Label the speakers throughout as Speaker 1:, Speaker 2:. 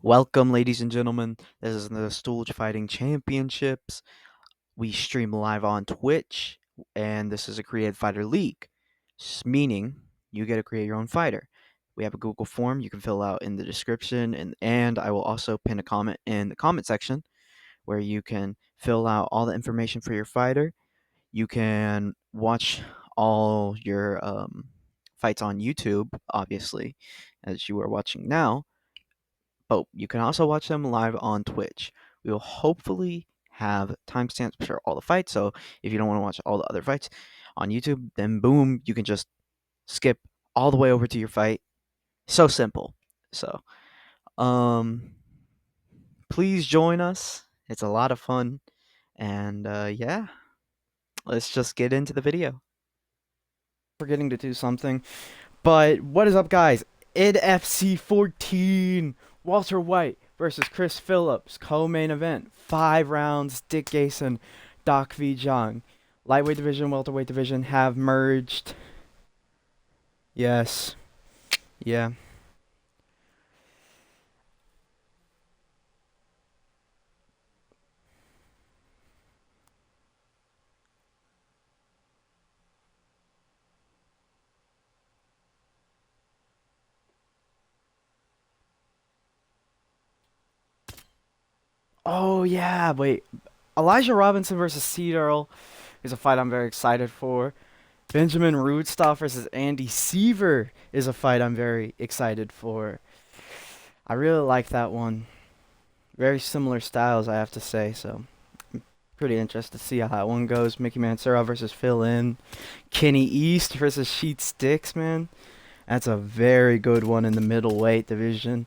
Speaker 1: Welcome, ladies and gentlemen. This is the Stoolage Fighting Championships. We stream live on Twitch, and this is a Created Fighter League, meaning you get to create your own fighter. We have a Google form you can fill out in the description, and I will also pin a comment in the comment section where you can fill out all the information for your fighter. You can watch all your fights on YouTube, obviously, as you are watching now, but you can also watch them live on Twitch. We will hopefully have timestamps for all the fights, so if you don't want to watch all the other fights on YouTube, then boom, you can just skip all the way over to your fight. So simple. So, um, please join us. It's a lot of fun, and yeah, let's just get into the video. Forgetting to do something, but what is up, guys? FC 14, Walter White versus Chris Phillips, co-main event, 5 rounds. Dick Gayson, Dakhvid, Zhang. Lightweight division, welterweight division have merged. Yes, yeah. Oh yeah, wait. Elijah Robinson versus Ceed Earl is a fight I'm very excited for. Benjamin Rudstoff versus Andy Siver is a fight I'm very excited for. I really like that one. Very similar styles, I have to say, so I'm pretty interested to see how that one goes. Mickey Mansurov versus Phil In. Kenny East versus Sheat Stix, man. That's a very good one in the middleweight division.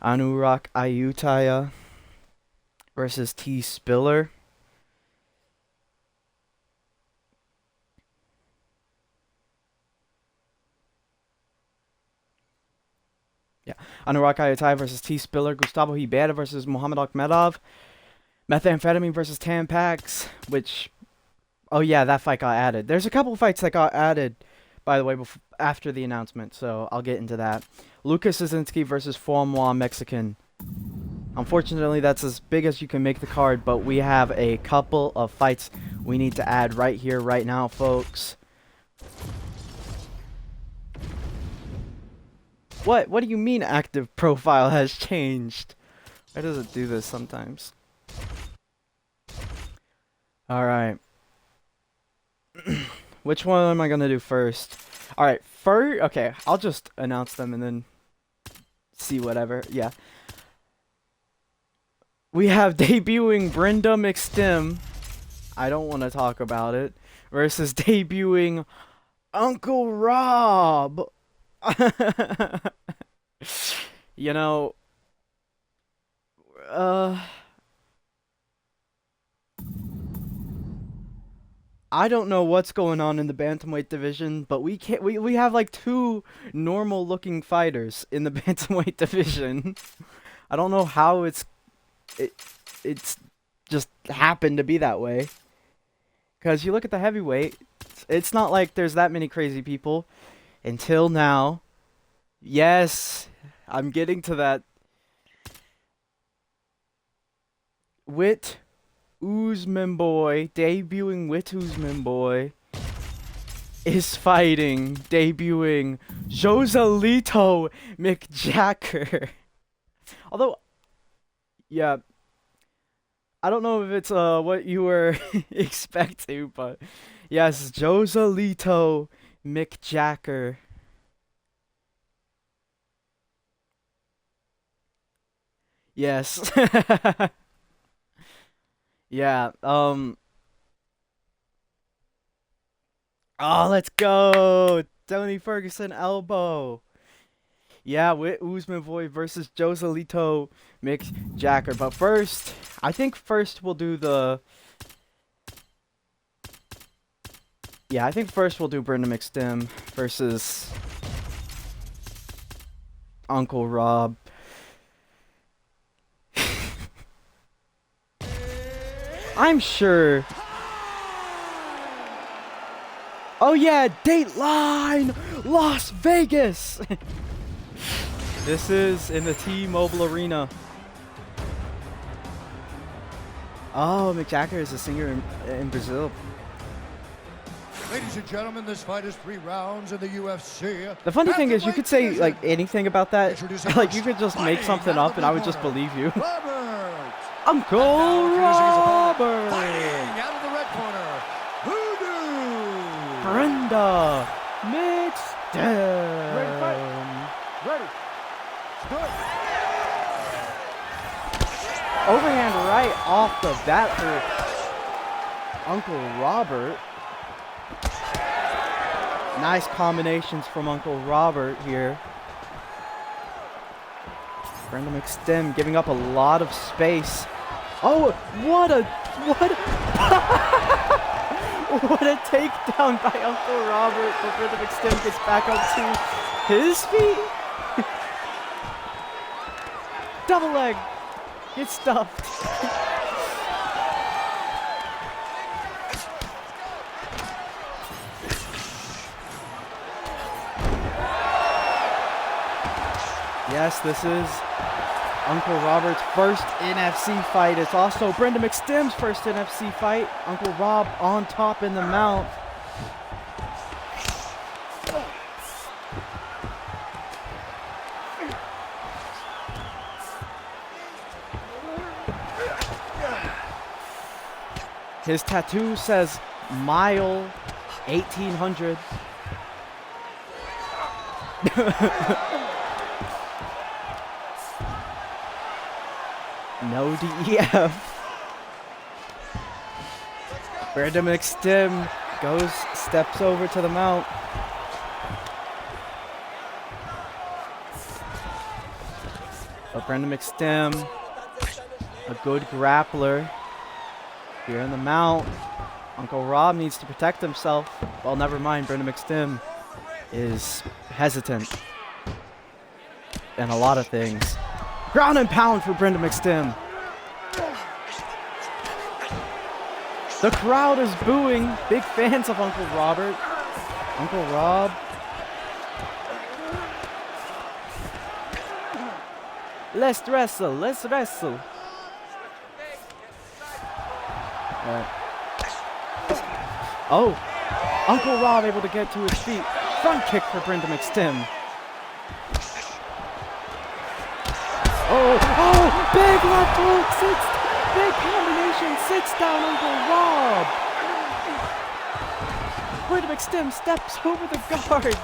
Speaker 1: Anurak Ayutthaya versus T. Spillar. Yeah, Anurak Ayutthaya versus T. Spillar. Gustavo Rivera versus Muhammed Akhmedov. Meth Amphetamine versus Tam Pax, which, oh yeah, that fight got added. There's a couple fights that got added, by the way, after the announcement, so I'll get into that. Lukasz Soszynski versus Furmwah Mexican. Unfortunately, that's as big as you can make the card, but we have a couple of fights we need to add right here, right now, folks. What? What do you mean active profile has changed? Why does it do this sometimes? Alright. Which one am I gonna do first? Alright, first, okay, I'll just announce them and then see whatever. Yeah. We have debuting Brenda McStemm. I don't want to talk about it. Versus debuting Uncle Rob. You know, I don't know what's going on in the bantamweight division, but we have like 2 normal looking fighters in the bantamweight division. I don't know how it's just happened to be that way. Cause you look at the heavyweight, it's not like there's that many crazy people until now. Yes, I'm getting to that. Witt Oozmanboy, debuting Witt Oozmanboy, is fighting, debuting Joselito McJacker. Although, yeah, I don't know if it's what you were expecting, but yes, Joselito McJacker. Yes. Yeah, oh, let's go! Tony Ferguson elbow. Yeah, with Oozmanboy versus Joselito McJacker. But first, I think first we'll do the... Yeah, I think first we'll do Brenda McStemm versus Uncle Rob. I'm sure... Oh yeah, Dateline! Las Vegas! This is in the T-Mobile Arena. Oh, McJacker is a singer in Brazil.
Speaker 2: Ladies and gentlemen, this fight is 3 rounds in the UFC.
Speaker 1: The funny thing is, you could say like anything about that. Like you could just make something up, and I would just believe you. Uncle Robert.
Speaker 2: Out of the red corner, Voodoo.
Speaker 1: Brenda. McStemm.
Speaker 2: Ready. Good.
Speaker 1: Overhand right off the bat for Uncle Robert. Nice combinations from Uncle Robert here. Brenda McStemm giving up a lot of space. Oh, what a what a takedown by Uncle Robert, but Brenda McStemm gets back up to his feet. Double leg. Gets stuffed. Yes, this is Uncle Robert's first NFC fight. It's also Brenda McStemm's first NFC fight. Uncle Rob on top in the mount. His tattoo says mile 1800. No DEF. Brenda McStemm steps over to the mount. But Brenda McStemm, a good grappler. Here in the mount, Uncle Rob needs to protect himself. Well, never mind, Brenda McStemm is hesitant and a lot of things. Ground and pound for Brenda McStemm. The crowd is booing. Big fans of Uncle Robert. Uncle Rob. Let's wrestle, let's wrestle. Oh, Uncle Rob able to get to his feet. Front kick for Brenda McStemm. Oh, big left hook, big combination, sits down Uncle Rob. Brenda McStemm steps over the guard.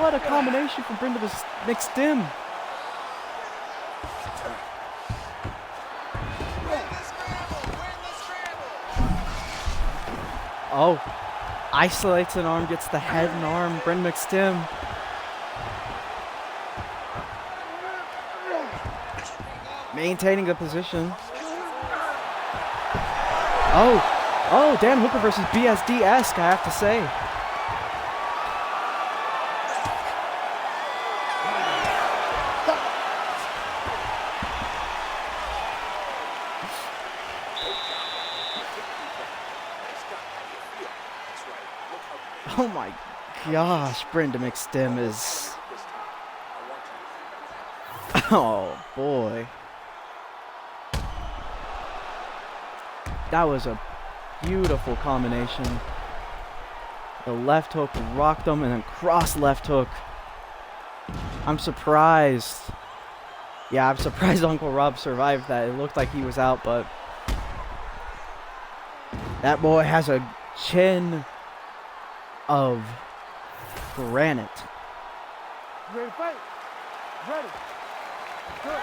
Speaker 1: What a combination from Brenda McStemm. Oh, isolates an arm, gets the head and arm. Brenda McStemm. Maintaining the position. Oh, Dan Hooker versus BSD-esque, I have to say. Oh my gosh, Brenda McStemm is... Oh boy. That was a beautiful combination. The left hook rocked him and then cross left hook. I'm surprised. Yeah, I'm surprised Uncle Rob survived that. It looked like he was out, but that boy has a chin of granite.
Speaker 2: Ready to fight? Ready. Good.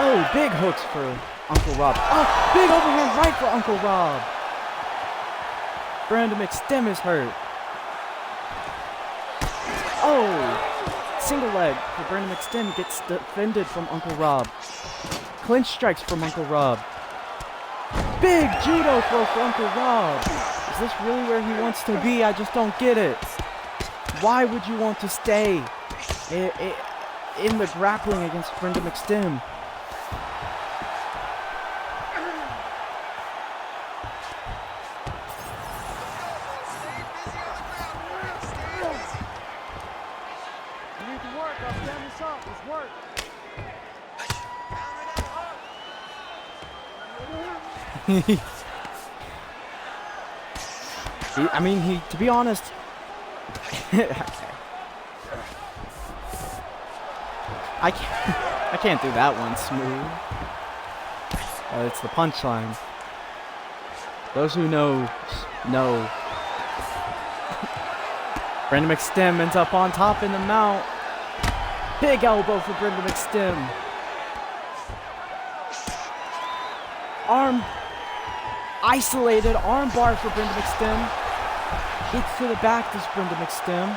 Speaker 1: Oh, big hooks for Uncle Rob. Oh, big overhand right for Uncle Rob. Brenda McStemm is hurt. Oh, single leg for Brenda McStemm gets defended from Uncle Rob. Clinch strikes from Uncle Rob. Big judo throw for Uncle Rob. Is this really where he wants to be? I just don't get it. Why would you want to stay in the grappling against Brenda McStemm? I mean, to be honest, I can't do that one smooth. It's the punchline. Those who know. Brenda McStemm ends up on top in the mount. Big elbow for Brenda McStemm. Arm. Isolated arm bar for Brenda McStemm. Hits to the back, this Brenda McStemm.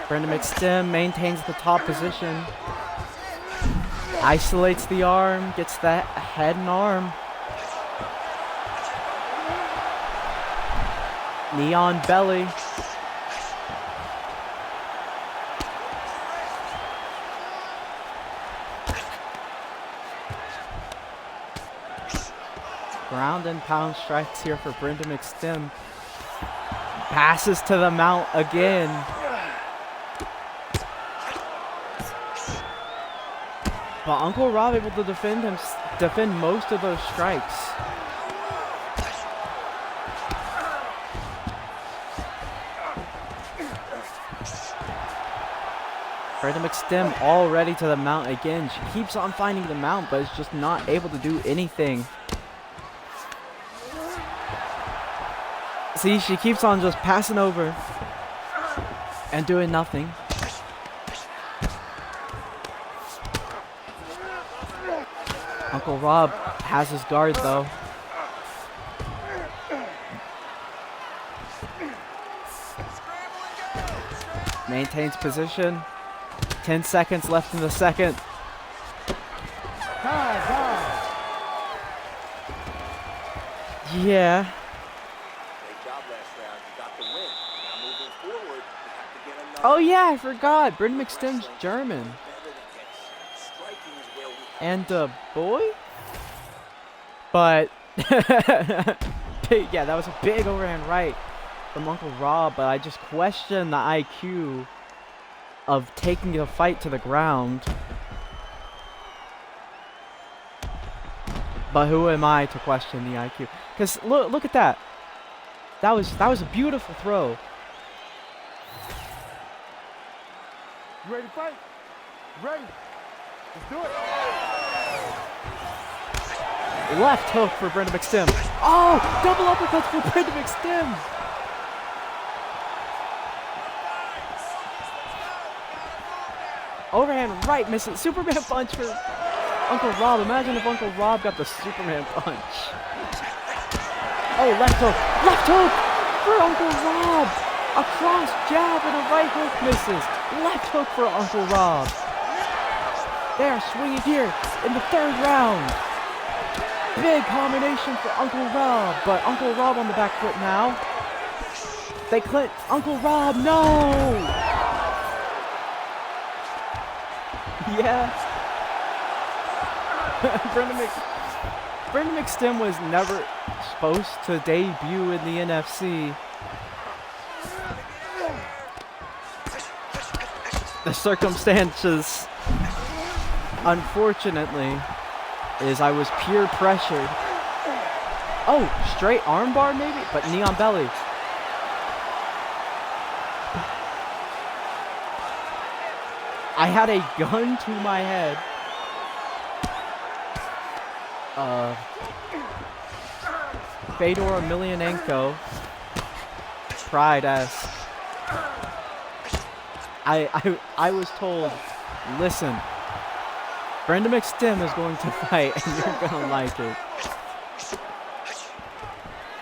Speaker 1: Brenda McStemm maintains the top position. Isolates the arm, gets that head and arm. Knee on belly. Ground and pound strikes here for Brenda McStemm. Passes to the mount again. But Uncle Rob able to defend most of those strikes. Brenda McStemm already to the mount again. She keeps on finding the mount, but is just not able to do anything. See, she keeps on just passing over and doing nothing. Uncle Rob has his guard though. Maintains position. 10 seconds left in the second. Yeah. Oh yeah, I forgot. Brenda McStemm's German. And a boy? But yeah, that was a big overhand right from Uncle Rob, but I just question the IQ of taking the fight to the ground. But who am I to question the IQ? Because look at that. That was a beautiful throw.
Speaker 2: You ready to fight? Ready? Let's do it.
Speaker 1: Left hook for Brenda McStemm. Oh, double uppercuts for Brenda McStemm. Overhand right misses. Superman punch for Uncle Rob. Imagine if Uncle Rob got the Superman punch. Oh, left hook. Left hook for Uncle Rob. A cross jab and a right hook misses. Left hook for Uncle Rob. They are swinging here in the third round. Big combination for Uncle Rob, but Uncle Rob on the back foot now. They clinch. Uncle Rob, no! Yeah. Brenda McStemm was never supposed to debut in the NFC. The circumstances, unfortunately, is I was peer pressured. Oh, straight armbar maybe? But knee on belly. I had a gun to my head. Fedor Emelianenko. Pride-esque. I was told, listen, Brenda McStemm is going to fight and you're gonna like it.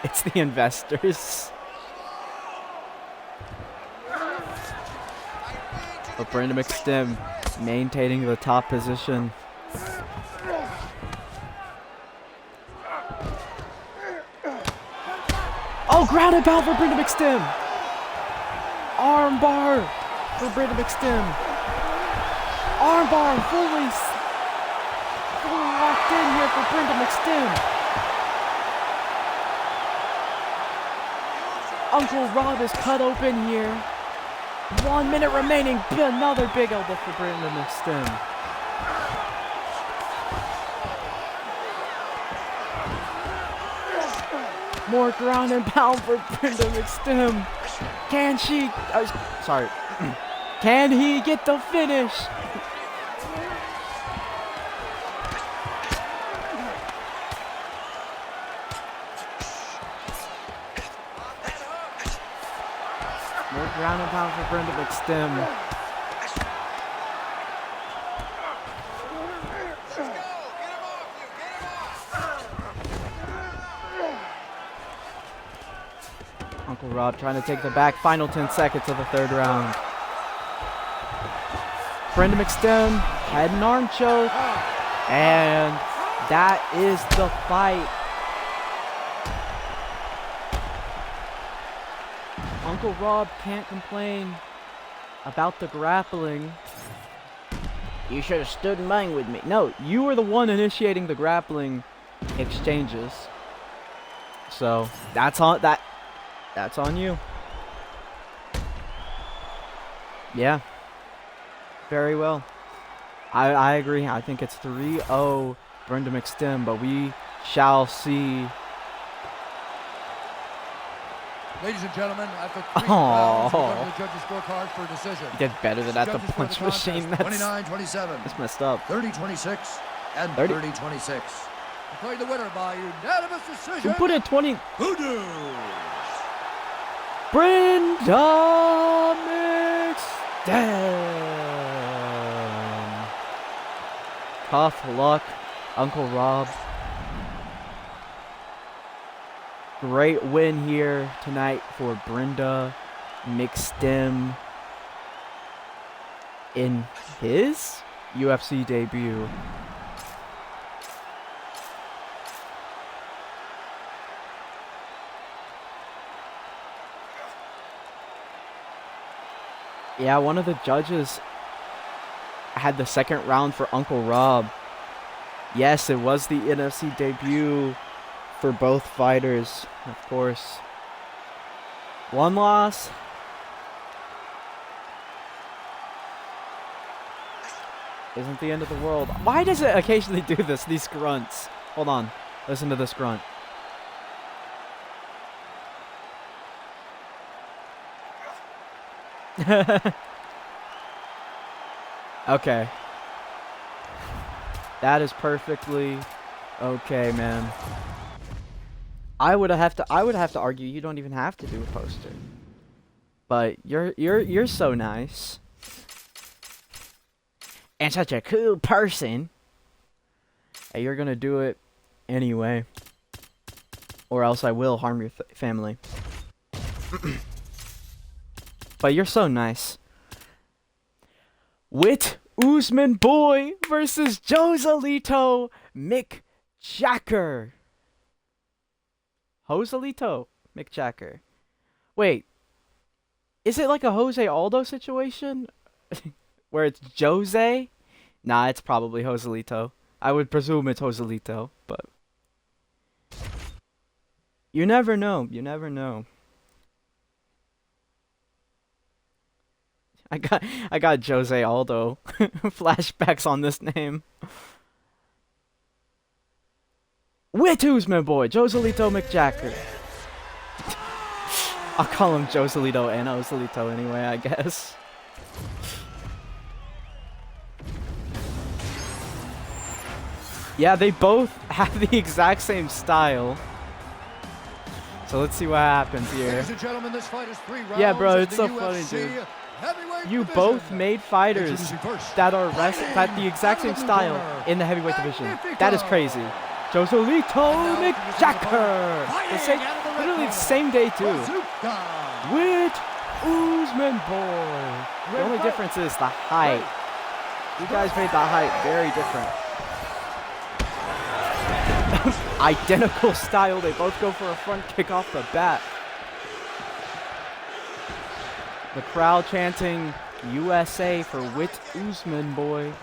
Speaker 1: It's the investors. But Brenda McStemm maintaining the top position. Oh, ground and pound for Brenda McStemm. Arm bar for Brenda McStemm. Arm bar fully locked in here for Brenda McStemm. Uncle Rob is cut open here. 1 minute remaining. Another big elbow for Brenda McStemm. More ground and pound for Brenda McStemm. Can she? Sorry. Can he get the finish? More ground and pound for Brenda McStemm. Uncle Rob trying to take the back. Final 10 seconds of the third round. Brenda McStemm had an arm choke. And that is the fight. Uncle Rob can't complain about the grappling. You should have stood in line with me. No, you were the one initiating the grappling exchanges. So that's on you. Yeah. Very well. I agree. I think it's 3-0 Brenda McStemm, but we shall see.
Speaker 2: Ladies and gentlemen, after 3 rounds, we're going to the judges' scorecard for a decision.
Speaker 1: You did better than at the punch machine. That's
Speaker 2: 29-27.
Speaker 1: That's messed up.
Speaker 2: 30-26 and 30-26. Declaring the winner by unanimous decision.
Speaker 1: Who put it 20?
Speaker 2: Voodoo.
Speaker 1: Brenda McStemm. Tough luck, Uncle Rob. Great win here tonight for Brenda McStemm in his UFC debut. Yeah, one of the judges had the second round for Uncle Rob. Yes, it was the NFC debut for both fighters, of course. One loss. Isn't the end of the world. Why does it occasionally do this, these grunts? Hold on, listen to this grunt. Okay. That is perfectly okay, man. I would have to argue you don't even have to do a poster. But you're so nice. And such a cool person. And you're gonna do it anyway. Or else I will harm your family. But you're so nice. Witt Oozmanboy versus Joselito McJacker. Joselito McJacker. Wait. Is it like a Jose Aldo situation? Where it's Jose? Nah, it's probably Joselito. I would presume it's Joselito, but you never know. You never know. I got Jose Aldo flashbacks on this name. Witt Oozmanboy, Joselito McJacker. I'll call him Joselito and Joselito anyway, I guess. Yeah, they both have the exact same style. So let's see what happens here.
Speaker 2: Ladies and gentlemen, this fight is 3 rounds.
Speaker 1: Yeah, bro, it's so
Speaker 2: UFC
Speaker 1: funny, dude.
Speaker 2: heavyweight
Speaker 1: You
Speaker 2: division.
Speaker 1: both made fighters that are that the exact same style in the heavyweight division. That is crazy. Joselito McJacker. Literally the same day too. Witt Oozmanboy. The only difference is the height. You guys made the height very different. Identical style. They both go for a front kick off the bat. The crowd chanting USA for Witt Oozmanboy.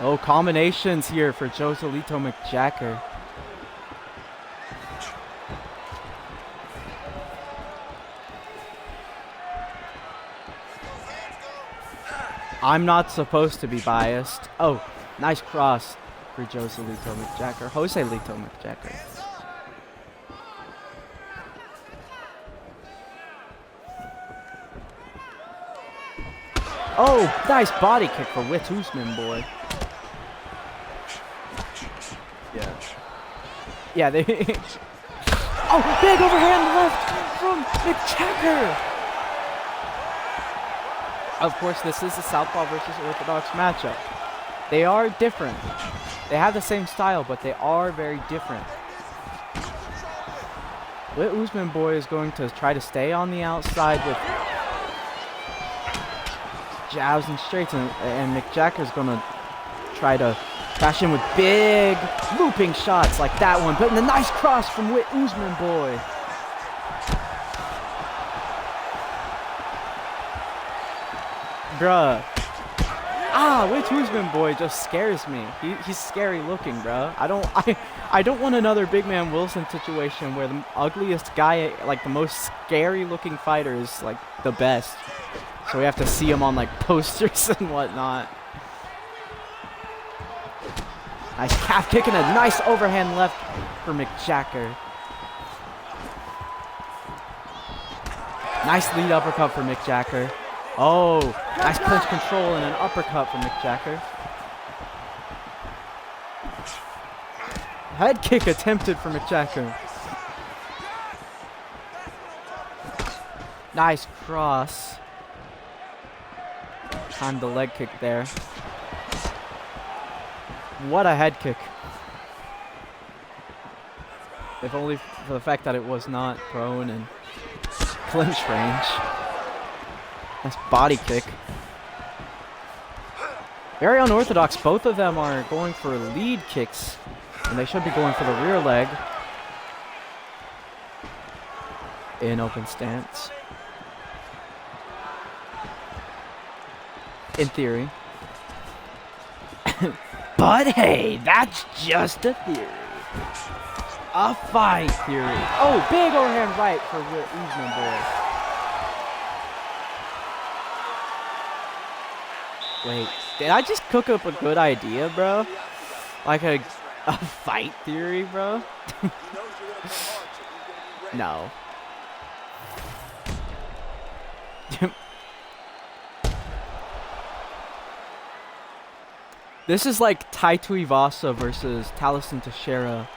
Speaker 1: Oh, combinations here for Joselito McJacker. I'm not supposed to be biased. Oh, nice cross for Joselito McJacker. Joselito McJacker. Oh, nice body kick for Witt Oozmanboy. Yeah. Yeah, they... Oh, big overhand left from McJacker. Of course, this is a Southpaw versus Orthodox matchup. They are different. They have the same style, but they are very different. Witt Oozmanboy is going to try to stay on the outside with jabs and straights, and McJacker is going to try to crash in with big looping shots like that one. But a nice cross from Witt Oozmanboy. Bruh. Witt Oozmanboy just scares me. He's scary looking, bruh. I don't want another big man Wilson situation where the ugliest guy, like the most scary looking fighter, is like the best. So we have to see him on like posters and whatnot. Nice calf kick and a nice overhand left for McJacker. Nice lead uppercut for McJacker. Oh, nice clinch control and an uppercut from McJacker. Head kick attempted for McJacker. Nice cross. Timed the leg kick there. What a head kick. If only for the fact that it was not prone and clinch range. Nice body kick. Very unorthodox. Both of them are going for lead kicks, and they should be going for the rear leg in open stance. In theory. But hey, that's just a theory. A fight theory. Oh, big overhand right for Oozmanboy. Wait, did I just cook up a good idea, bro? Like a fight theory, bro? No. This is like Tai Tuivasa versus Taliesin Teixeira.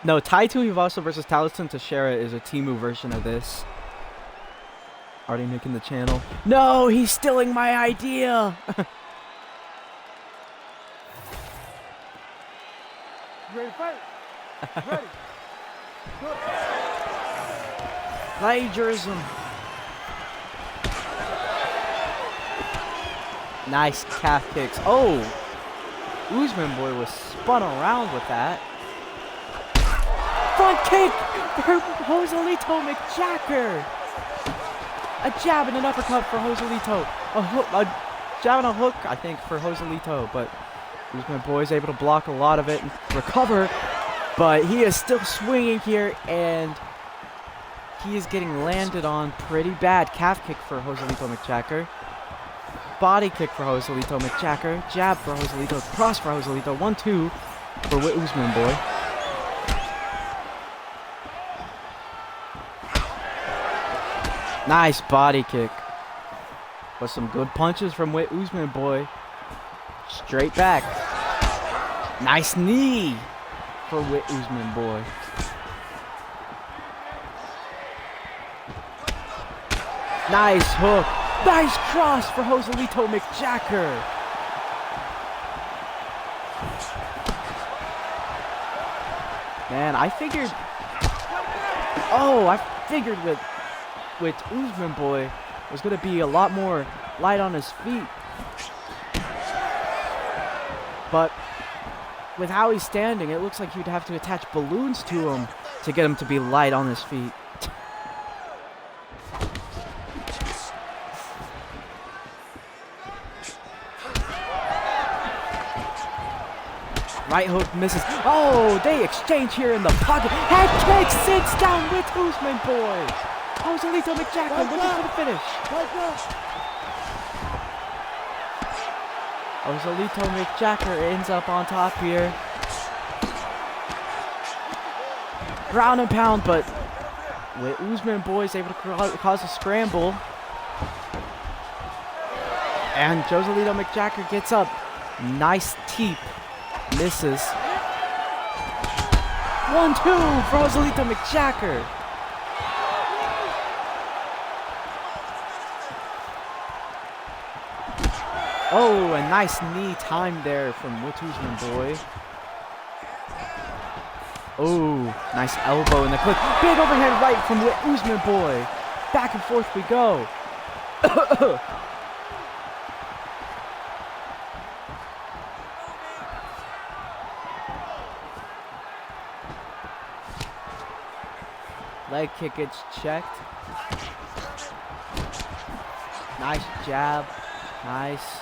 Speaker 1: No, Tai Tuivasa versus Taliesin Teixeira is a Temu version of this. Already making the channel. No, he's stealing my idea.
Speaker 2: Ready to fight? Ready. Good.
Speaker 1: Plagiarism. Nice calf kicks. Oh, Oozmanboy was spun around with that. Front kick for Joselito McJacker. A jab and an uppercut for Joselito. A jab and a hook, I think, for Joselito. But Oozmanboy is able to block a lot of it and recover. But he is still swinging here, and he is getting landed on pretty bad. Calf kick for Joselito McJacker. Body kick for Joselito McJacker. Jab for Joselito. Cross for Joselito. 1-2 for Witt Oozmanboy. Nice body kick. But some good punches from Witt Oozmanboy. Straight back. Nice knee for Witt Oozmanboy. Nice hook. Nice cross for Joselito McJacker. Man, I figured with Oozmanboy was going to be a lot more light on his feet. But with how he's standing, it looks like you'd have to attach balloons to him to get him to be light on his feet. Right hook misses. Oh, they exchange here in the pocket. Head kick sits down with Oozmanboy. Joselito McJacker looking for the finish. Joselito McJacker ends up on top here. Ground and pound, but with Oozmanboy is able to cause a scramble. And Joselito McJacker gets up. Nice teep. Misses. 1-2 for Joselito McJacker. Oh, a nice knee time there from Witt Oozmanboy. Oh, nice elbow in the clip. Big overhead right from Witt Oozmanboy. Back and forth we go. Leg kick gets checked. Nice jab. Nice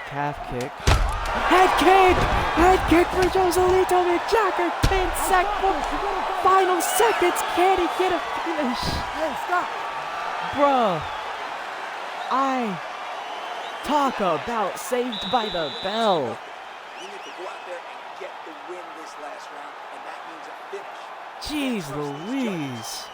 Speaker 1: calf kick. Head kick! Head kick for Joselito McJacker. 10 seconds. Final seconds. Can he get a finish?
Speaker 2: Hey, stop!
Speaker 1: Bruh. I talk about saved by the bell.
Speaker 3: You need to go out there and get the win this last round, and that means a finish.
Speaker 1: Jeez Louise.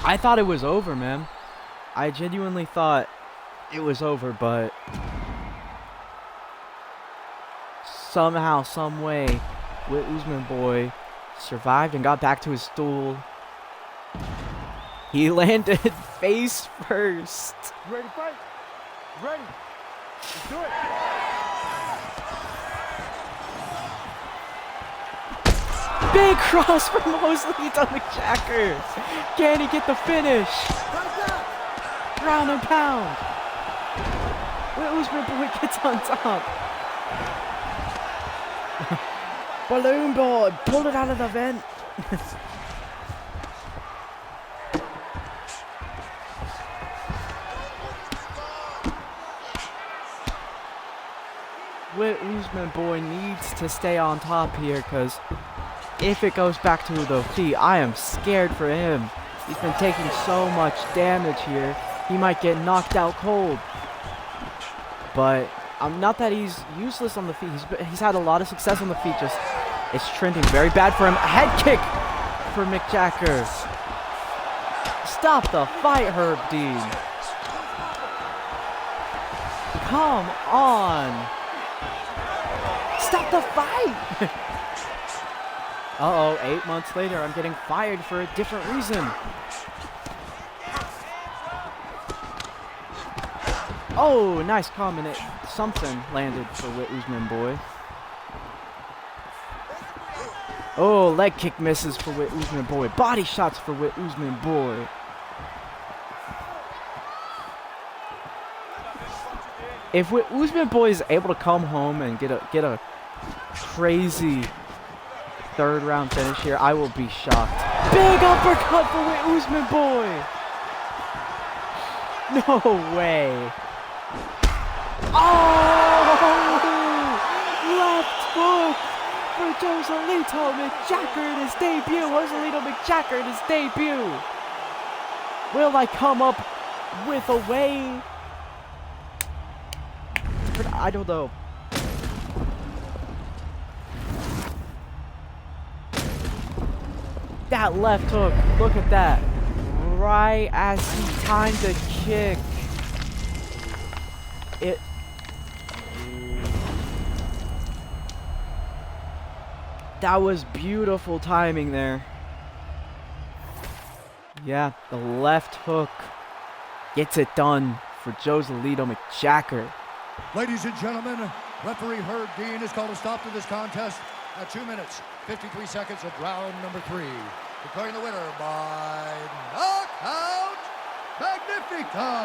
Speaker 1: I thought it was over, man. I genuinely thought it was over, but somehow, some way, Witt Oozmanboy survived and got back to his stool. He landed face first.
Speaker 2: You ready to fight? You ready? Let's do it.
Speaker 1: Big cross from Joselito McJacker. Can he get the finish? Ground and pound. Witt Oozmanboy gets on top. Balloon boy, pulled it out of the vent. Witt Oozmanboy needs to stay on top here, because if it goes back to the feet, I am scared for him. He's been taking so much damage here. He might get knocked out cold. But not that he's useless on the feet. He's had a lot of success on the feet. Just it's trending very bad for him. A head kick for McJacker. Stop the fight, Herb Dean. Come on. Stop the fight. Uh-oh, 8 months later, I'm getting fired for a different reason. Oh, nice combination. Something landed for Witt Oozmanboy. Oh, leg kick misses for Witt Oozmanboy. Body shots for Witt Oozmanboy. If Witt Oozmanboy is able to come home and get a crazy third round finish here, I will be shocked. Big uppercut for Witt Oozmanboy. No way. Oh! Left hook for Joselito McJacker in his debut. Joselito McJacker in his debut. Will I come up with a way? I don't know. That left hook, look at that. Right as he timed the kick. That was beautiful timing there. Yeah, the left hook gets it done for Joselito McJacker.
Speaker 2: Ladies and gentlemen, referee Herb Dean has called a stop to this contest at 2 minutes, 53 seconds of round number 3. Declaring the winner by knockout magnifico.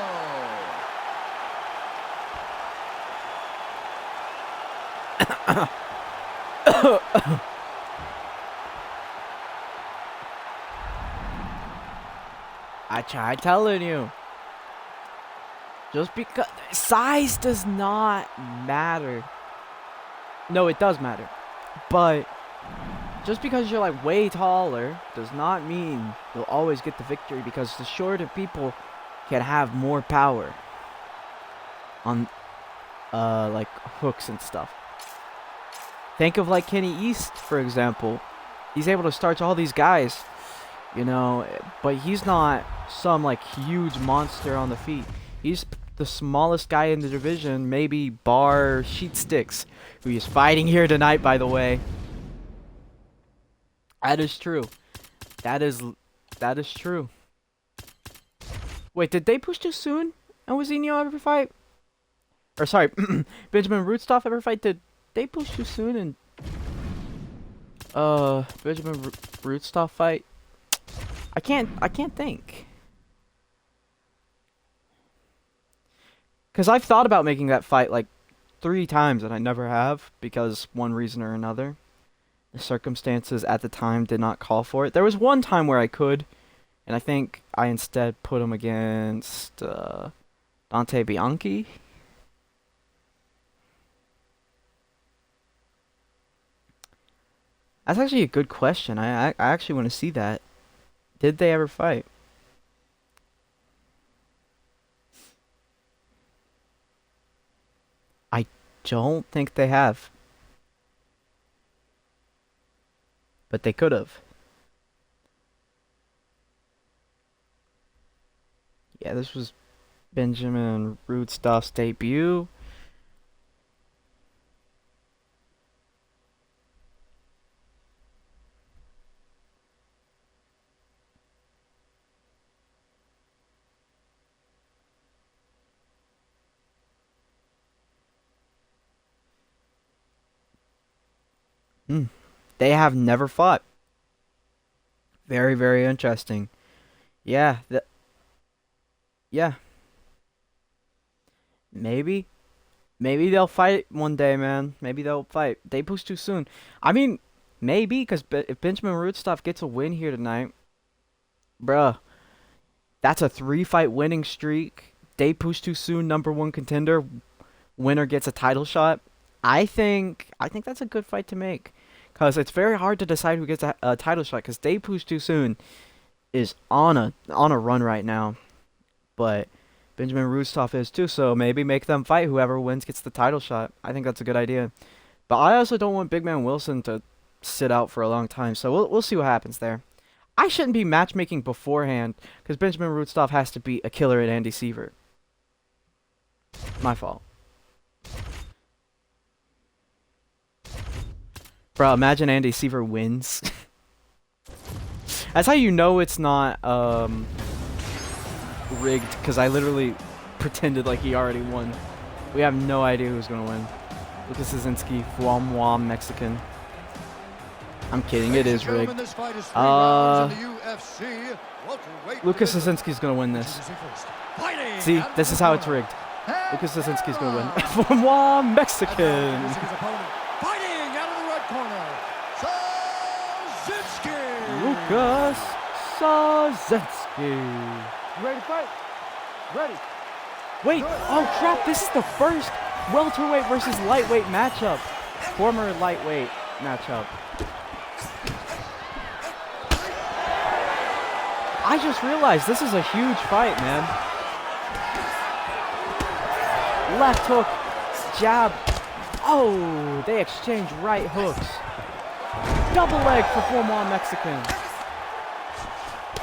Speaker 1: I tried telling you. Just because size does not matter. No, it does matter. But just because you're like way taller does not mean you'll always get the victory, because the shorter people can have more power on like hooks and stuff. Think of like Kenny East, for example. He's able to starch all these guys, you know, but he's not some like huge monster on the feet. He's the smallest guy in the division, maybe bar Sheat Stix, who is fighting here tonight, by the way. That is true. That is true. Wait, did they push too soon and Wizinho ever fight? Or sorry, Benjamin Rudstoff ever fight? Did they push too soon and Benjamin Rudstoff fight? I can't think. Cause I've thought about making that fight like 3 times and I never have, because one reason or another. The circumstances at the time did not call for it. There was one time where I could, and I think I instead put him against Dante Bianchi. That's actually a good question. I actually want to see that. Did they ever fight? I don't think they have. But they could have. Yeah, this was Benjamin Rudstoff's debut. They have never fought. Very, very interesting. Yeah, yeah. Maybe they'll fight one day, man. Maybe they'll fight. They push too soon. I mean, maybe, because if Benjamin Rudstoff gets a win here tonight, bruh, that's a 3-fight winning streak. They push too soon, #1 contender. Winner gets a title shot. I think that's a good fight to make, because it's very hard to decide who gets a title shot, because they push too soon is on a run right now, but Benjamin Rudstoff is too, so maybe make them fight. Whoever wins gets the title shot. I think that's a good idea. But I also don't want Big Man Wilson to sit out for a long time, so we'll see what happens there. I shouldn't be matchmaking beforehand, because Benjamin Rudstoff has to beat a killer at Andy Siver. My fault. Bro, imagine Andy Siver wins. That's how you know it's not rigged, because I literally pretended like he already won. We have no idea who's going to win. Lukasz Soszynski, Furmwah, Mexican. I'm kidding, it is rigged. Lukasz Soszynski's going to win this. See, this is how it's rigged. Lukasz Soszynski's going to win. Furmwah, Mexican. Lukasz Soszynski.
Speaker 2: You ready to fight? Ready.
Speaker 1: Wait, oh crap, this is the first welterweight versus lightweight matchup. Former lightweight matchup. I just realized this is a huge fight, man. Left hook, jab. Oh, they exchange right hooks. Double leg for Furmwah Mexican.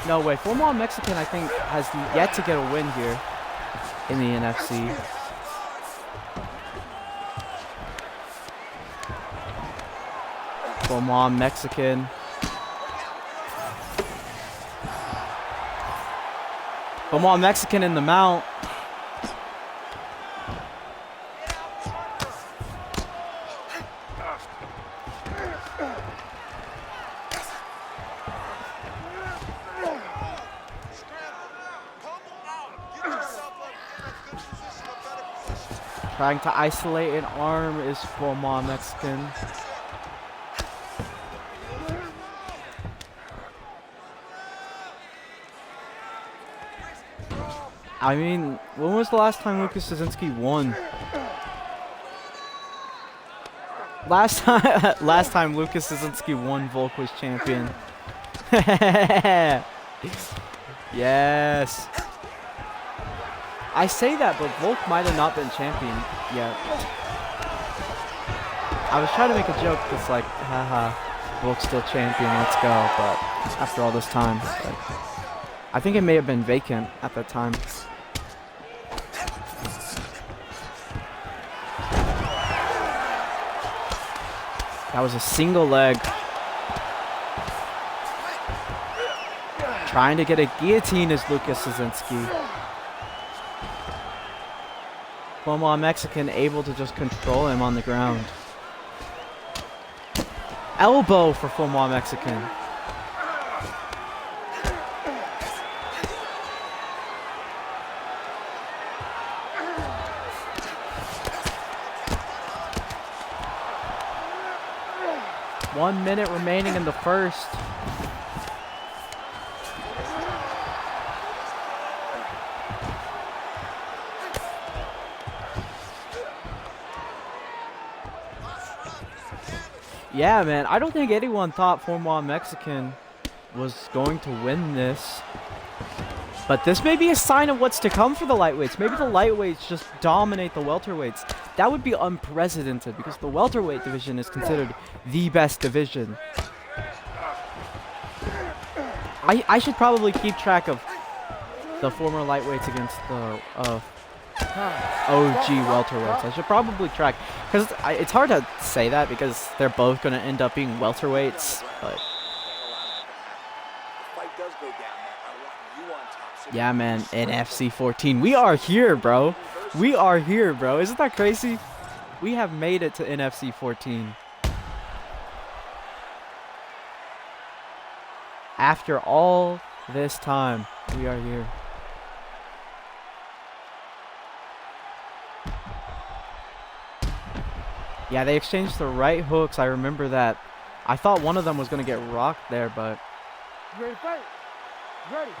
Speaker 1: No way, Furmwah Mexican, I think, has yet to get a win here in the NFC. Furmwah Mexican. Furmwah Mexican in the mount. Trying to isolate an arm is Furmwah Mexican. I mean, when was the last time Lukasz Soszynski won? Last time Lukasz Soszynski won, Volk was champion. Yes. I say that, but Volk might have not been champion yet. I was trying to make a joke that's like, haha, Volk's still champion, let's go. But after all this time, but I think it may have been vacant at that time. That was a single leg. Trying to get a guillotine is Lukasz Soszynski. Furmwah Mexican able to just control him on the ground. Elbow for Furmwah Mexican. One minute remaining in the first. Yeah, man, I don't think anyone thought Furmwah Mexican was going to win this. But this may be a sign of what's to come for the lightweights. Maybe the lightweights just dominate the welterweights. That would be unprecedented because the welterweight division is considered the best division. I should probably keep track of the former lightweights against the OG welterweights. I should probably track, because it's hard to say that because they're both going to end up being welterweights. But yeah, man, NFC 14. We are here, bro. We are here, bro. Isn't that crazy? We have made it to NFC 14. After all this time, we are here. Yeah, they exchanged the right hooks. I remember that. I thought one of them was going to get rocked there, but...
Speaker 4: You ready to fight? Ready.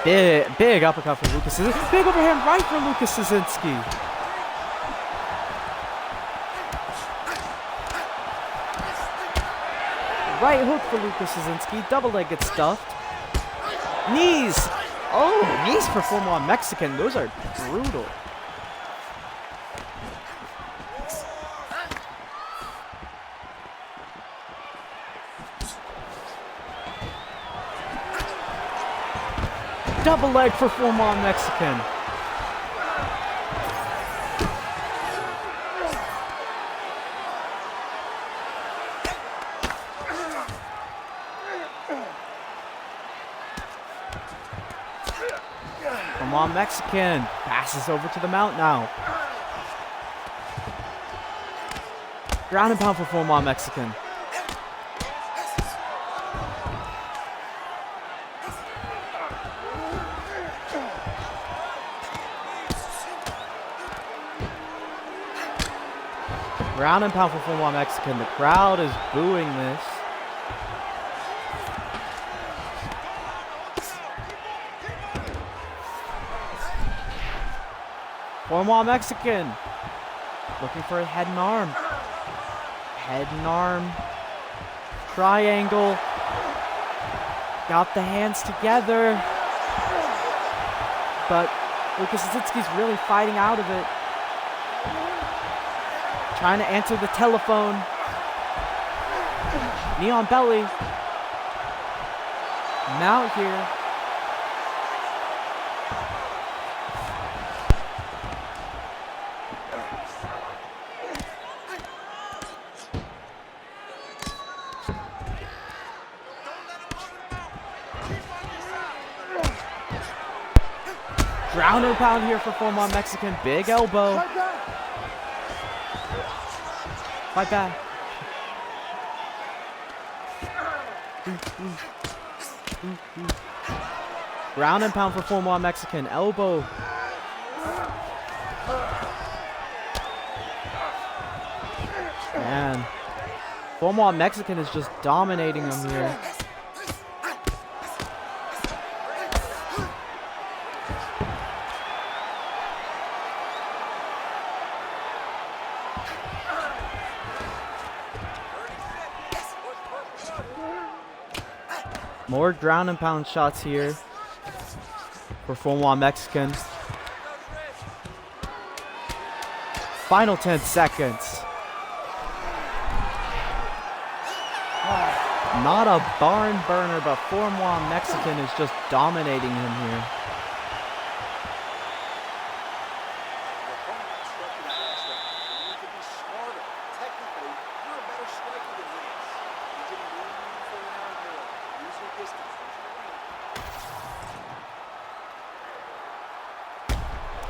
Speaker 4: Good.
Speaker 1: Big uppercut for Lukasz Soszynski. Big overhand right for Lukasz Soszynski. Right hook for Lukasz Soszynski. Double leg gets stuffed. Knees. Oh, knees for Furmwah Mexican. Those are brutal. Double leg for Furmwah Mexican. Furmwah Mexican passes over to the mount now. Ground and pound for Furmwah Mexican. Ground and pound for Furmwah Mexican. The crowd is booing this. Furmwah Mexican looking for a head and arm. Head and arm. Triangle. Got the hands together. But Lukasz Soszynski's really fighting out of it. Trying to answer the telephone. Knee on belly. Mount here. Ground and pound here for Furmwah Mexican. Big elbow. Fight back. Ground and pound for Furmwah Mexican. Elbow. Man. Furmwah Mexican is just dominating him here. More ground and pound shots here for Furmwah Mexican. Final 10 seconds. Not a barn burner, but Furmwah Mexican is just dominating him here.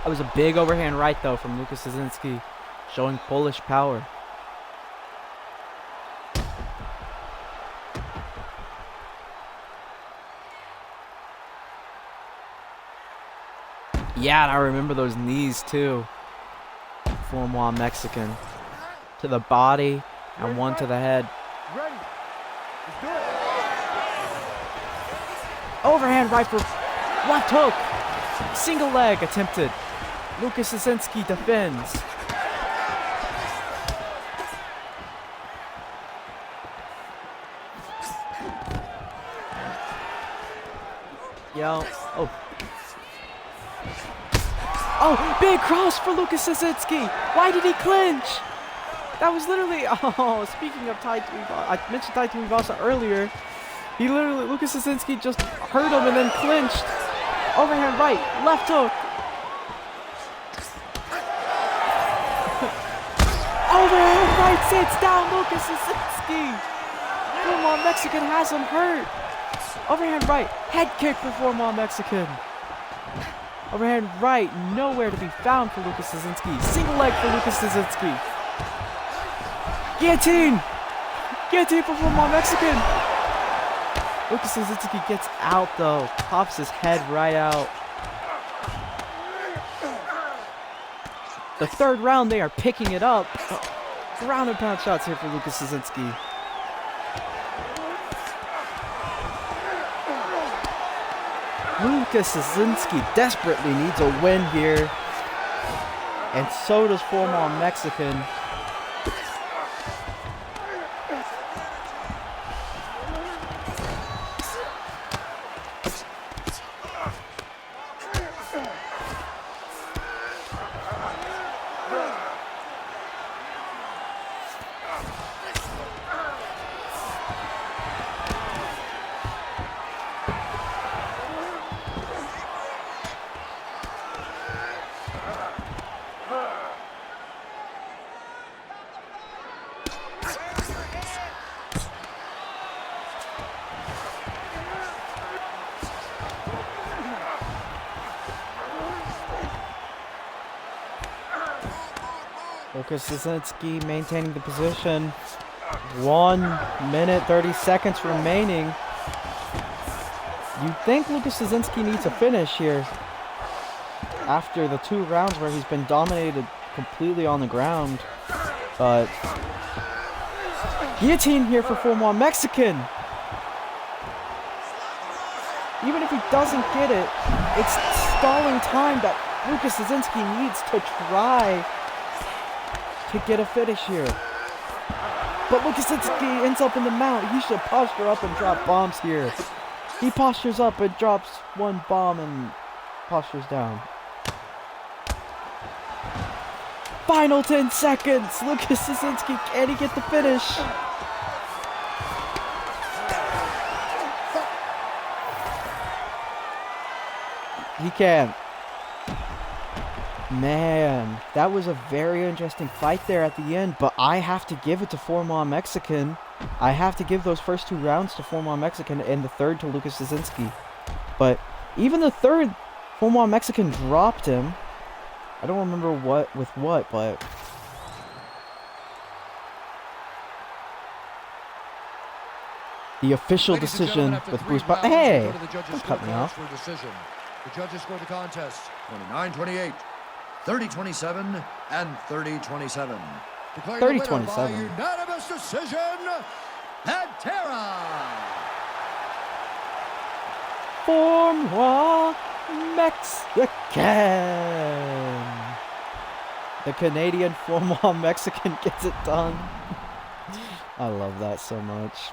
Speaker 1: That was a big overhand right, though, from Lukasz Soszynski, showing Polish power. Yeah, and I remember those knees, too. Furmwah Mexican. To the body and one to the head.
Speaker 4: Ready. Let's do it.
Speaker 1: Overhand right for left hook. Single leg attempted. Lukasz Soszynski defends. Yo. Oh. Oh, big cross for Lukasz Soszynski. Why did he clinch? That was literally, oh, speaking of Tai Tuivasa, I mentioned Tai Tuivasa earlier. He literally, Lukasz Soszynski just hurt him and then clinched. Overhand right, left hook. Overhand right sits down Lukasz Soszynski. Furmwah Mexican has him hurt. Overhand right, head kick for Furmwah Mexican. Overhand right, nowhere to be found for Lukasz Soszynski. Single leg for Lukasz Soszynski. Guillotine! Guillotine for Furmwah Mexican. Lukasz Soszynski gets out though, pops his head right out. The third round, they are picking it up. Ground and pound shots here for Lukasz Soszynski. Lukasz Soszynski desperately needs a win here. And so does Furmwah Mexican. Lukasz Soszynski maintaining the position. 1 minute, 30 seconds remaining. You'd think Lukasz Soszynski needs a finish here after the 2 rounds where he's been dominated completely on the ground. But guillotine here for Furmwah Mexican. Even if he doesn't get it, it's stalling time that Lukasz Soszynski needs to try to get a finish here. But Lukasz Soszynski ends up in the mount. He should posture up and drop bombs here. He postures up and drops 1 bomb and postures down. Final 10 seconds. Lukasz Soszynski, can he get the finish? He can. Man, that was a very interesting fight there at the end, but I have to give it to Furmwah Mexican. I have to give those first 2 rounds to Furmwah Mexican and the third to Lukasz Soszynski. But even the third, Furmwah Mexican dropped him. I don't remember what, but the official decision with Bruce. Hey, don't cut me off.
Speaker 2: The judges scored the contest 29-28, 30-27, and 30-27. Declaring the winner by
Speaker 1: 30-27.
Speaker 2: unanimous decision, Pantera.
Speaker 1: Furmwah, Mexican. The Canadian Furmwah Mexican gets it done. I love that so much.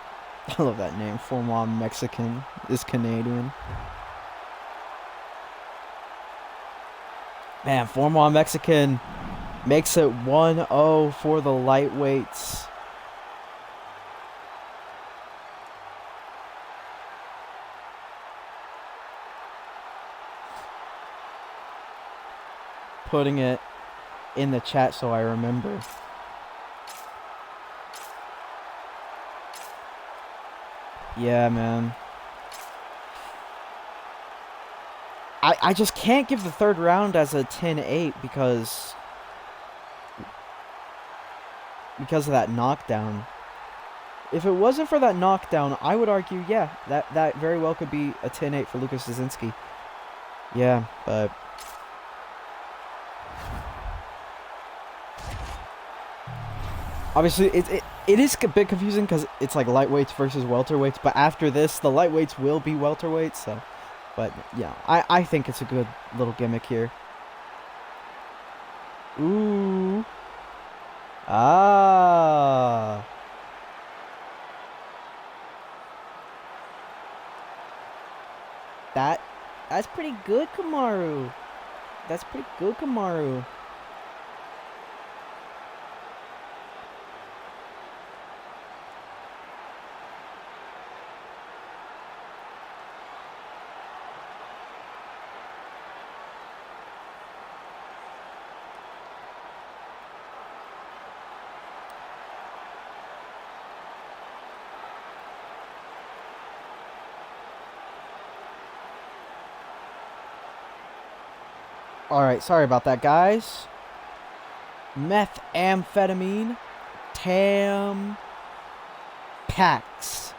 Speaker 1: I love that name. Furmwah Mexican is Canadian. Man, Furmwah Mexican makes it 1-0 for the lightweights. Putting it in the chat so I remember. Yeah, man. I just can't give the third round as a 10-8 because of that knockdown. If it wasn't for that knockdown, I would argue, yeah, that very well could be a 10-8 for Lukasz Soszynski. Yeah, but obviously it is a bit confusing because it's like lightweights versus welterweights, but after this, the lightweights will be welterweights, so. But, yeah, I think it's a good little gimmick here. Ooh. Ah. That's pretty good, Kamaru. That's pretty good, Kamaru. Alright, sorry about that, guys. Meth Amphetamine. Tam Pax.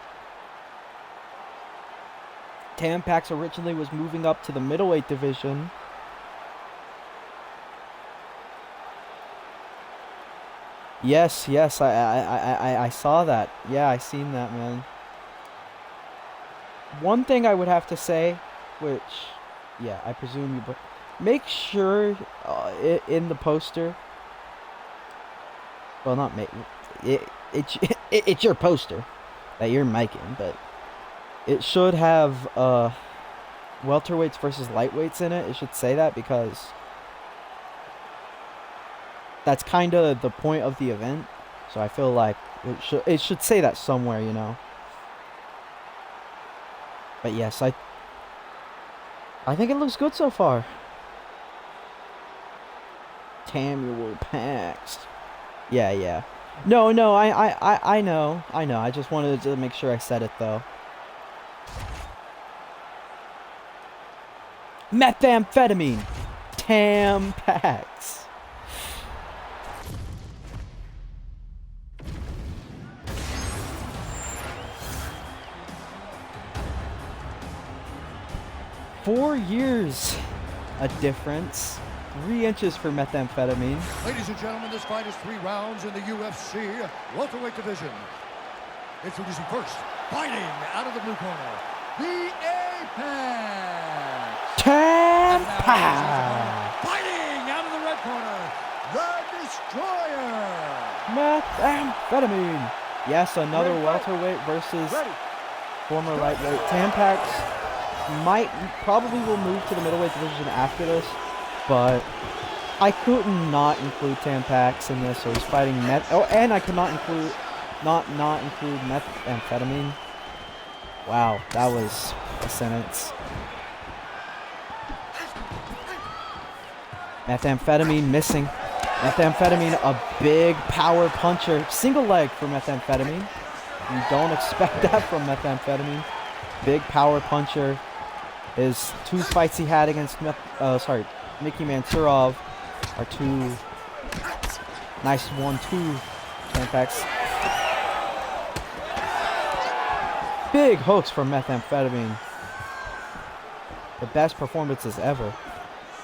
Speaker 1: Tam Pax originally was moving up to the middleweight division. Yes, I saw that. Yeah, I seen that, man. One thing I would have to say, which, yeah, I presume you... Make sure in the poster. Well, not make it's your poster that you're making, but it should have welterweights versus lightweights in it. It should say that because that's kind of the point of the event. So I feel like it should say that somewhere, you know. But yes, I think it looks good so far. Tam Pax. Yeah. No, I know. I just wanted to make sure I said it though. Meth Amphetamine. Tam Pax. Four years a difference. 3 inches for Meth Amphetamine.
Speaker 2: Ladies and gentlemen, this fight is 3 rounds in the UFC welterweight division. Introducing first, fighting out of the blue corner, the Apex.
Speaker 1: Tam Pax.
Speaker 2: Fighting out of the red corner, the Destroyer.
Speaker 1: Meth Amphetamine. Yes, another welterweight versus former lightweight. Tam Pax probably will move to the middleweight division after this. But I couldn't not include Tam Pax in this, so he's fighting meth. Oh, and I could not include Meth Amphetamine. Wow, that was a sentence. Meth Amphetamine missing. Meth Amphetamine, a big power puncher. Single leg for Meth Amphetamine. You don't expect that from Meth Amphetamine. Big power puncher. His 2 fights he had against Mickey Mansurov are 2 nice 1-2 Tam Pax. Big hooks from Meth Amphetamine. The best performances ever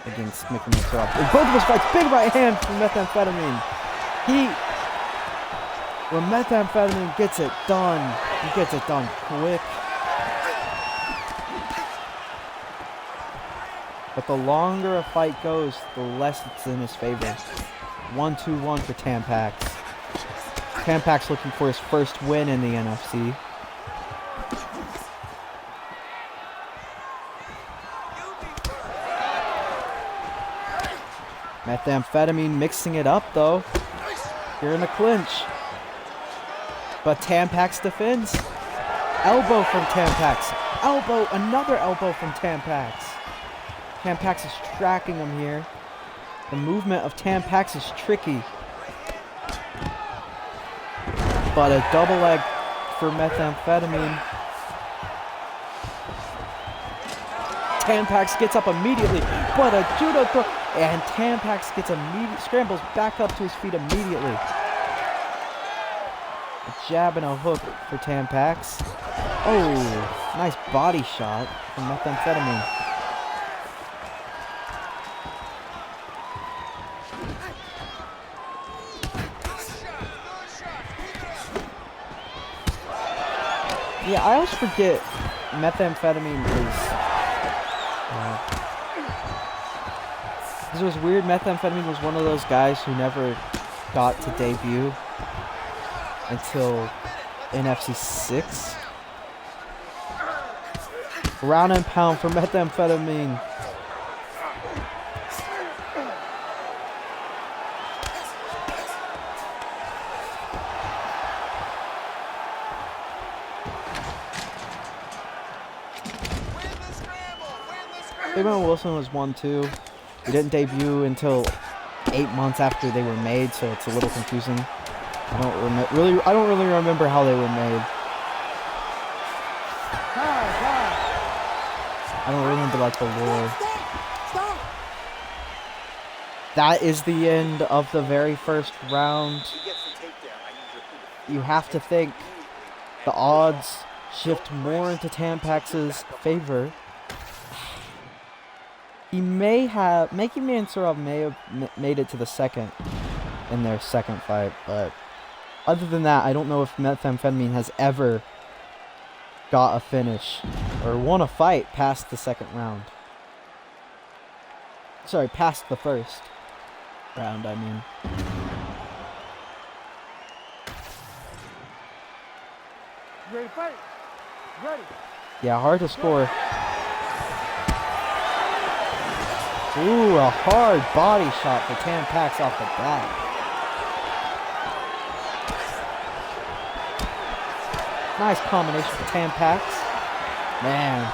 Speaker 1: against Mickey Mansurov. In both of his fights, big right hand from Meth Amphetamine. When Meth Amphetamine gets it done, he gets it done quick. But the longer a fight goes, the less it's in his favor. 1-2-1 for Tam Pax. Tam Pax looking for his first win in the NFC. Meth Amphetamine mixing it up though. Here in the clinch. But Tam Pax defends. Elbow from Tam Pax. Elbow, another elbow from Tam Pax. Tam Pax is tracking him here. The movement of Tam Pax is tricky. But a double leg for Meth Amphetamine. Tam Pax gets up immediately, but a judo throw, and Tam Pax gets scrambles back up to his feet immediately. A jab and a hook for Tam Pax. Oh, nice body shot from Meth Amphetamine. Yeah, I always forget Meth Amphetamine is... it was weird. Meth Amphetamine was one of those guys who never got to debut until NFC 6. Ground and pound for Meth Amphetamine. Raymond Wilson was 1-2. He didn't debut until 8 months after they were made, so it's a little confusing. I don't really remember how they were made. I don't remember like the lore. That is the end of the very first round. You have to think the odds shift more into Tam Pax's favor. He may have, Mansurov may have made it to the second in their second fight, but other than that, I don't know if Meth Amphetamine has ever got a finish or won a fight past the second round. Sorry, past the first round, I mean.
Speaker 4: Ready to fight? Ready.
Speaker 1: Yeah, hard to score. Ooh, a hard body shot for Tam Pax off the bat. Nice combination for Tam Pax. Man.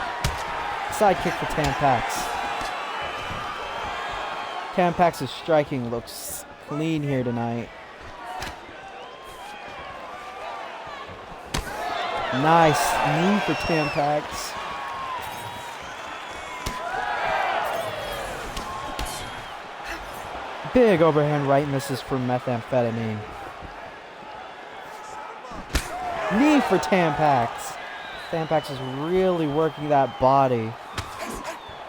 Speaker 1: Side kick for Tam Pax. Tam Pax's striking looks clean here tonight. Nice knee for Tam Pax. Big overhand right misses for Meth Amphetamine. Knee for Tam Pax. Tam Pax is really working that body.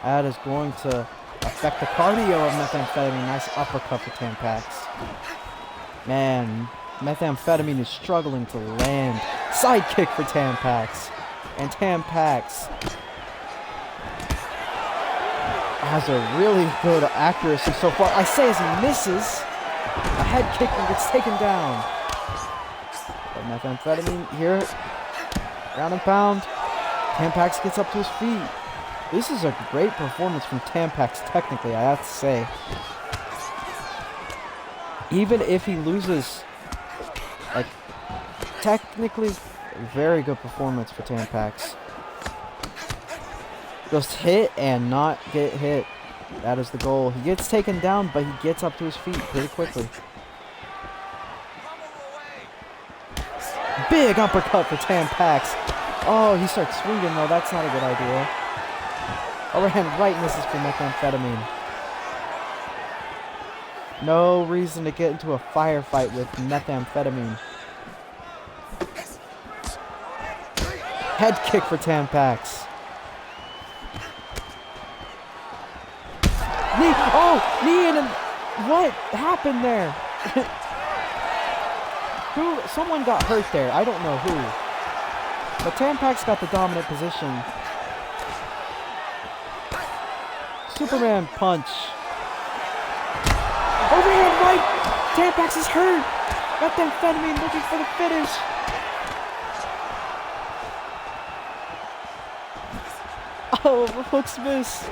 Speaker 1: That is going to affect the cardio of Meth Amphetamine. Nice uppercut for Tam Pax. Man, Meth Amphetamine is struggling to land. Side kick for Tam Pax. And Tam Pax has a really good accuracy so far. I say as he misses, a head kick and gets taken down. But Meth Amphetamine here, ground and pound. Tam Pax gets up to his feet. This is a great performance from Tam Pax technically, I have to say. Even if he loses, like, technically, very good performance for Tam Pax. Just hit and not get hit. That is the goal. He gets taken down, but he gets up to his feet pretty quickly. Big uppercut for Tam Pax. Oh, he starts swinging though. That's not a good idea. Overhand right misses for Meth Amphetamine. No reason to get into a firefight with Meth Amphetamine. Head kick for Tam Pax. Knee! Oh! Knee in him! What happened there? Someone got hurt there. I don't know who. But Tam Pax got the dominant position. Superman punch. Overhand right. Tam Pax is hurt. Meth Amphetamine looking for the finish. Oh, hooks miss.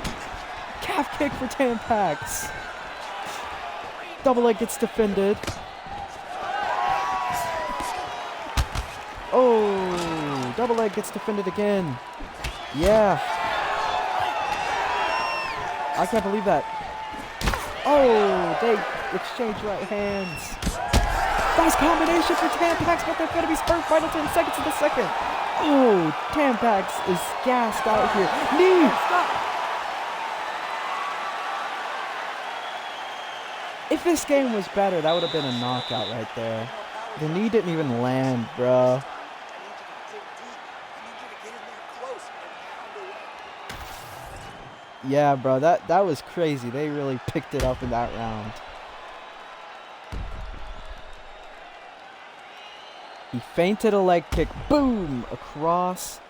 Speaker 1: Calf kick for Tam Pax. Double leg gets defended. Oh, double leg gets defended again. Yeah. I can't believe that. Oh, they exchange right hands. Nice combination for Tam Pax, but they're going to be hurt final 10 seconds of the second. Oh, Tam Pax is gassed out here. Knee! If this game was better, that would have been a knockout right there. The knee didn't even land, bro. Yeah, bro, that was crazy. They really picked it up in that round. He feinted a leg kick, boom, across,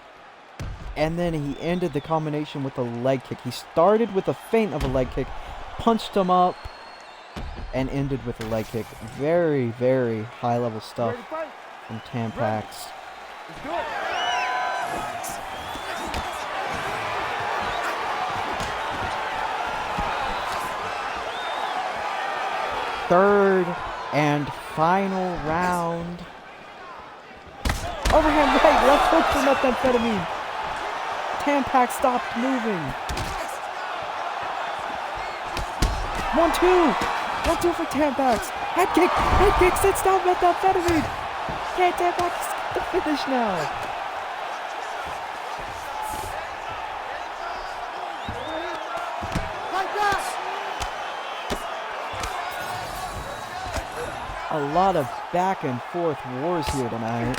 Speaker 1: and then he ended the combination with a leg kick. He started with a feint of a leg kick, punched him up, and ended with a leg kick. Very, very high-level stuff from Tam Pax. Third and final round. Overhand right, left hook for Meth Amphetamine. Tam Pax stopped moving. 1-2. 1-2 for Tam Pax. Head kick sits down Meth Amphetamine. Can't Tam Pax get the finish now. A lot of back and forth wars here tonight.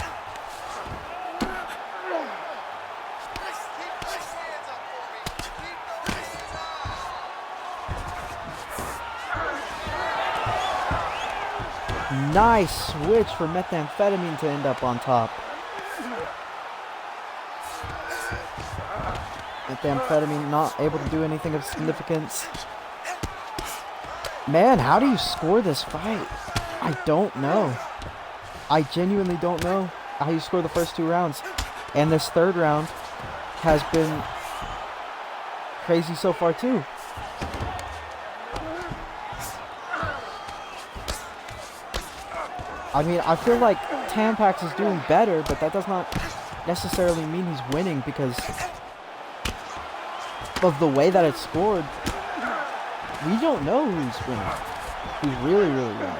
Speaker 1: Nice switch for Meth Amphetamine to end up on top. Meth Amphetamine not able to do anything of significance. Man, how do you score this fight? I don't know. I genuinely don't know how you score the first two rounds. And this third round has been crazy so far too. I mean, I feel like Tam Pax is doing better, but that does not necessarily mean he's winning because of the way that it's scored. We don't know who's winning. Who's really, really winning.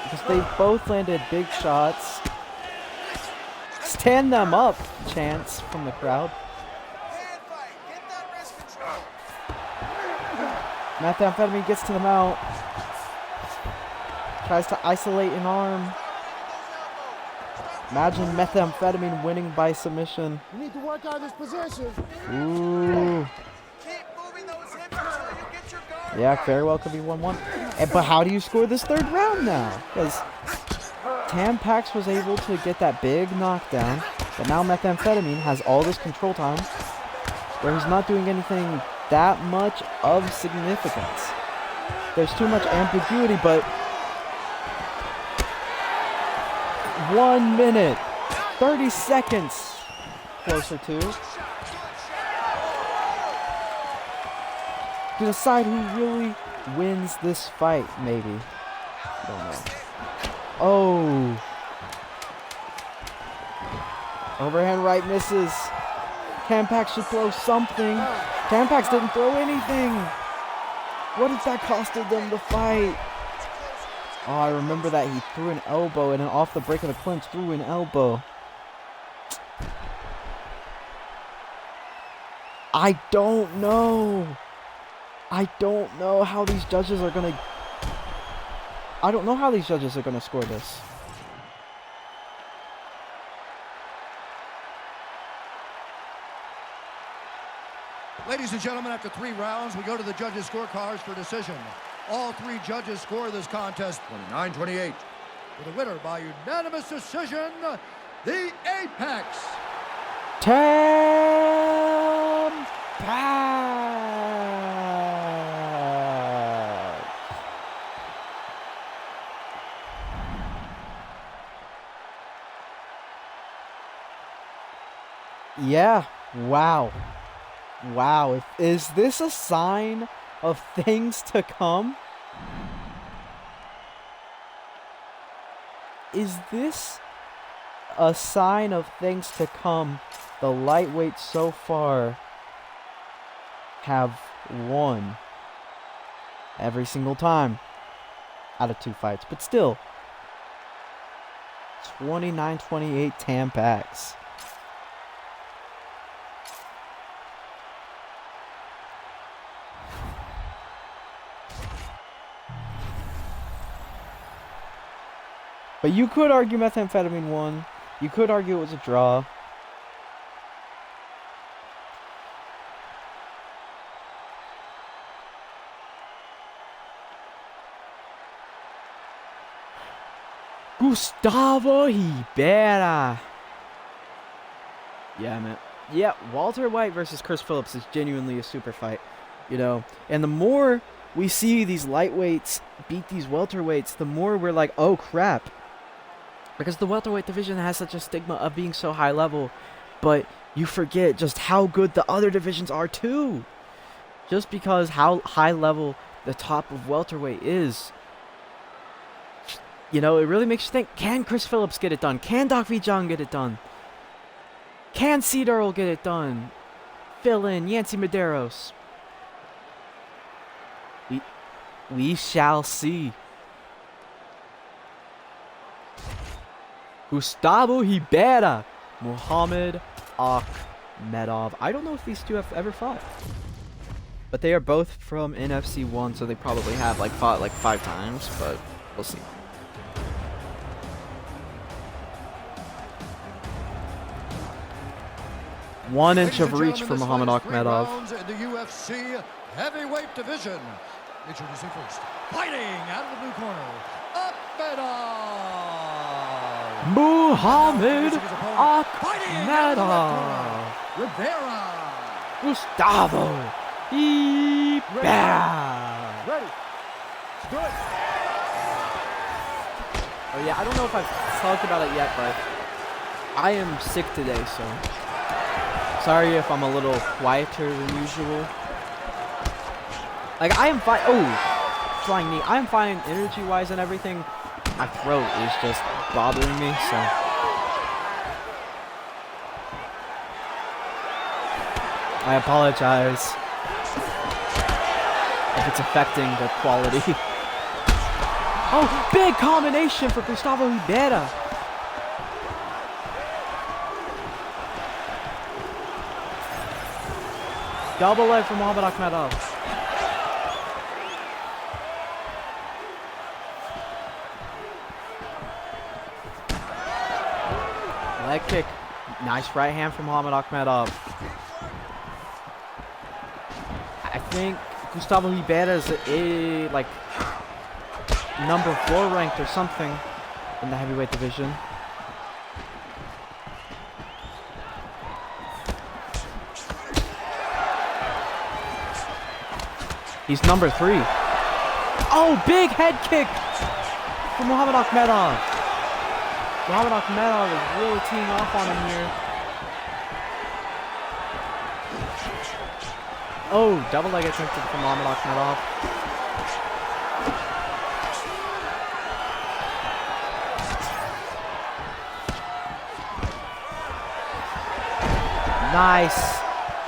Speaker 1: Because they both landed big shots. Stand them up, chants from the crowd. Meth Amphetamine gets to the mount. Tries to isolate an arm. Imagine Meth Amphetamine winning by submission.
Speaker 4: You need to work on this position.
Speaker 1: Ooh. Yeah, very well could be 1-1. But how do you score this third round now? Because Tam Pax was able to get that big knockdown, but now Meth Amphetamine has all this control time where he's not doing anything that much of significance. There's too much ambiguity, but 1 minute, 30 seconds closer to decide who really wins this fight, maybe. I don't know. Oh. Overhand right misses. Tam Pax should throw something. Tam Pax didn't throw anything. What if that costed them the fight? Oh, I remember that he threw an elbow and then off the break of the clinch threw an elbow. I don't know. I don't know how these judges are gonna... I don't know how these judges are gonna score this.
Speaker 2: Ladies and gentlemen, after 3 rounds, we go to the judges' scorecards for decision. All 3 judges score this contest 29-28. For the winner by unanimous decision, the Apex.
Speaker 1: Tam Pax. Yeah, wow. Wow, is this a sign of things to come? Is this a sign of things to come? The lightweights so far have won every single time out of 2 fights, but still 29-28 Tam Pax. But you could argue Meth Amphetamine won. You could argue it was a draw. Gustavo Rivera. Yeah, man. Yeah, Walter White versus Chris Phillips is genuinely a super fight, you know. And the more we see these lightweights beat these welterweights, the more we're like, oh crap. Because the welterweight division has such a stigma of being so high level, but you forget just how good the other divisions are too. Just because how high level the top of welterweight is. You know, it really makes you think, can Chris Phillips get it done? Can Dakhvid Zhang get it done? Can Ceed Earl get it done? Fill in Yancy Medeiros. We shall see. Gustavo Rivera, Muhammed, Akhmedov. I don't know if these two have ever fought, but they are both from NFC 1, so they probably have like fought like 5 times, but we'll see. One inch of reach for Muhammad Akhmedov.
Speaker 2: In the UFC heavyweight division. Introducing first, fighting out of the blue corner, Akhmedov.
Speaker 1: Muhammed Akhmedov.
Speaker 2: Rivera.
Speaker 1: Gustavo Rivera.
Speaker 4: Ready. Good.
Speaker 1: Oh yeah, I don't know if I've talked about it yet, but I am sick today, so sorry if I'm a little quieter than usual. Like, I am fine. Oh, flying knee. I am fine energy-wise and everything. My throat is just bothering me, so. I apologize if it's affecting the quality. Oh, big combination for Gustavo Rivera. Double leg for Muhammad Akhmedov. Leg kick. Nice right hand from Muhammad Akhmedov. I think Gustavo Rivera is like number 4 ranked or something in the heavyweight division. He's number 3. Oh, big head kick from Muhammad Akhmedov. Muhammad Akhmedov is really teeing off on him here. Oh, double leg attempted from Muhammad Akhmedov. Nice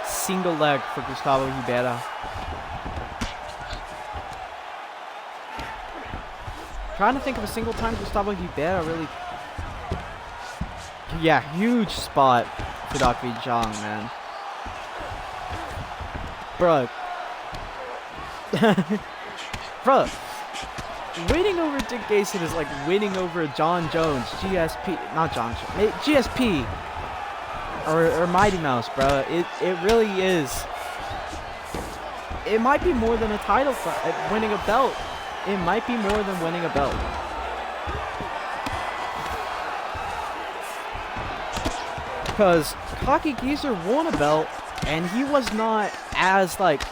Speaker 1: single leg for Gustavo Rivera. Trying to think of a single time Gustavo Rivera really. Yeah, huge spot for Dakhvid Zhang, man. Bruh. Bruh. Winning over Dick Gayson is like winning over John Jones, GSP, not John Jones, GSP, or Mighty Mouse, bro. It really is it might be more than a title fight, winning a belt. It might be more than winning a belt. Because Cocky Geezer won a belt, and he was not as, like,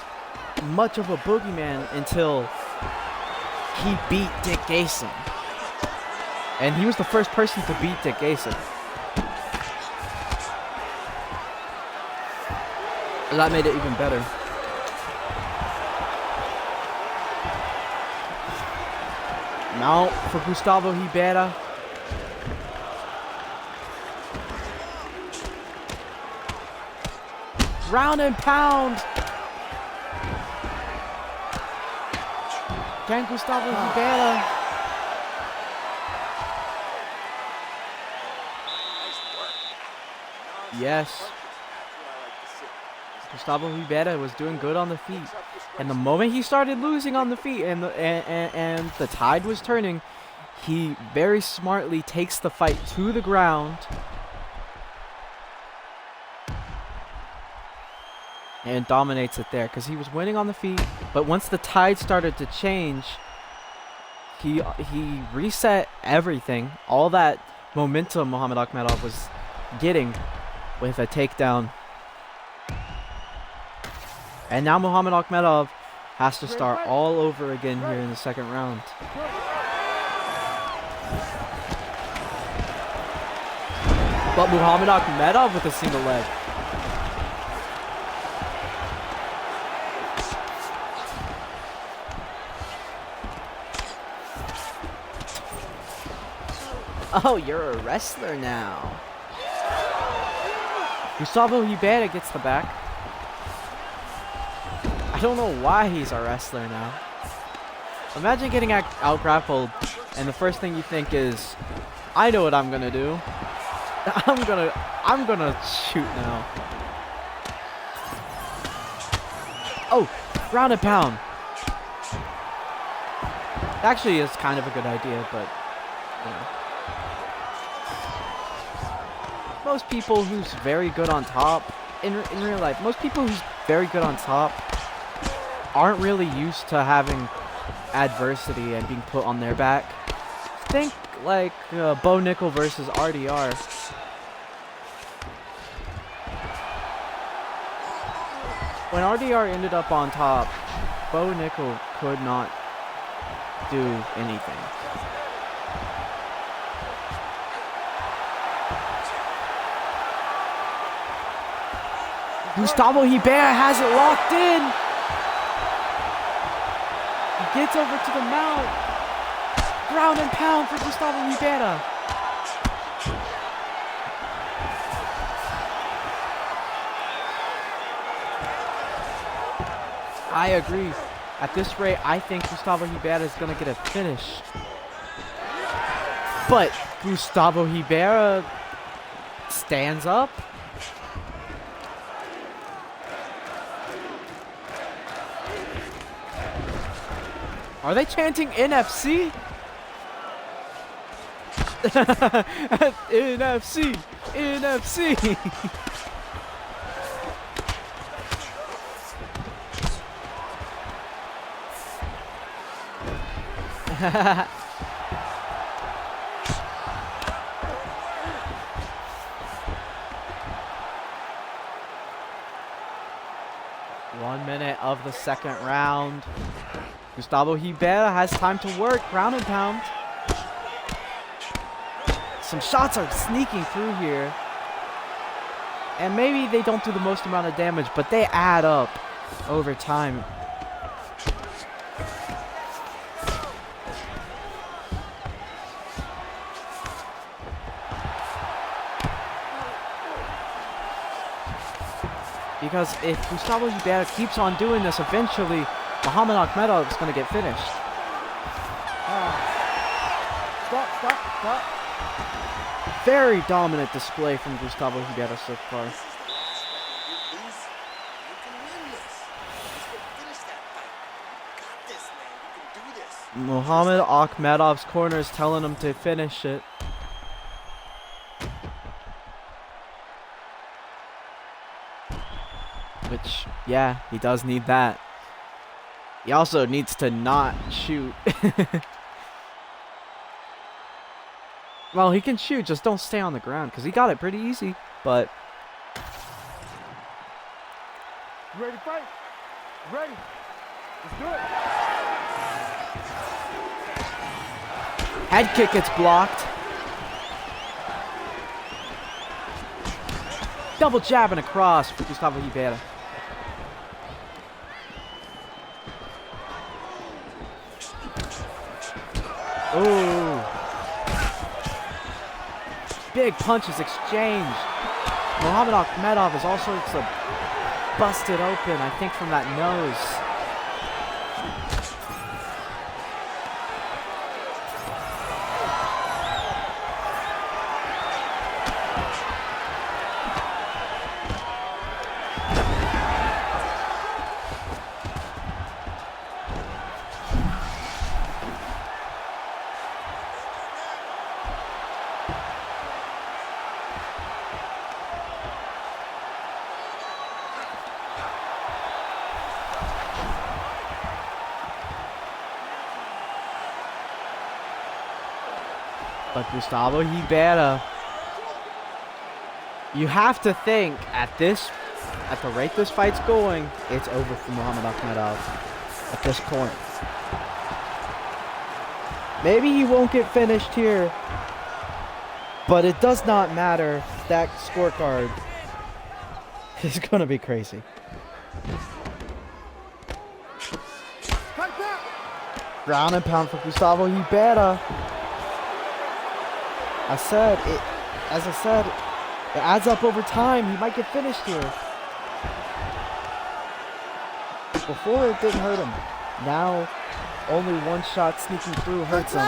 Speaker 1: much of a boogeyman until he beat Dick Gayson. And he was the first person to beat Dick Gayson. That made it even better. Mount for Gustavo Rivera. Ground and pound. Can Gustavo Rivera. Yes. Gustavo Rivera was doing good on the feet. And the moment he started losing on the feet and the tide was turning, he very smartly takes the fight to the ground. And dominates it there because he was winning on the feet. But once the tide started to change, he reset everything. All that momentum Muhammed Akhmedov was getting with a takedown. And now Muhammed Akhmedov has to start all over again here in the second round. But Muhammed Akhmedov with a single leg. Oh, you're a wrestler now. Gustavo Rivera gets the back. I don't know why he's a wrestler now. Imagine getting out grappled and the first thing you think is, I know what I'm gonna do. I'm gonna shoot now. Oh, ground and pound. Actually, it's kind of a good idea, but you know. Most people who's very good on top, in real life, most people who's very good on top aren't really used to having adversity and being put on their back. Think like Bo Nickel versus RDR. When RDR ended up on top, Bo Nickel could not do anything. Gustavo Rivera has it locked in. He gets over to the mount. Ground and pound for Gustavo Rivera. I agree. At this rate, I think Gustavo Rivera is going to get a finish. But Gustavo Rivera stands up. Are they chanting NFC? NFC! NFC! One minute of the second round. Gustavo Rivera has time to work. Ground and pound. Some shots are sneaking through here. And maybe they don't do the most amount of damage, but they add up over time. Because if Gustavo Rivera keeps on doing this, eventually Muhammed Akhmedov is going to get finished. Stop. Very dominant display from Gustavo Rivera so far. Muhammed Akhmedov's corner is telling him to finish it. Which, yeah, he does need that. He also needs to not shoot. Well, he can shoot, just don't stay on the ground, because he got it pretty easy, but...
Speaker 4: You ready to fight? Ready. Let's do it.
Speaker 1: Head kick gets blocked. Double jab and a cross for Gustavo Rivera. Ooh. Big punches exchanged. Muhammed Akhmedov is also busted open, I think, from that nose. But Gustavo Rivera, you have to think at the rate this fight's going, it's over for Muhammed Akhmedov at this point. Maybe he won't get finished here, but it does not matter. That scorecard is gonna be crazy. Ground and pound for Gustavo Rivera. As I said, it adds up over time. He might get finished here. Before it didn't hurt him. Now, only one shot sneaking through hurts him.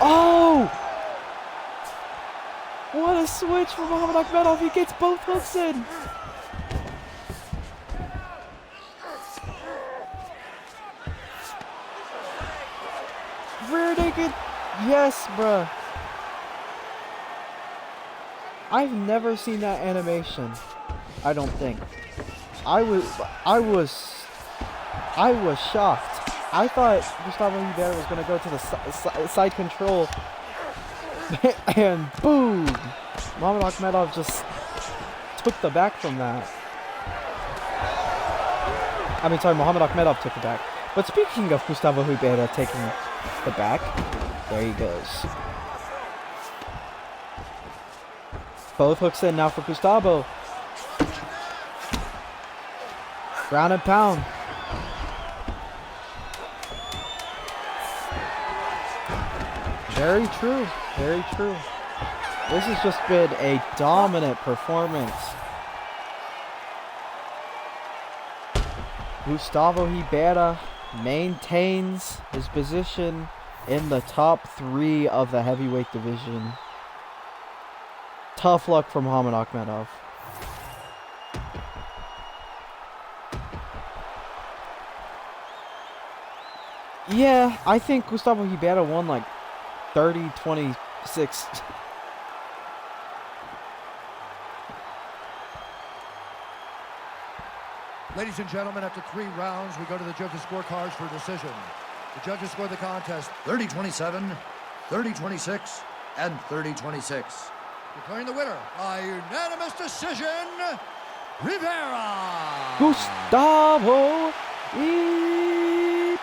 Speaker 1: Oh! What a switch from Muhammed Akhmedov. He gets both hooks in. Rear naked. Yes, bruh. I've never seen that animation. I don't think. I was shocked. I thought Gustavo Rivera was gonna go to the side control, and boom! Muhammed Akhmedov just took the back from that. I mean, sorry, Muhammed Akhmedov took the back. But speaking of Gustavo Rivera taking the back, there he goes. Both hooks in now for Gustavo. Ground and pound. Very true. Very true. This has just been a dominant performance. Gustavo Rivera maintains his position in the top 3 of the heavyweight division. Tough luck for Muhammed Akhmedov. Yeah, I think Gustavo Rivera won like 30-26.
Speaker 2: Ladies and gentlemen, after 3 rounds, we go to the judges' scorecards for decision. The judges score the contest 30-27, 30-26, and 30-26. Declaring the winner by unanimous decision, Rivera.
Speaker 1: Gustavo Rivera.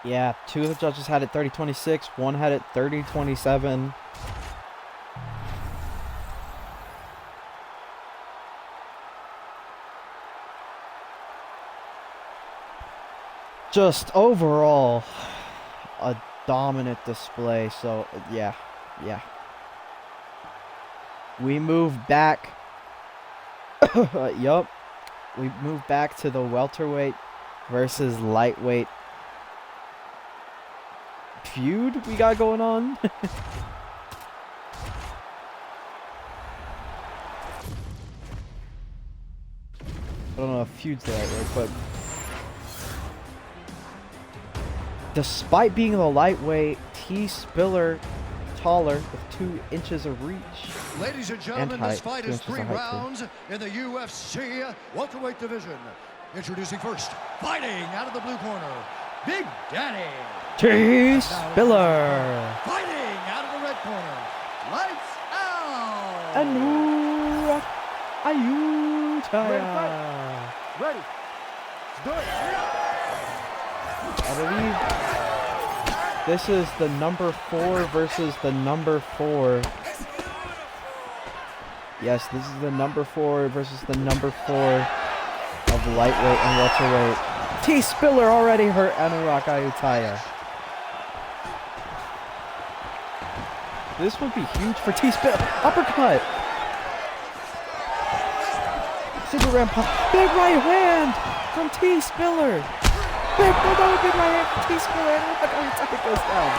Speaker 1: Yeah, 2 of the judges had it 30-26, 1 had it 30-27. Just overall, a dominant display, so yeah. We move back. Yup. We move back to the welterweight versus lightweight feud we got going on. I don't know if feud's the right word, but despite being the lightweight, Spillar taller with 2 inches of reach.
Speaker 2: Ladies and gentlemen, this fight is 3 rounds in the UFC welterweight division. Introducing first, fighting out of the blue corner, Big Daddy.
Speaker 1: Spillar.
Speaker 2: Fighting out of the red corner, Lights Out.
Speaker 1: Anurak. Ayutthaya.
Speaker 4: Ready. Let's do it.
Speaker 1: I believe this is the number 4 versus the number 4. Yes, this is the number 4 versus the number 4 of lightweight and welterweight. Spillar already hurt Anurak Ayutthaya. This would be huge for Spillar. Uppercut. Super rampage. Big right hand from Spillar. Big right hand from Spillar. Anurak Ayutthaya goes down.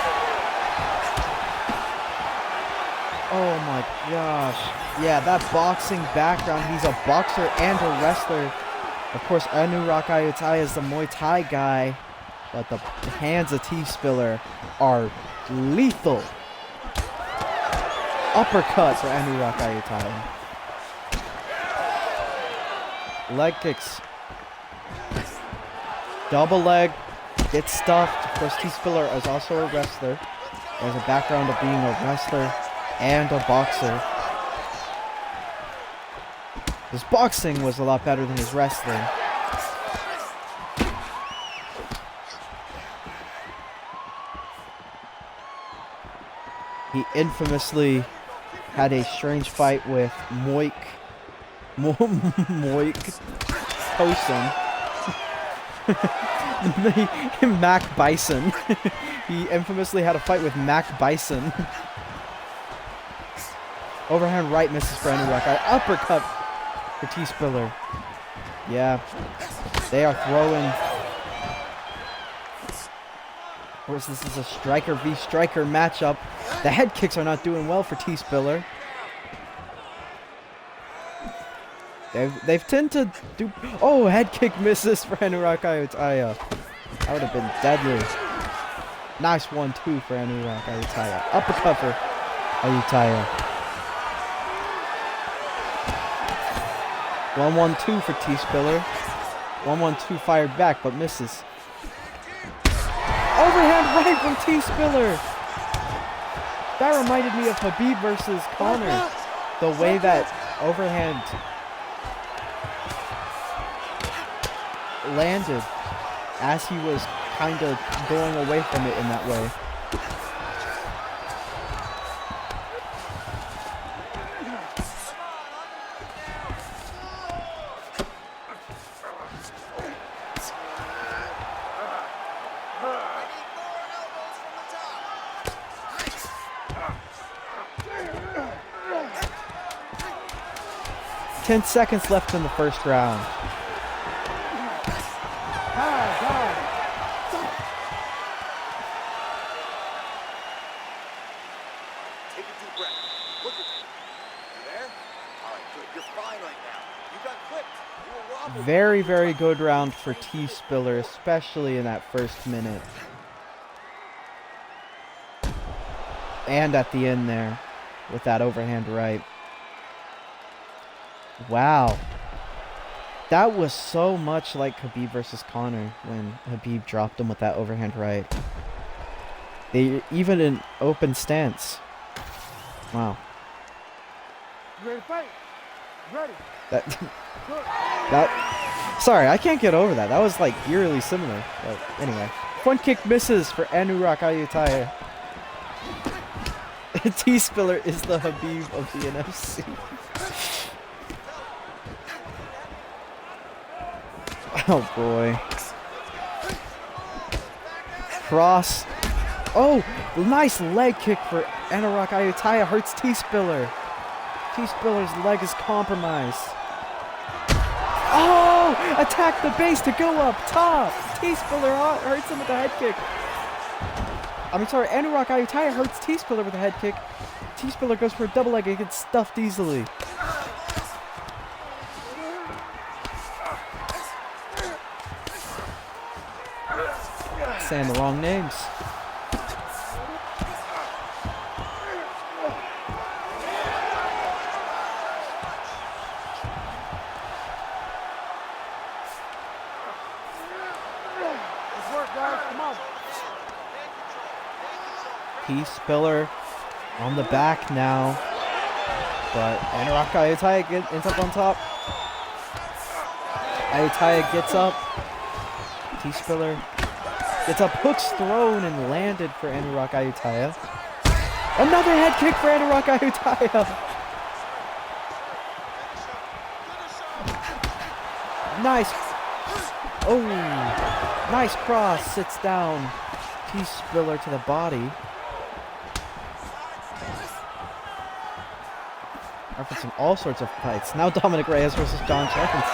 Speaker 1: Oh my gosh. Yeah, that boxing background. He's a boxer and a wrestler. Of course, Anurak Ayutthaya is the Muay Thai guy, but the hands of Spillar are lethal. Uppercut for Anurak Ayutthaya. Leg kicks. Double leg. Gets stuffed. Of course, Spillar is also a wrestler. He has a background of being a wrestler and a boxer. His boxing was a lot better than his wrestling. He infamously had a strange fight with Moik Tosin. Mac Bison. He infamously had a fight with Mac Bison. Overhand right misses for Anurak. Uppercut for Spillar. Yeah. They are throwing. Of course, this is a striker v striker matchup. The head kicks are not doing well for Spillar. They've tended to do. Oh, head kick misses for Anurak Ayutthaya. That would have been deadly. Nice 1-2 for Anurak Ayutthaya. Uppercut for Ayutthaya. 1-1-2 for Spillar. 1-1-2 fired back, but misses. Overhand right from Spillar. That reminded me of Khabib versus Conor. The way that overhand landed as he was kind of going away from it in that way. Ten seconds left in the first round.
Speaker 3: Take a deep breath. Look at you. You there? All right, good. You're fine right now. You got clipped. You were wobbled.
Speaker 1: Very, very good round for Spillar, especially in that first minute. And at the end there, with that overhand right. Wow. That was so much like Khabib versus Conor when Khabib dropped him with that overhand right. They even in open stance. Wow.
Speaker 4: You ready to fight? Ready.
Speaker 1: That sorry, I can't get over that. That was like eerily similar. But anyway. Front kick misses for Anurak Ayutthaya. Spillar is the Khabib of the NFC. Oh boy. Cross. Oh, nice leg kick for Anurak Ayutthaya. Hurts Spillar. T-Spillar's leg is compromised. Oh! Attack the base to go up top! T-Spillar hurts him with a head kick. I'm sorry, Anurak Ayutthaya hurts T-Spillar with a head kick. T-Spillar goes for a double leg and gets stuffed easily. Saying the wrong names. T-Spillar on the back now, but Anurak Ayutthaya ends up on top. Ayutthaya gets up. T-Spillar gets up, hooks thrown and landed for Anurak Ayutthaya. Another head kick for Anurak Ayutthaya. Nice. Oh, nice cross. Sits down. T-Spillar to the body. Referencing all sorts of fights. Now Dominic Reyes versus John Chance.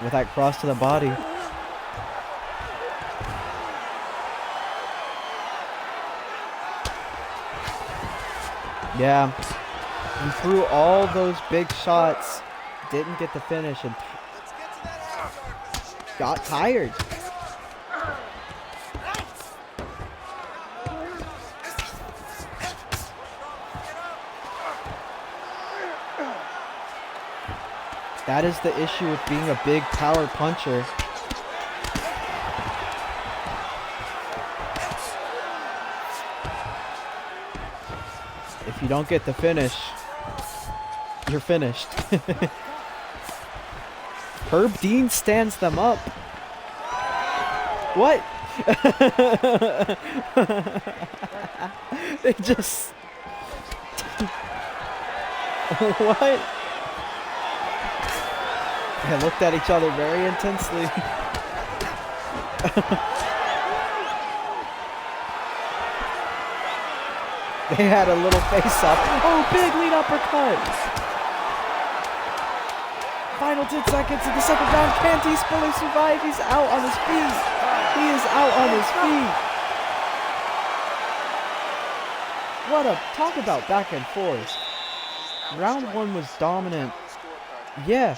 Speaker 1: With that cross to the body. Yeah. He threw all those big shots. Didn't get the finish and got tired. That is the issue with being a big power puncher. If you don't get the finish, you're finished. Herb Dean stands them up. What? They just... What? They looked at each other very intensely. They had a little face-off. Oh, big lead uppercut! Final 10 seconds in the second round. Can T-Spillar survive? He's out on his feet. He is out on his feet. What a... Talk about back and forth. Round 1 was dominant. Yeah.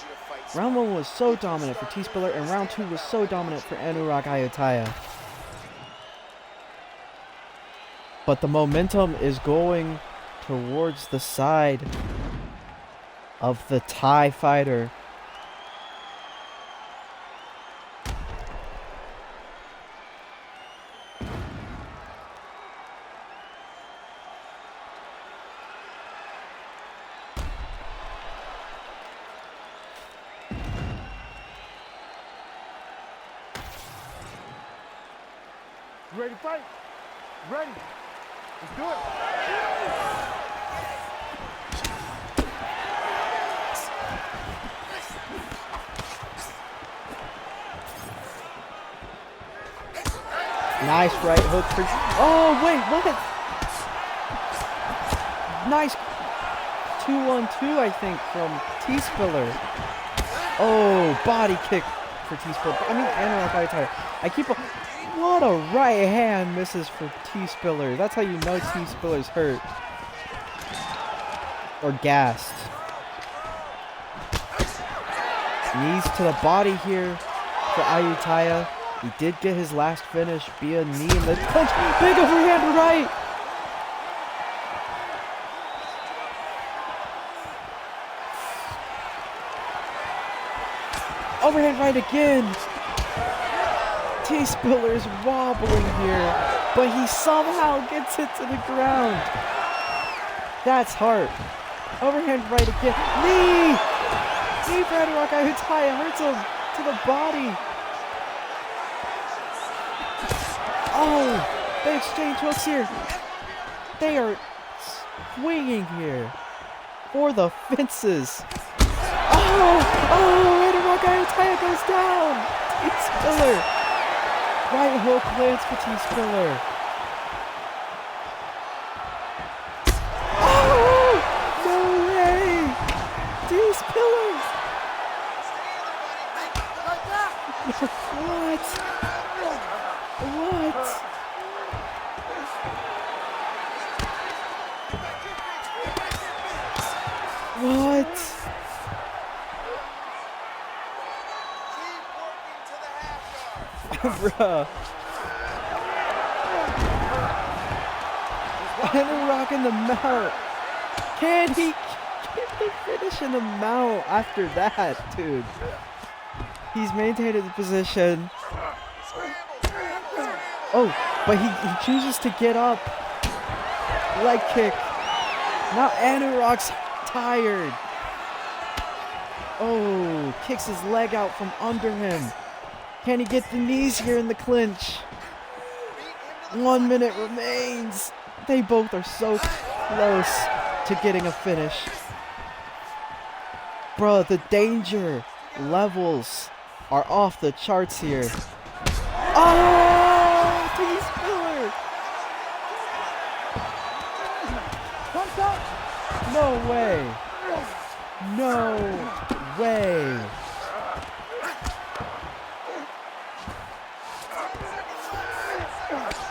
Speaker 1: Round 1 was so dominant for T-Spillar, and round 2 was so dominant for Anurak Ayutthaya. But the momentum is going towards the side of the Thai fighter.
Speaker 4: You ready to fight? Ready. Let's do it.
Speaker 1: Nice right hook for... Oh, wait, what? Nice 2-1-2, I think, from T-Spillar. Oh, body kick for T-Spillar. I mean, Anurak Ayutthaya. I keep... What a right hand misses for T-Spillar. That's how you know T-Spillar's hurt. Or gassed. Knees to the body here for Ayutthaya. He did get his last finish via knee in the punch. Big overhand right! Overhand right again! T-Spillar's wobbling here, but he somehow gets it to the ground. That's heart. Overhand right again. Knee! Knee for Anurak Ayutthaya hurts him to the body. Oh, they exchange hooks here. They are swinging here for the fences. Oh, Anurak Ayutthaya goes down. T-Spillar. Right hook lands for T-Spillar. What?
Speaker 3: Keep working to the half guard.
Speaker 1: Bruh. Anurak in the mount. Can he finish in the mount after that, dude? He's maintained his position. Oh, but he chooses to get up. Leg kick. Now Anurak's tired. Oh, kicks his leg out from under him. Can he get the knees here in the clinch? 1 minute remains. They both are so close to getting a finish. Bruh, the danger levels are off the charts here. Oh, T-Spillar! No way. No way.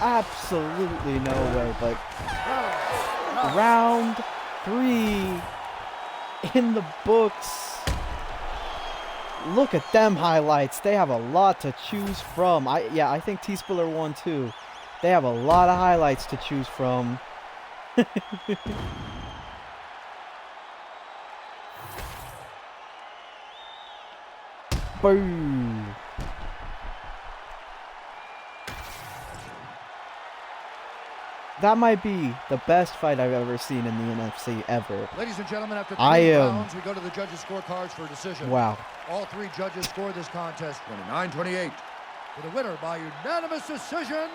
Speaker 1: Absolutely no way, but round 3 in the books. Look at them highlights. They have a lot to choose from. I think T-Spillar won too. They have a lot of highlights to choose from. Boom. That might be the best fight I've ever seen in the NFC ever.
Speaker 2: Ladies and gentlemen, after 3 rounds, we go to the judges' scorecards for a decision.
Speaker 1: Wow.
Speaker 2: All 3 judges scored this contest 29-28. For the winner by unanimous decision,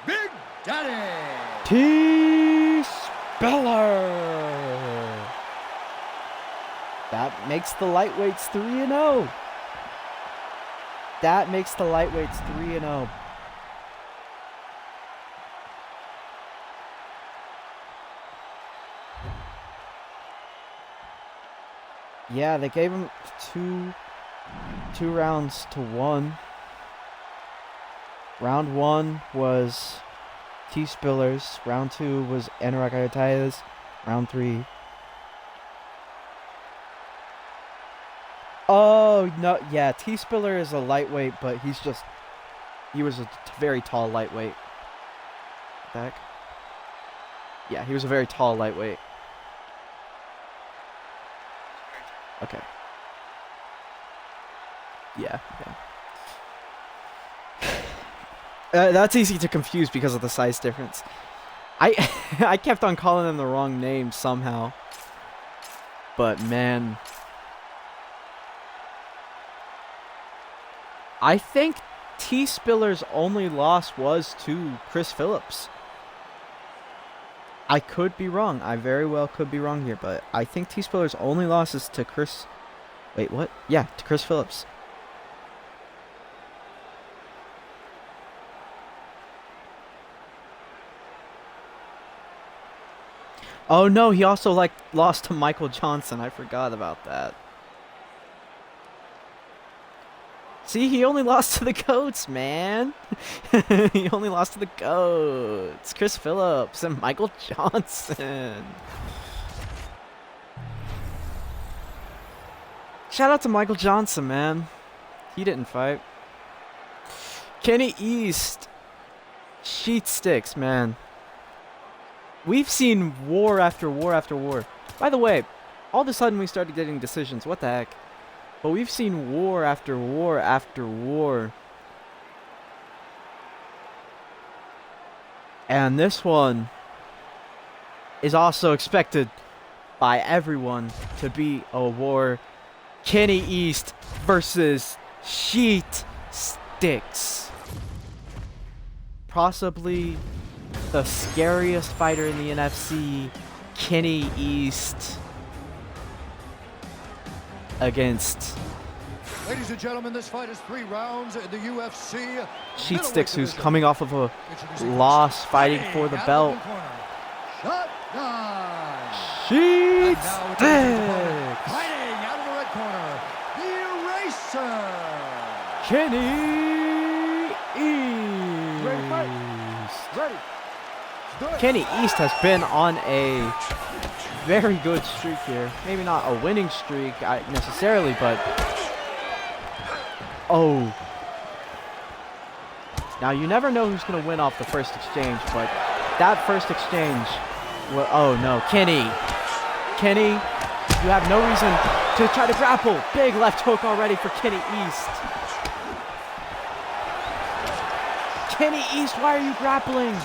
Speaker 2: Big Daddy
Speaker 1: T-Spillar. That makes the lightweights 3-0. That makes the lightweights 3-0. Yeah, they gave him two rounds to 1. Round 1 was T-Spillar's. Round 2 was Anurak Ayutthaya's. Round 3. Oh, no, yeah, T-Spillar is a lightweight, but he was a very tall lightweight. Back. Yeah, he was a very tall lightweight. Okay. Yeah. That's easy to confuse because of the size difference. I kept on calling them the wrong name somehow. But man, I think T-Spillar's only loss was to Chris Phillips. I could be wrong. I very well could be wrong here, but I think T-Spillar's only loss is to Chris... Wait, what? Yeah, to Chris Phillips. Oh no, he also lost to Michael Johnson. I forgot about that. See, he only lost to the GOATs, man. He only lost to the GOATs. Chris Phillips and Michael Johnson. Shout out to Michael Johnson, man. He didn't fight. Kenny East. Sheat Stix, man. We've seen war after war after war. By the way, all of a sudden we started getting decisions. What the heck? But we've seen war after war after war. And this one is also expected by everyone to be a war. Kenny East versus Sheat Stix. Possibly the scariest fighter in the NFC, Kenny East against...
Speaker 2: Ladies and gentlemen, this fight is 3 rounds in the UFC.
Speaker 1: Sheat Stix, who's coming off of a loss fighting for the belt. Sheat Stix!
Speaker 2: Fighting out of the red corner, the Eraser,
Speaker 1: Kenny East.
Speaker 4: Ready to fight? Ready.
Speaker 1: Kenny East has been on a very good streak here. Maybe not a winning streak necessarily, but... Oh. Now, you never know who's going to win off the first exchange, but that first exchange... Well, oh, no. Kenny, you have no reason to try to grapple. Big left hook already for Kenny East. Kenny East, why are you grappling?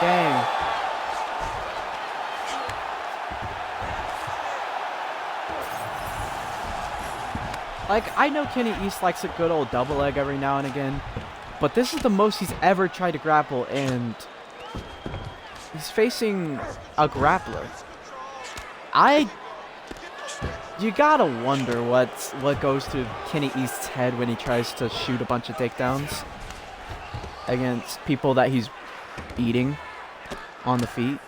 Speaker 1: Dang. Like, I know Kenny East likes a good old double leg every now and again, but this is the most he's ever tried to grapple, and he's facing a grappler. You gotta wonder what goes through Kenny East's head when he tries to shoot a bunch of takedowns against people that he's beating on the feet.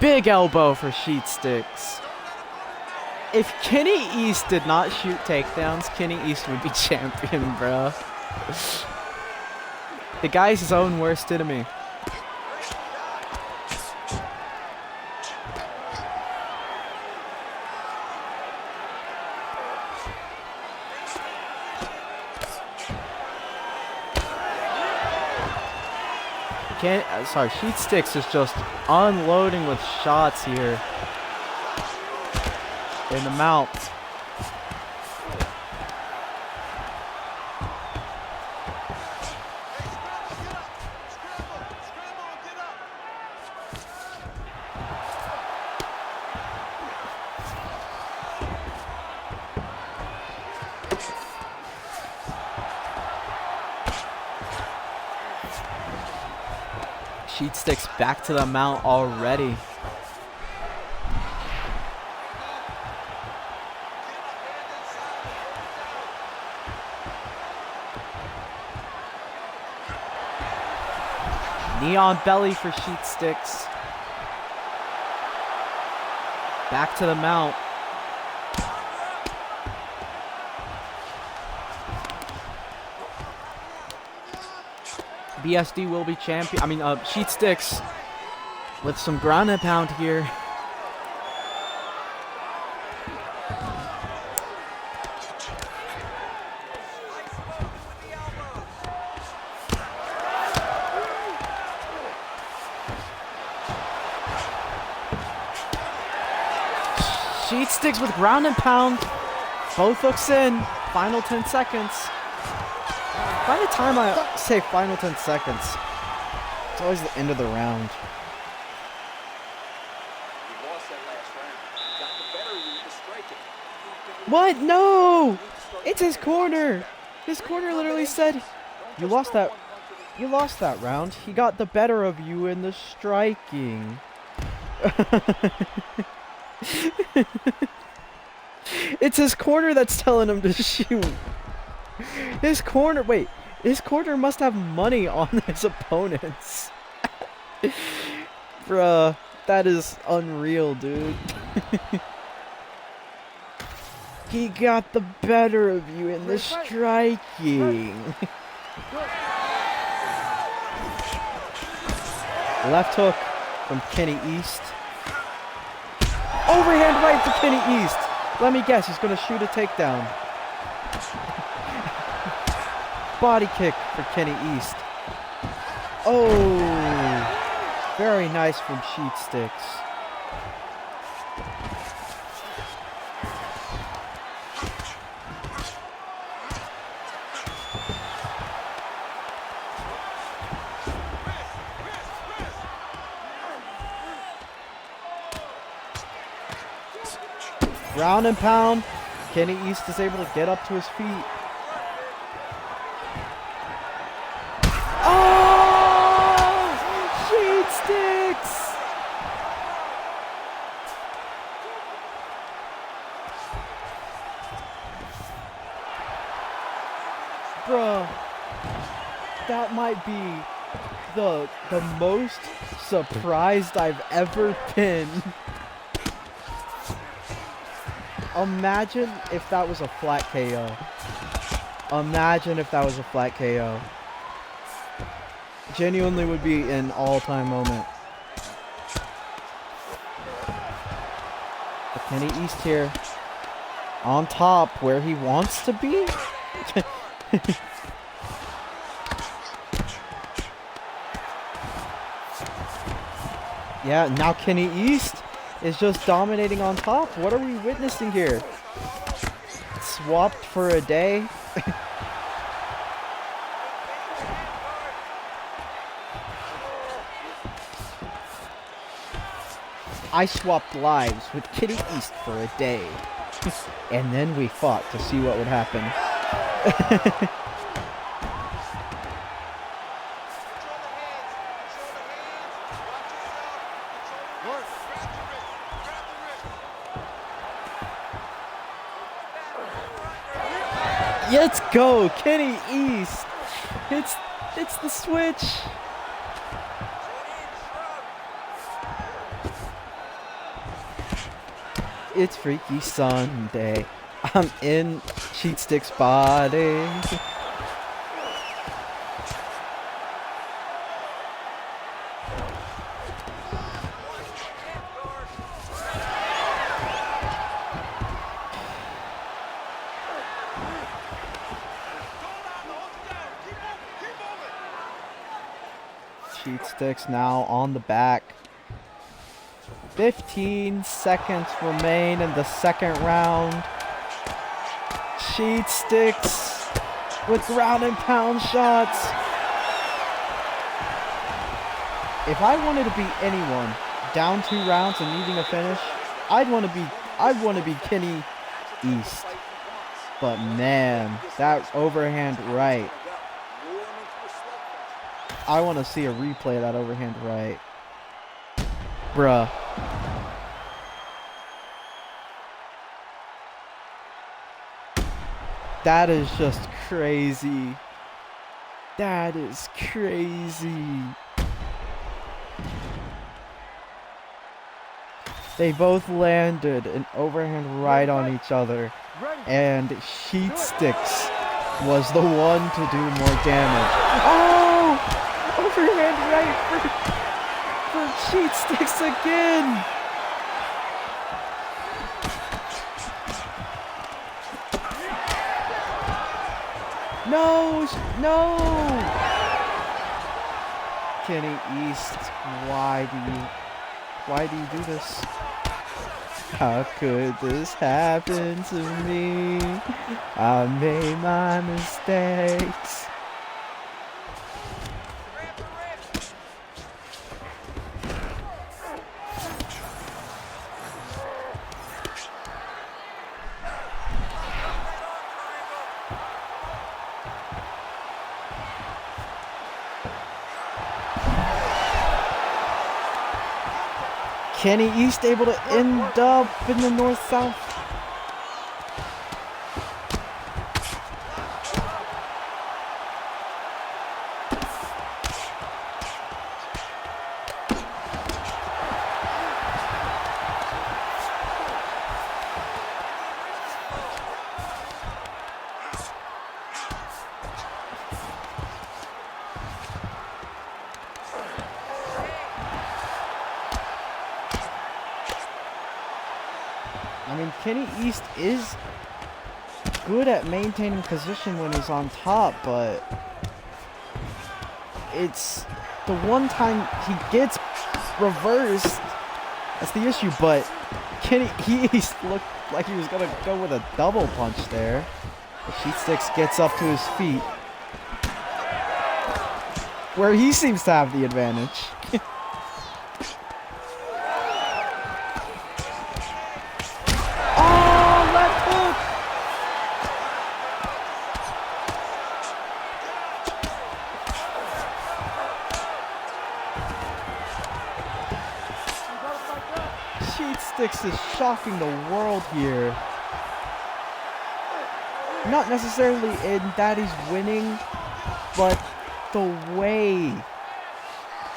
Speaker 1: Big elbow for Sheat Stix. If Kenny East did not shoot takedowns, Kenny East would be champion, bro. The guy's his own worst enemy. Sheat Stix is just unloading with shots here in the mount. Sheat Stix back to the mount already. Knee on belly for Sheat Stix. Back to the mount. BSD will be champion. Sheat Stix with some ground and pound here. Sheat Stix with ground and pound. Both hooks in. Final 10 seconds. By the time I say final 10 seconds, it's always the end of the round. What? No! It's his corner! His corner literally said, you lost that round. He got the better of you in the striking. It's his corner that's telling him to shoot. His corner must have money on his opponents. Bruh, that is unreal, dude. He got the better of you in the striking. Left hook from Kenny East. Overhand right for Kenny East. Let me guess, he's gonna shoot a takedown. Body kick for Kenny East. Oh, very nice from Sheat Stix. Ground and pound. Kenny East is able to get up to his feet. Stix! Bruh, that might be the most surprised I've ever been. Imagine if that was a flat KO. Imagine if that was a flat KO. Genuinely would be an all-time moment. But Kenny East here. On top, where he wants to be? Yeah, now Kenny East is just dominating on top. What are we witnessing here? Swapped for a day. I swapped lives with Kenny East for a day. And then we fought to see what would happen. Let's go, Kenny East. It's the switch. It's Freaky Sunday. I'm in Sheat Stix body. Sheat Stix now on the back. 15 seconds remain in the second round. Sheat Stix with ground and pound shots. If I wanted to beat anyone down 2 rounds and needing a finish, I'd want to be Kenny East. But man, that overhand right. I want to see a replay of that overhand right. Bruh. That is just crazy. That is crazy. They both landed an overhand right on each other. And Sheat Stix was the one to do more damage. Oh! Overhand right for Sheat Stix again. No! No! Kenny East, why do you do this? How could this happen to me? I made my mistakes. Kenny East able to end up in the north-south. I mean, Kenny East is good at maintaining position when he's on top, but it's the one time he gets reversed. That's the issue, but Kenny East looked like he was going to go with a double punch there. The Sheat Stix gets up to his feet, where he seems to have the advantage. Stix is shocking the world here. Not necessarily in that he's winning, but the way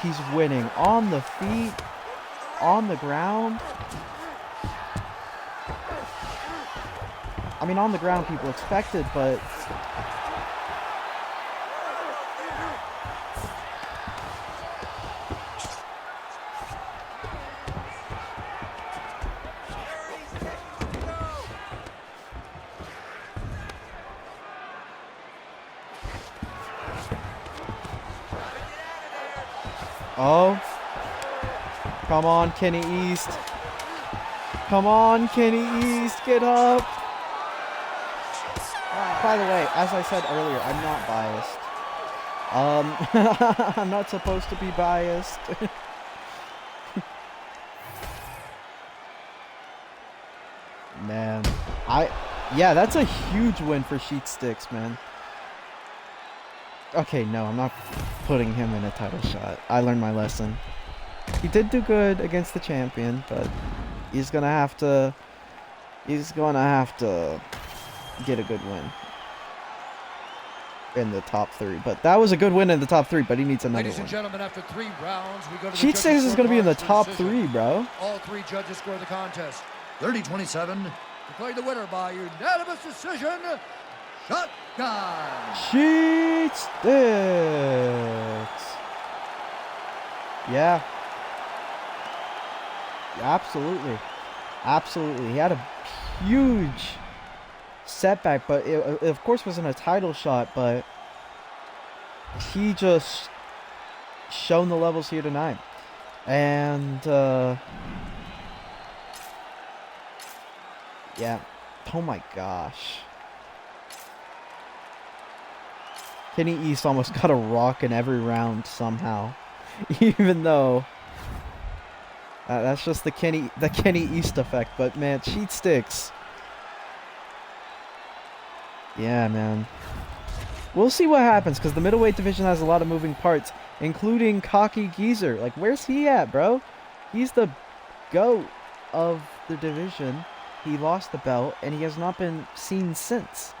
Speaker 1: he's winning. On the feet, on the ground. I mean, on the ground people expect it, but Oh. Come on, Kenny East. Come on, Kenny East. Get up. By the way, as I said earlier, I'm not biased. I'm not supposed to be biased. Man. Yeah, that's a huge win for Sheat Stix, man. Okay, no, I'm not putting him in a title shot. I learned my lesson. He did do good against the champion, but he's gonna have to get a good win in the top 3. But that was a good win in the top 3, but he needs another
Speaker 2: Ladies and
Speaker 1: one.
Speaker 2: gentlemen, after 3 rounds, we go to
Speaker 1: Sheat Stix is gonna be in the top 3, bro.
Speaker 2: All 3 judges score the contest. 30-27. Declaring the winner by unanimous decision, Shotgun.
Speaker 1: Sheat Stix. Yeah. Absolutely. Absolutely. He had a huge setback, but it of course wasn't a title shot, but he just shown the levels here tonight. And yeah. Oh my gosh. Kenny East almost got a rock in every round somehow. Even though that's just the Kenny East effect, but man, Sheat Stix. Yeah, man. We'll see what happens, because the middleweight division has a lot of moving parts, including Cocky Geezer. Like, where's he at, bro? He's the GOAT of the division. He lost the belt, and he has not been seen since.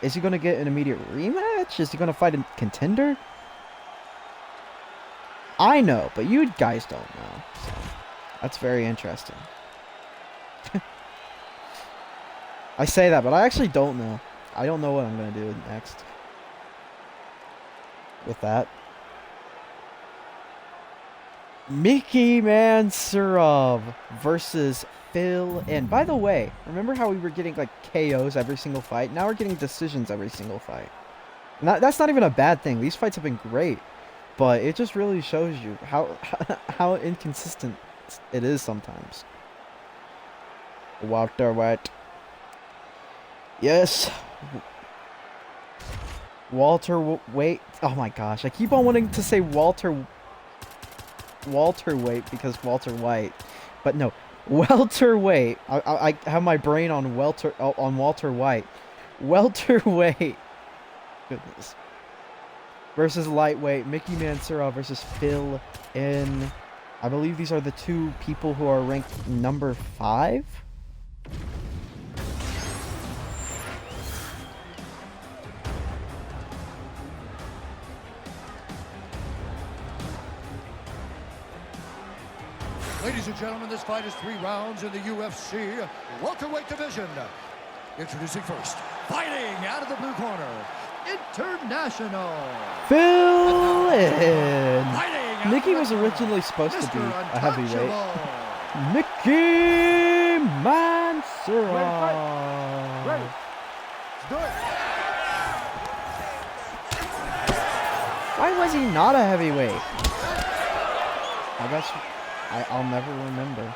Speaker 1: Is he going to get an immediate rematch? Is he going to fight a contender? I know, but you guys don't know. So that's very interesting. I say that, but I actually don't know. I don't know what I'm going to do next with that. Mickey Mansurov versus Phil. And by the way, remember how we were getting like KOs every single fight? Now we're getting decisions every single fight. That's not even a bad thing. These fights have been great. But it just really shows you how inconsistent it is sometimes. Walter Witt. Yes. Walter Witt. Oh my gosh. I keep on wanting to say Walter Witt because Walter White. But no. Welterweight. I have my brain on Walter White. Welterweight. Goodness. Versus lightweight, Mickey Mansurov versus Phil in, I believe these are the 2 people who are ranked number 5.
Speaker 2: Ladies and gentlemen, this fight is 3 rounds in the UFC welterweight division. Introducing first, fighting out of the blue corner, International
Speaker 1: Phil in. Mickey was originally supposed to be a heavyweight. Mickey Mansurov.
Speaker 4: Ready. Let's do it.
Speaker 1: Why was he not a heavyweight? I guess I'll never remember.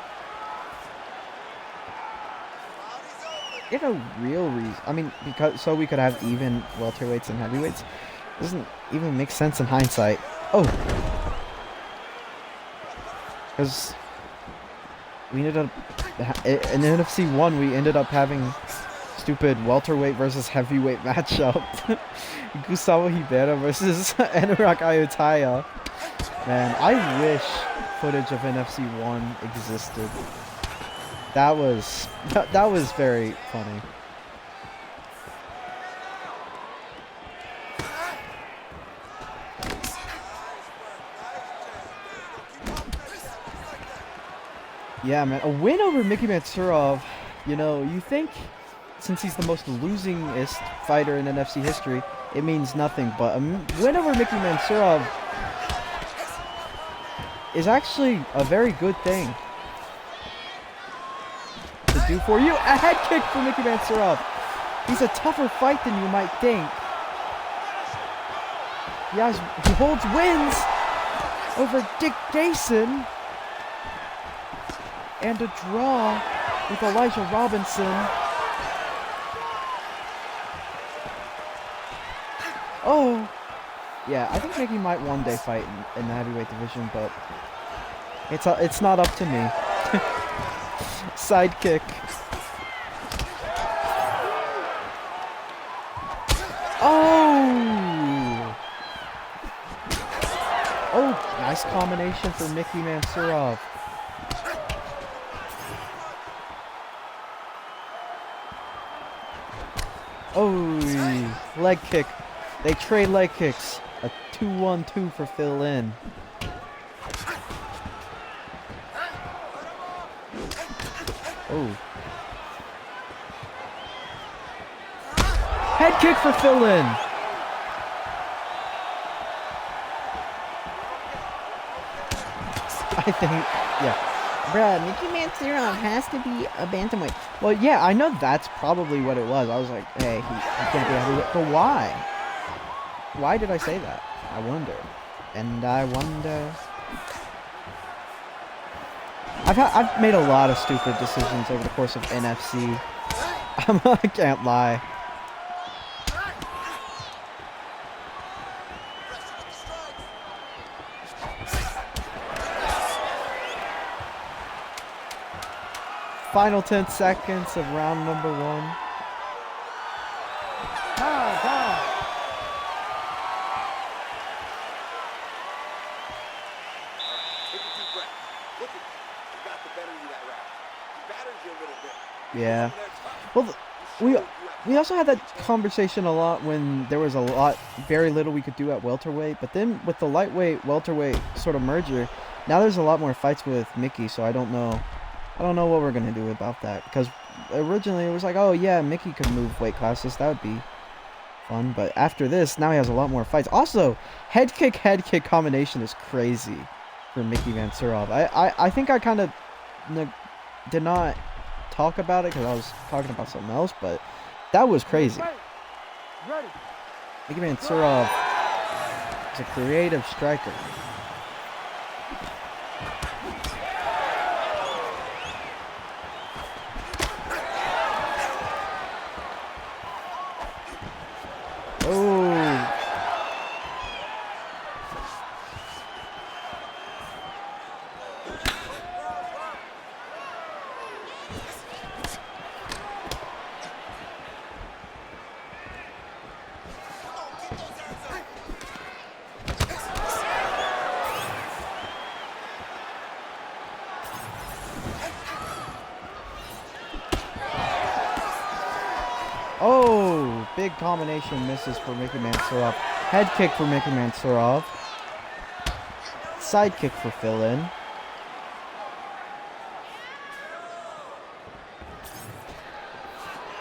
Speaker 1: You have no real reason. I mean, because so we could have even welterweights and heavyweights. Doesn't even make sense in hindsight. Oh, because we ended up in NFC 1. We ended up having stupid welterweight versus heavyweight matchup. Gustavo Rivera versus Anurak Ayutthaya. Man, I wish footage of NFC 1 existed. That was very funny. Yeah, man, a win over Mickey Mansurov. You know, you think since he's the most losingest fighter in NFC history, it means nothing. But a win over Mickey Mansurov is actually a very good thing to do for you. A head kick for Mickey Mansurov. He's a tougher fight than you might think. He holds wins. over Dick Gayson. And a draw with Elijah Robinson. Oh. Yeah, I think Mickey might one day fight in the heavyweight division, but it's not up to me. Sidekick. Oh! Oh, nice combination for Mickey Mansurov. Oh, leg kick. They trade leg kicks. A 2-1-2 for Phil in. Oh. Head kick for Phil in. I think, yeah.
Speaker 5: Bruh, Mickey Mansurov has to be a bantamweight.
Speaker 1: Well, yeah, I know that's probably what it was. I was like, hey, he can't be a heavyweight. But why? Why did I say that? I wonder. And I wonder. I've made a lot of stupid decisions over the course of NFC. I can't lie. Final 10 seconds of round number 1.
Speaker 4: Time.
Speaker 3: Take a deep breath. Look at you. You got the better of you that round. He battered you a little bit.
Speaker 1: Yeah.
Speaker 3: Well,
Speaker 1: Well, we also had that conversation a lot when there was very little we could do at welterweight. But then with the lightweight welterweight sort of merger, now there's a lot more fights with Mickey. So I don't know what we're gonna do about that, because originally it was like, oh yeah, Mickey could move weight classes, that would be fun. But after this, now he has a lot more fights. Also, head kick combination is crazy for Mickey Mansurov. I think I kind of did not talk about it because I was talking about something else, but that was crazy.
Speaker 4: Ready.
Speaker 1: Mickey Mansurov is a creative striker. Oh. Oh, big combination misses for Mickey Mansurov. Head kick for Mickey Mansurov. Side kick for Phil in.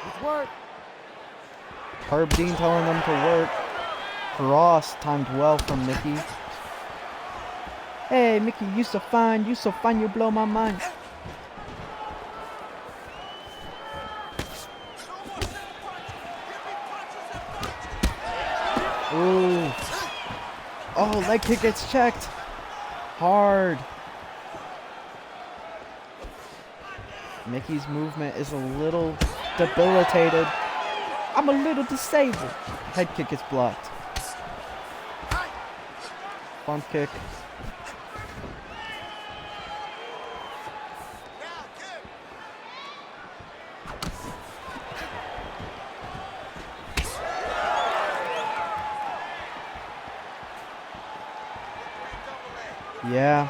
Speaker 4: Let's work.
Speaker 1: Herb Dean telling them to work. Cross timed well from Mickey. Hey, Mickey, you so fine, you blow my mind. Ooh. Oh, leg kick gets checked. Hard. Mickey's movement is a little debilitated. I'm a little disabled. Head kick gets blocked. Front kick. Yeah.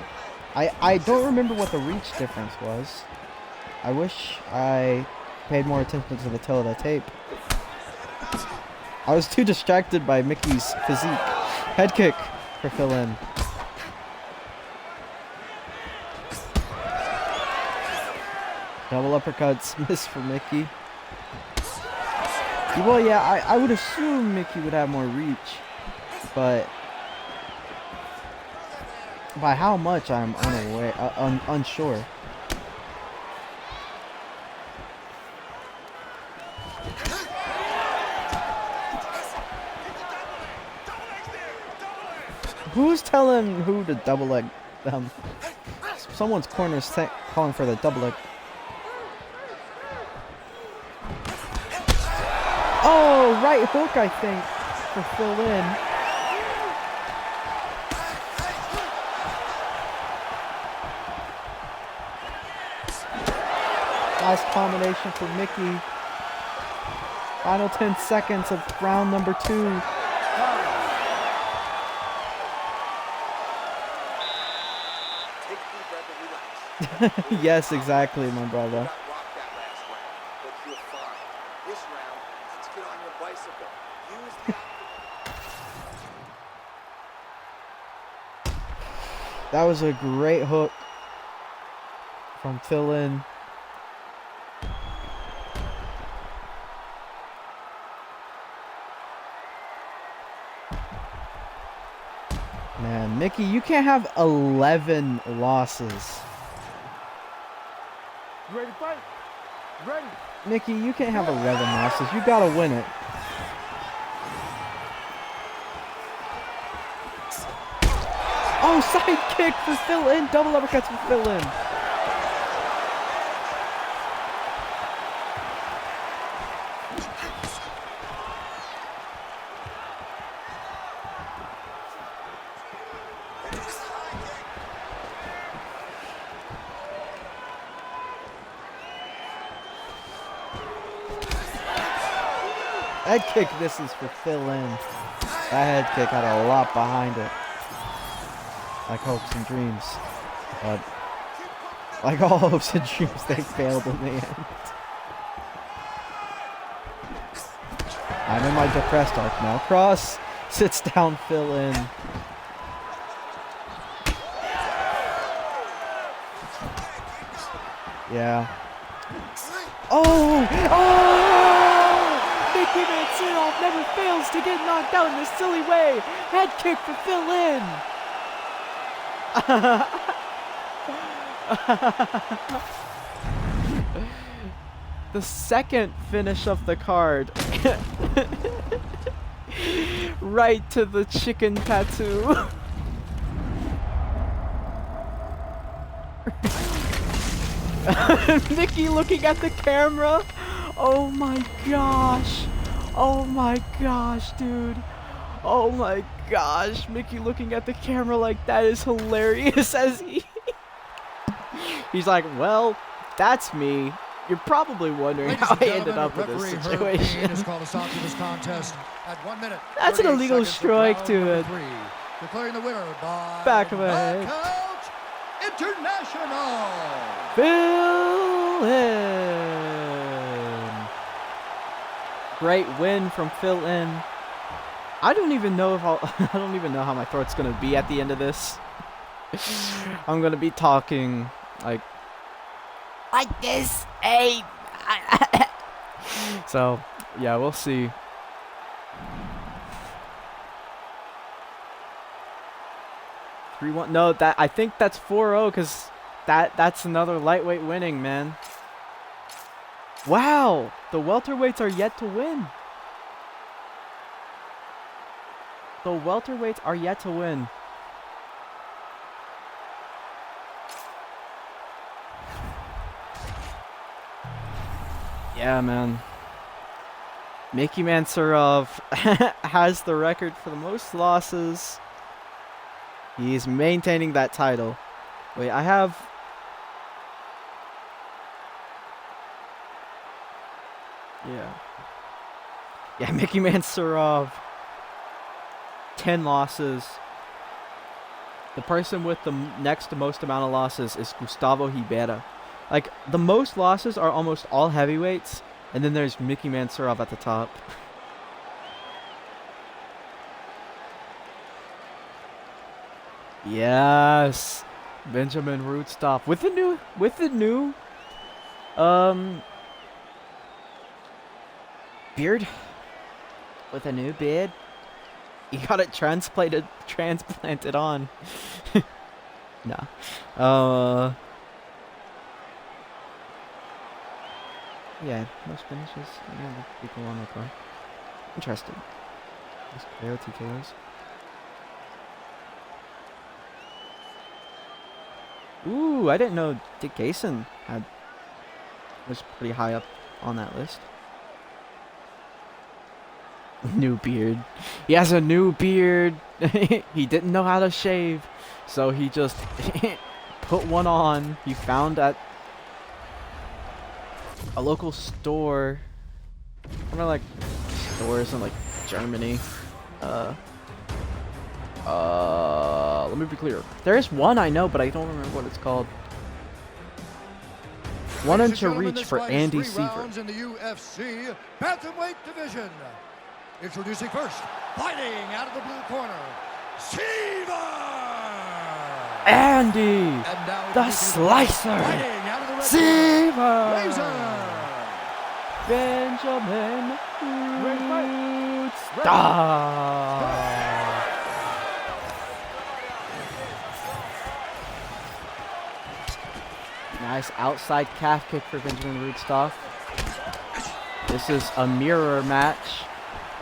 Speaker 1: I don't remember what the reach difference was. I wish I paid more attention to the tail of the tape. I was too distracted by Mickey's physique. Head kick for Phil in. Double uppercuts miss for Mickey. Well, yeah, I would assume Mickey would have more reach, but by how much I'm unsure. Who's telling who to double leg them? Someone's corner calling for the double leg. Oh, right hook, I think, for fill in. Nice combination for Mickey. Final 10 seconds of round number 2. Yes, exactly, my brother. That was a great hook from Phil in. Man, Mickey, you can't have 11 losses.
Speaker 4: You ready to fight? Ready?
Speaker 1: Mickey, you can't have 11 losses. You gotta win it. Oh, side kick for Phil in. Double uppercuts for Phil in. Head kick misses for Phil in. That head kick had a lot behind it. Like hopes and dreams. But like all hopes and dreams, they failed in the end. I'm in my depressed arc now. Cross sits down Phil in. Yeah. Oh! Mickey Mansurov never fails to get knocked out in a silly way. Head kick for Phil in. The second finish of the card. Right to the chicken tattoo. Mickey looking at the camera. Oh my gosh. Oh my gosh, dude. Oh my gosh. Mickey looking at the camera like that is hilarious as he's like, well, that's me. You're probably wondering how I ended up with this situation. That's an illegal strike to it.
Speaker 2: Declaring the winner by
Speaker 1: back of a head.
Speaker 2: International.
Speaker 1: Phil in. Great win from Phil in. I don't even know if I don't even know how my throat's gonna be at the end of this. I'm gonna be talking like this. Hey. So yeah, we'll see. No, I think that's 4-0 because that's another lightweight winning, man. Wow, the welterweights are yet to win. The welterweights are yet to win. Yeah, man. Mickey Mansurov has the record for the most losses. He's maintaining that title. Wait, I have... Yeah, Mickey Mansurov. 10 losses. The person with the next most amount of losses is Gustavo Rivera. Like, the most losses are almost all heavyweights, and then there's Mickey Mansurov at the top. Yes, Benjamin Rudstoff with the new beard, with a new beard. You got it transplanted on. Nah. Yeah, most finishes. Yeah, people on the car. Interesting. Just KO TKOs. Ooh, I didn't know Dick Gayson was pretty high up on that list. New beard. He has a new beard. He didn't know how to shave, so he just put one on. He found at a local store. Kind of like stores in like Germany. Let me be clear. There is one I know, but I don't remember what it's called. One inch of reach for Andy Siver.
Speaker 2: In the UFC bantamweight division. Introducing first, fighting out of the blue corner, Siver!
Speaker 1: Andy, the slicer! Siver! Benjamin Rudstoff! Nice outside calf kick for Benjamin Rudstoff. This is a mirror match.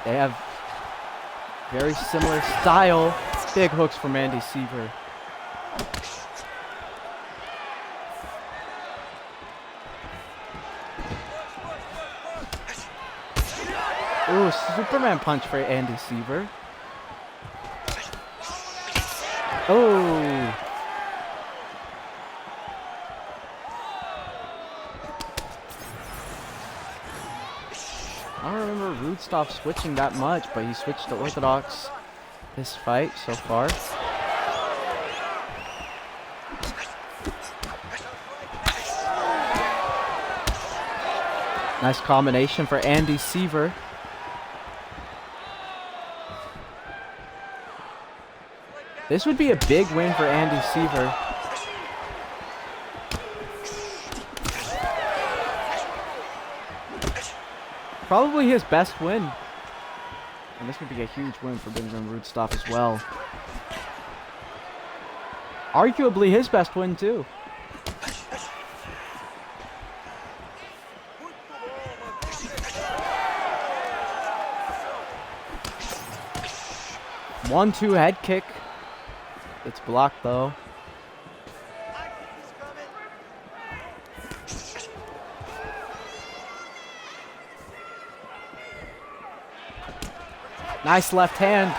Speaker 1: They have very similar style. Big hooks from Andy Siver. Ooh, Superman punch for Andy Siver. Oh. I don't remember Rudstoff switching that much, but he switched to Orthodox this fight so far. Nice combination for Andy Siver. This would be a big win for Andy Siver. Probably his best win. And this would be a huge win for Benjamin Rudstoff as well. Arguably his best win too. One-two head kick. It's blocked though. Nice left hand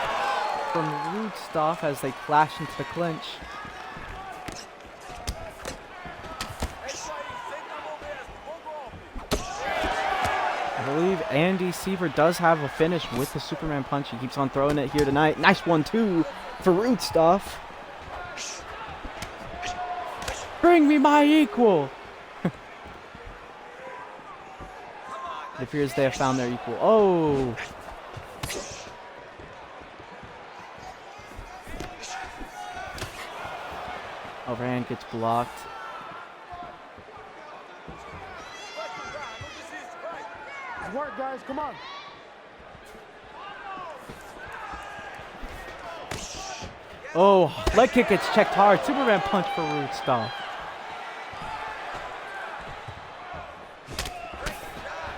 Speaker 1: from Rudstoff as they clash into the clinch. I believe Andy Siver does have a finish with the Superman punch. He keeps on throwing it here tonight. Nice 1-2 for Rudstoff. Bring me my equal. It appears they have found their equal. Oh. Overhand gets blocked.
Speaker 4: Good work, guys. Come on.
Speaker 1: Oh, leg kick gets checked hard. Superman punch for Rudstoff.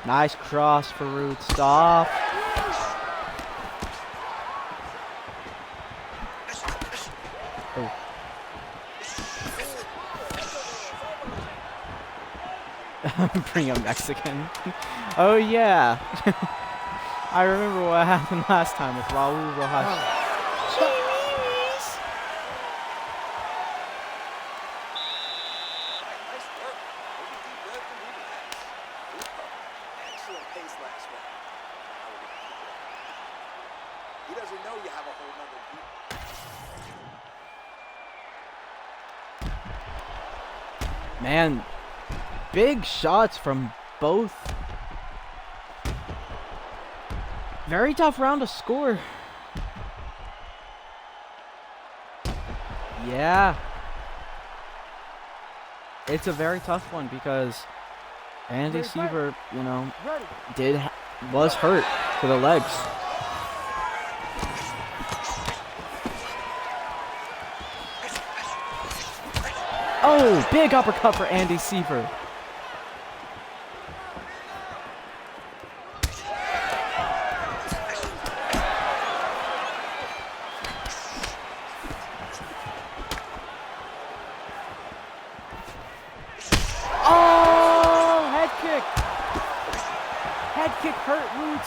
Speaker 1: Nice cross for Rudstoff. Oh. Bring a Mexican. Oh yeah. I remember what happened last time with Raul Rojas.
Speaker 3: Excellent pace last round. He doesn't know you have a whole nother beat.
Speaker 1: Man, big shots from both. Very tough round to score. Yeah. It's a very tough one because Andy Siver, you know, was hurt to the legs. Oh, big uppercut for Andy Siver.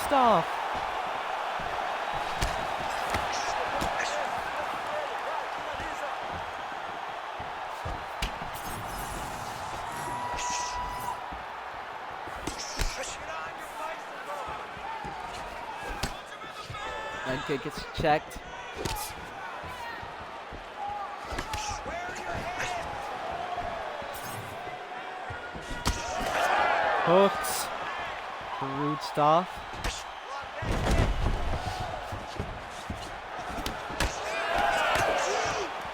Speaker 1: Rudstoff. Head kick gets checked. Hooks for Rudstoff.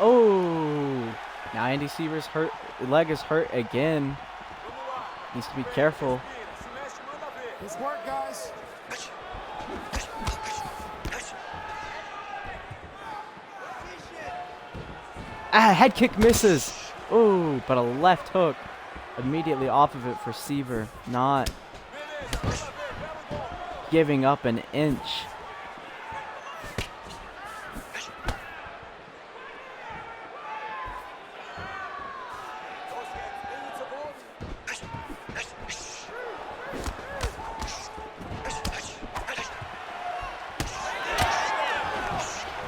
Speaker 1: Oh, now Andy Siever's hurt. Leg is hurt again. Needs to be careful.
Speaker 4: Good work, guys.
Speaker 1: Head kick misses. Oh, but a left hook immediately off of it for Siver. Not giving up an inch.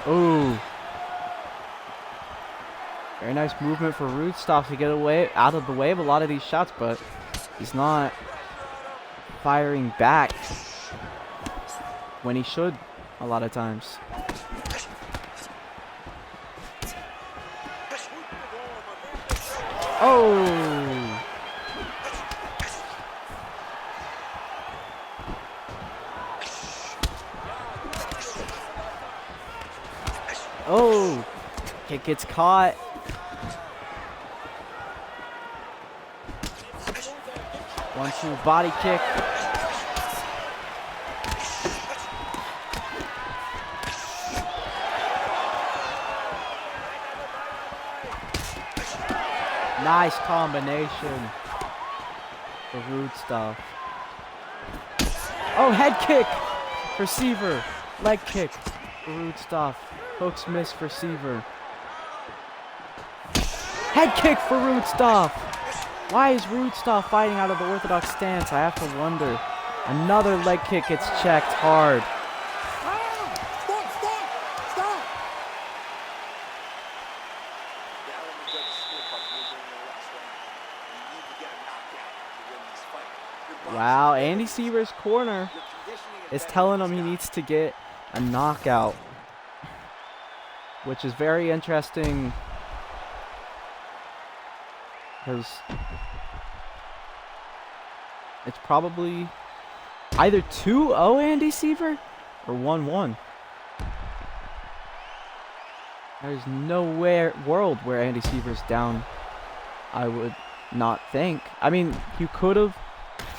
Speaker 1: Ooh. Very nice movement for Rudstoff to get away out of the way of a lot of these shots, but he's not firing back when he should a lot of times. Oh! Oh! Kick gets caught. One-two body kick. Nice combination for Rudstoff. Oh, head kick for Siver. Leg kick for Rudstoff. Hooks miss for Siver. Head kick for Rudstoff. Why is Rudstoff fighting out of the orthodox stance? I have to wonder. Another leg kick gets checked hard. Wow, Andy Siever's corner is telling him he needs to get a knockout, which is very interesting because it's probably either 2-0 Andy Siever or 1-1. There's no world where Andy Siever's down, I would not think. I mean, you could have.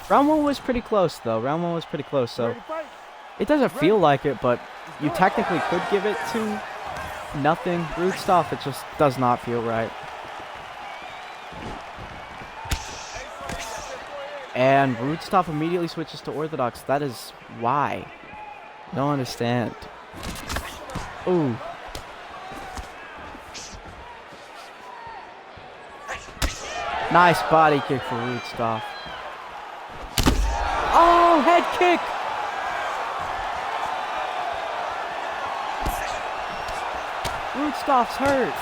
Speaker 1: Round 1 was pretty close, though. Round 1 was pretty close, so it doesn't feel like it, but you technically could give it to nothing. Rudstoff, it just does not feel right. And Rudstoff immediately switches to orthodox. That is why. Don't understand. Ooh. Nice body kick for Rudstoff. Oh, head kick! Rudstoff's hurt.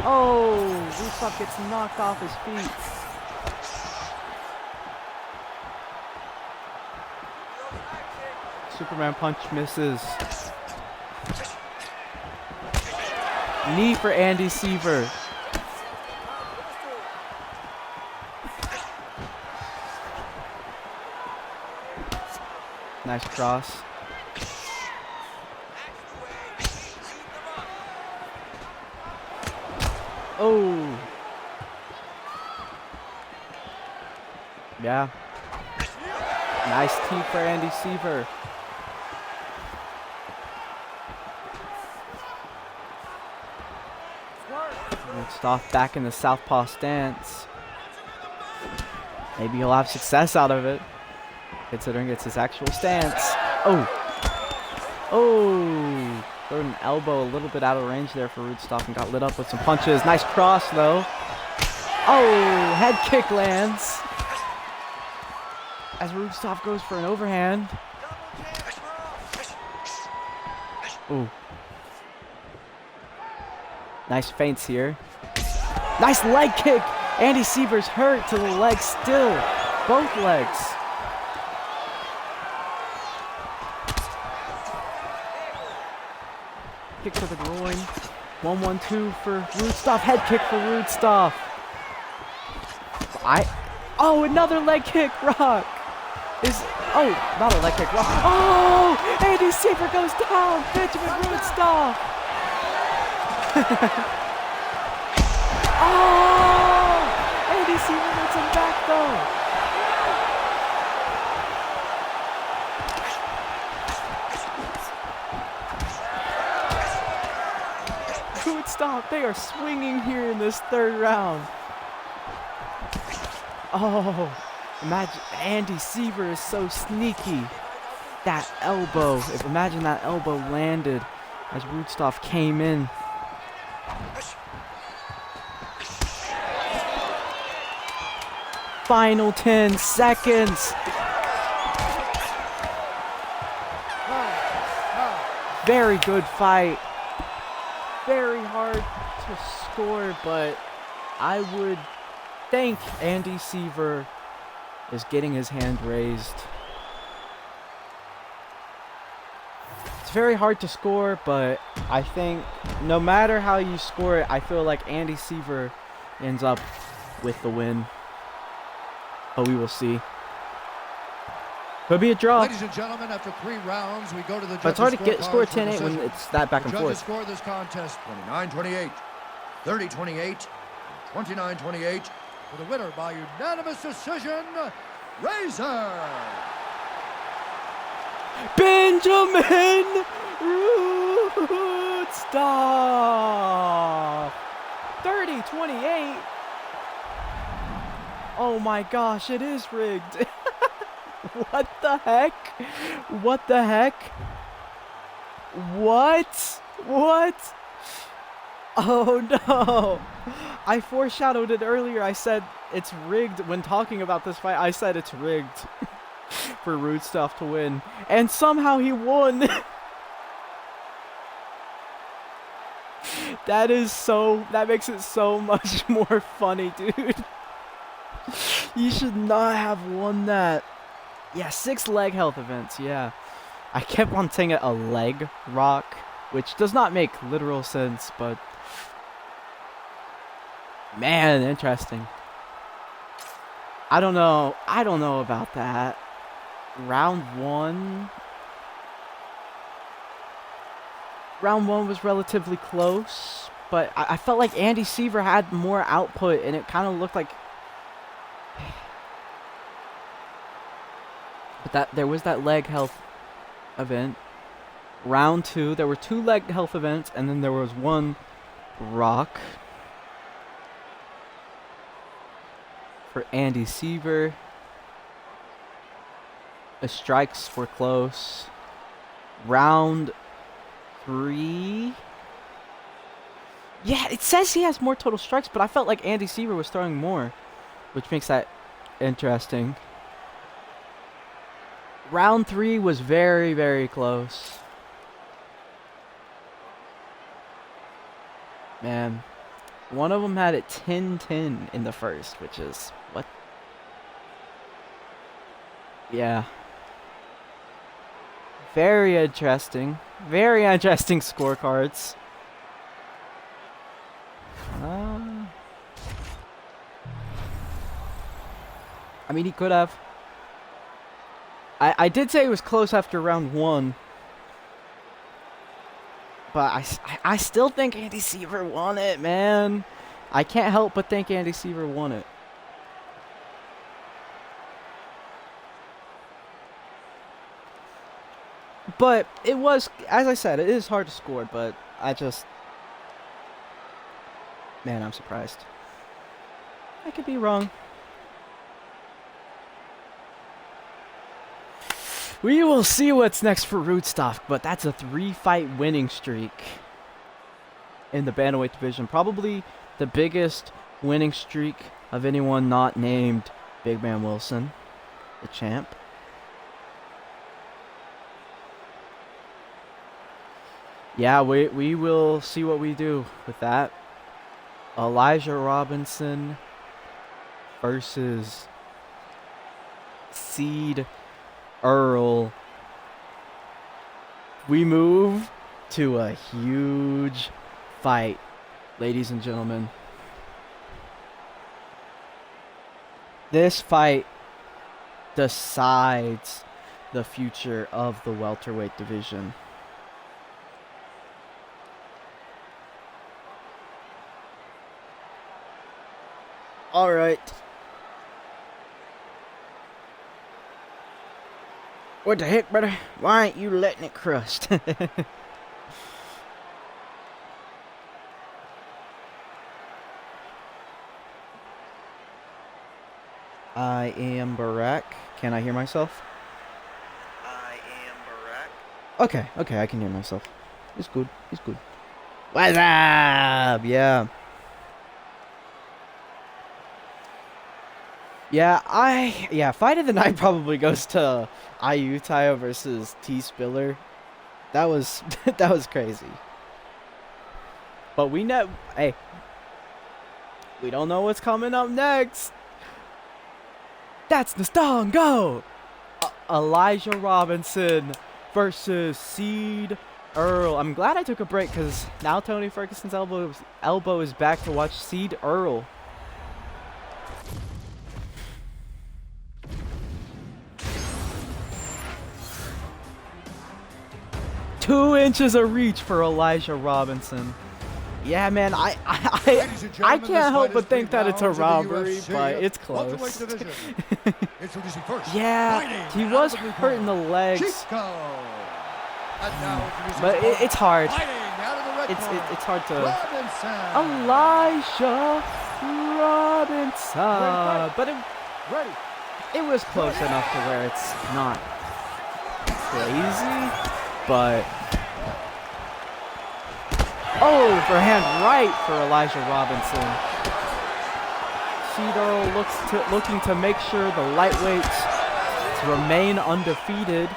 Speaker 1: Oh, Rudstoff gets knocked off his feet. Superman punch misses. Knee for Andy Siever. Nice cross. Oh. Yeah. Nice tee for Andy Siver. Rudstoff back in the southpaw stance. Maybe he'll have success out of it, considering it's his actual stance. Oh. Oh. Threw an elbow a little bit out of range there for Rudstoff and got lit up with some punches. Nice cross, though. Oh, head kick lands. as Rudstoff goes for an overhand. Ooh. Nice feints here. Nice leg kick. Andy Siver's hurt to the leg still. Both legs. Kick to the groin. 1-1-2 for Rudstoff. Head kick for Rudstoff. Oh, another leg kick, Rock. Not a leg kick, Rock. Oh, Andy Siver goes down. Benjamin Rudstoff. Oh, Andy Siver gets him back though. Rudstoff, they are swinging here in this third round. Oh, imagine Andy Siver is so sneaky. That elbow, imagine that elbow landed as Rudstoff came in. Final 10 seconds. Very good fight. Very hard to score, but I would think Andy Siver is getting his hand raised. It's very hard to score, but I think no matter how you score it, I feel like Andy Siver ends up with the win. But we will see. Could be a draw.
Speaker 2: Ladies and gentlemen, after 3 rounds, we go to the judges'
Speaker 1: But it's hard to score
Speaker 2: scorecards
Speaker 1: 10-8 when it's that back and
Speaker 2: the
Speaker 1: forth.
Speaker 2: judges score this contest 29-28, 30-28, 29-28 for the winner by unanimous decision, Razor.
Speaker 1: Benjamin Rudstoff. 30-28. Oh my gosh, it is rigged. What the heck? What the heck? What? What? Oh no. I foreshadowed it earlier. I said it's rigged when talking about this fight. I said it's rigged for Rudstoff to win. And somehow he won. That makes it so much more funny, dude. You should not have won that. Yeah, 6 leg health events, yeah. I kept on saying it a leg rock, which does not make literal sense, but man, interesting. I don't know about that. Round one was relatively close, but I felt like Andy Siver had more output, and it kind of looked like but there was that leg health event. Round 2, there were 2 leg health events, and then there was 1 rock for Andy Siver. The strikes were close. Round 3. Yeah, it says he has more total strikes, but I felt like Andy Siver was throwing more, which makes that interesting. Round 3 was very, very close. Man, one of them had it 10-10 in the first, which is what? Yeah. Very interesting. Very interesting scorecards. I mean, he could have. I did say it was close after round 1. But I still think Andy Siver won it, man. I can't help but think Andy Siver won it. But it was, as I said, it is hard to score, but man, I'm surprised. I could be wrong. We will see what's next for Rudstoff, but that's a 3-fight winning streak in the bantamweight division. Probably the biggest winning streak of anyone not named Big Man Wilson. the champ. Yeah, we will see what we do with that. Elijah Robinson versus Ceed, Earl. We move to a huge fight, ladies and gentlemen. This fight decides the future of the welterweight division. All right. What the heck, brother? Why ain't you letting it crust? I am Barack. Can I hear myself?
Speaker 6: I am Barack.
Speaker 1: Okay, I can hear myself. It's good. What's up? Yeah. Yeah, fight of the night probably goes to Ayutthaya versus Spillar. That was that was crazy. But we know, hey, we don't know what's coming up next. That's the stone. Go. Elijah Robinson versus Ceed, Earl. I'm glad I took a break because now Tony Ferguson's elbow is back to watch Ceed, Earl. Two inches of reach for Elijah Robinson. Yeah, man, I can't help but think that it's a robbery, but it's close. Yeah, he was hurt in the legs, but it's hard. It's hard to. Elijah Robinson, but it was close enough to where it's not crazy, but. Overhand right for Elijah Robinson. Ceed looking to make sure the lightweights remain undefeated.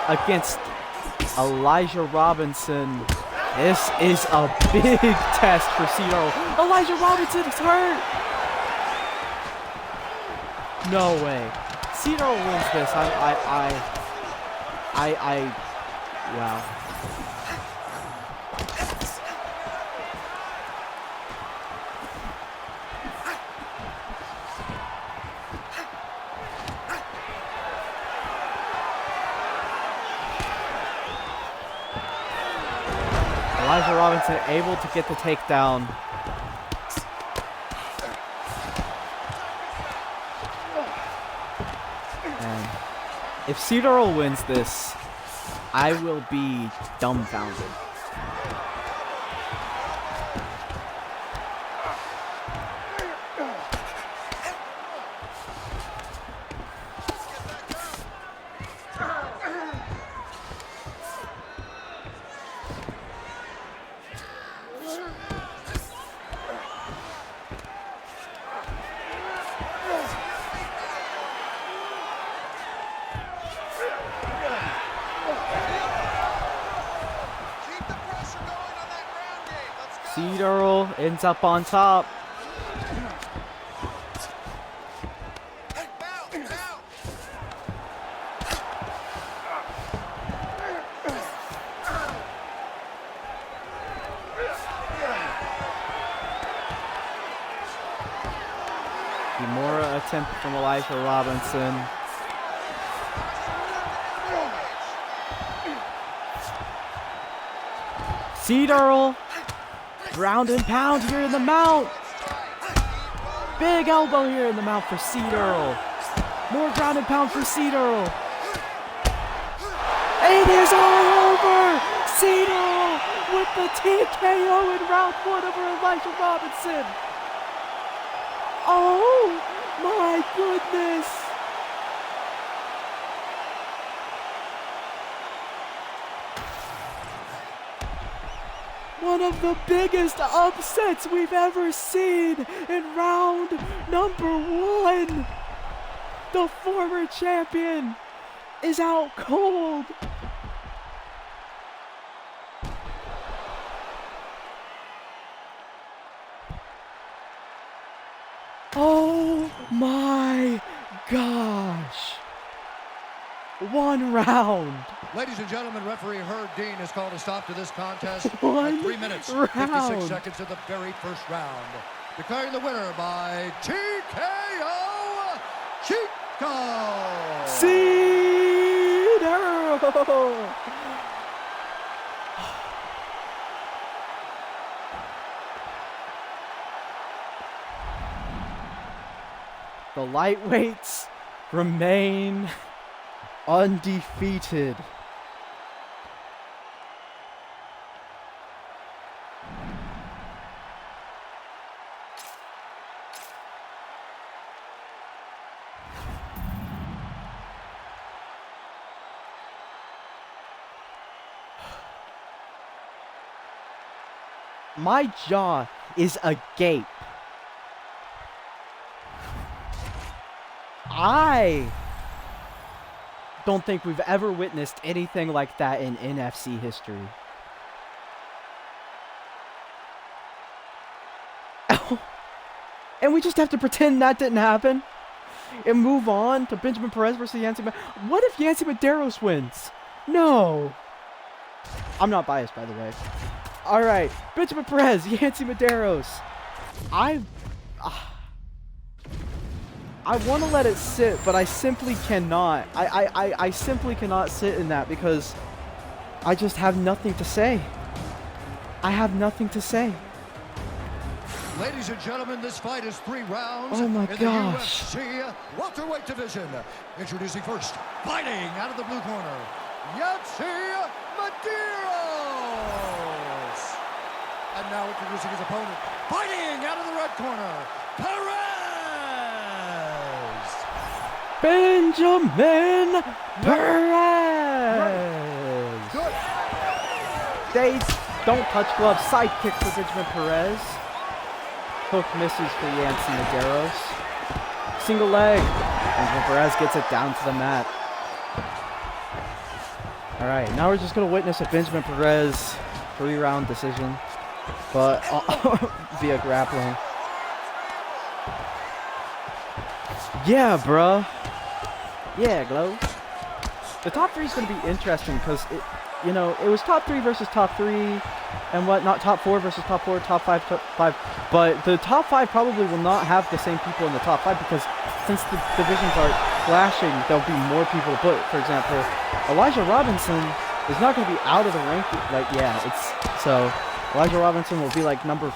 Speaker 1: Against Elijah Robinson. This is a big test for Ceed. Elijah Robinson is hurt. No way. Ceed wins this. Wow. Elijah Robinson able to get the takedown. And if Ceed wins this, I will be dumbfounded. Ceed ends up on top. Kimura attempt from Elijah Robinson. Ceed ground and pound here in the mount. Big elbow here in the mount for Ceed. More ground and pound for Ceed. It is all over. Ceed with the TKO in round 1 over Elijah Robinson. Oh my goodness. One of the biggest upsets we've ever seen in round number 1. The former champion is out cold. Oh my gosh. 1 round.
Speaker 2: Ladies and gentlemen, referee Herb Dean has called a stop to this contest.
Speaker 1: 1
Speaker 2: 3 minutes,
Speaker 1: round.
Speaker 2: 56 seconds of the very first round. Declaring the winner by TKO, Chico.
Speaker 1: Ceed Earl. The lightweights remain undefeated. My jaw is agape. I don't think we've ever witnessed anything like that in NFC history. And we just have to pretend that didn't happen and move on to Benjamin Perez versus Yancy. What if Yancy Medeiros wins? No. I'm not biased, by the way. All right, Benjamin Perez, Yancy Medeiros. I want to let it sit, but I simply cannot. I simply cannot sit in that because I just have nothing to say. I have nothing to say.
Speaker 2: Ladies and gentlemen, this fight is 3 rounds.
Speaker 1: Oh my
Speaker 2: in
Speaker 1: gosh.
Speaker 2: the UFC welterweight division. Introducing first, fighting out of the blue corner, Yancy Medeiros. And now introducing his opponent, fighting out of the red corner, Perez.
Speaker 1: Benjamin Perez.
Speaker 2: Good.
Speaker 1: They don't touch gloves. Side kick for Benjamin Perez. Hook misses for Yancy Medeiros. Single leg. Benjamin Perez gets it down to the mat. All right, now we're just going to witness a Benjamin Perez 3-round decision, but via grappling. Yeah, bruh. Yeah, Glow. The top 3 is going to be interesting because it was top 3 versus top 3 and not top 4 versus top 4, top 5, top 5. But the top 5 probably will not have the same people in the top 5 because since the divisions are clashing, there'll be more people to put. For example, Elijah Robinson is not going to be out of the ranking. So Elijah Robinson will be like number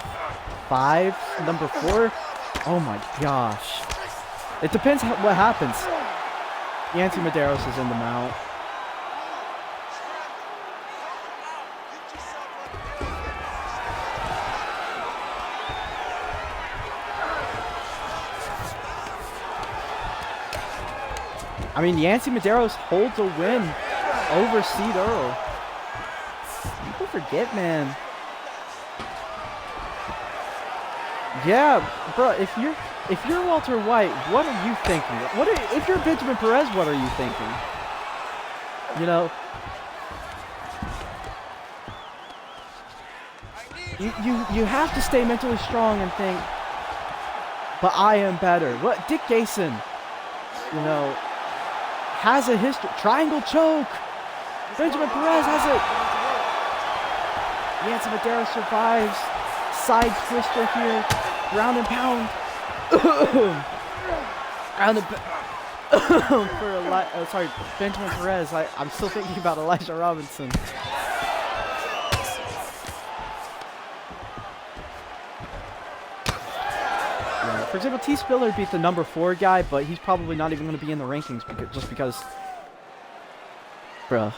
Speaker 1: 5, number 4. Oh my gosh. It depends what happens. Yancy Medeiros is in the mount. I mean, Yancy Medeiros holds a win over Ceed Earl. People forget, man. Yeah, bro, if you're Walter White, what are you thinking? If you're Benjamin Perez, what are you thinking? You know, you have to stay mentally strong and think, but I am better. What Dick Gayson, has a history. Triangle choke. Benjamin Perez has it. Yancy Medeiros survives. Side twister here. Ground and pound. For Benjamin Perez. I'm still thinking about Elijah Robinson. For example, T. Spillar beat the number 4 guy, but he's probably not even going to be in the rankings just because, bruh.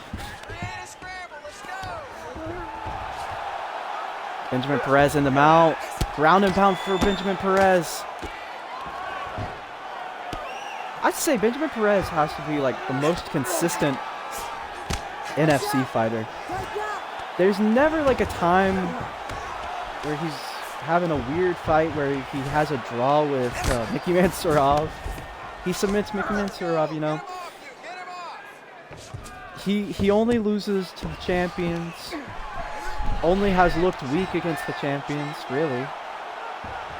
Speaker 1: Benjamin Perez in the mount. Ground and pound for Benjamin Perez. I'd say Benjamin Perez has to be like the most consistent NFC fighter. there's never like a time where he's having a weird fight where he has a draw with Mickey Mansurov. He submits Mickey Mansurov, you know. He only loses to the champions. Only has looked weak against the champions, really.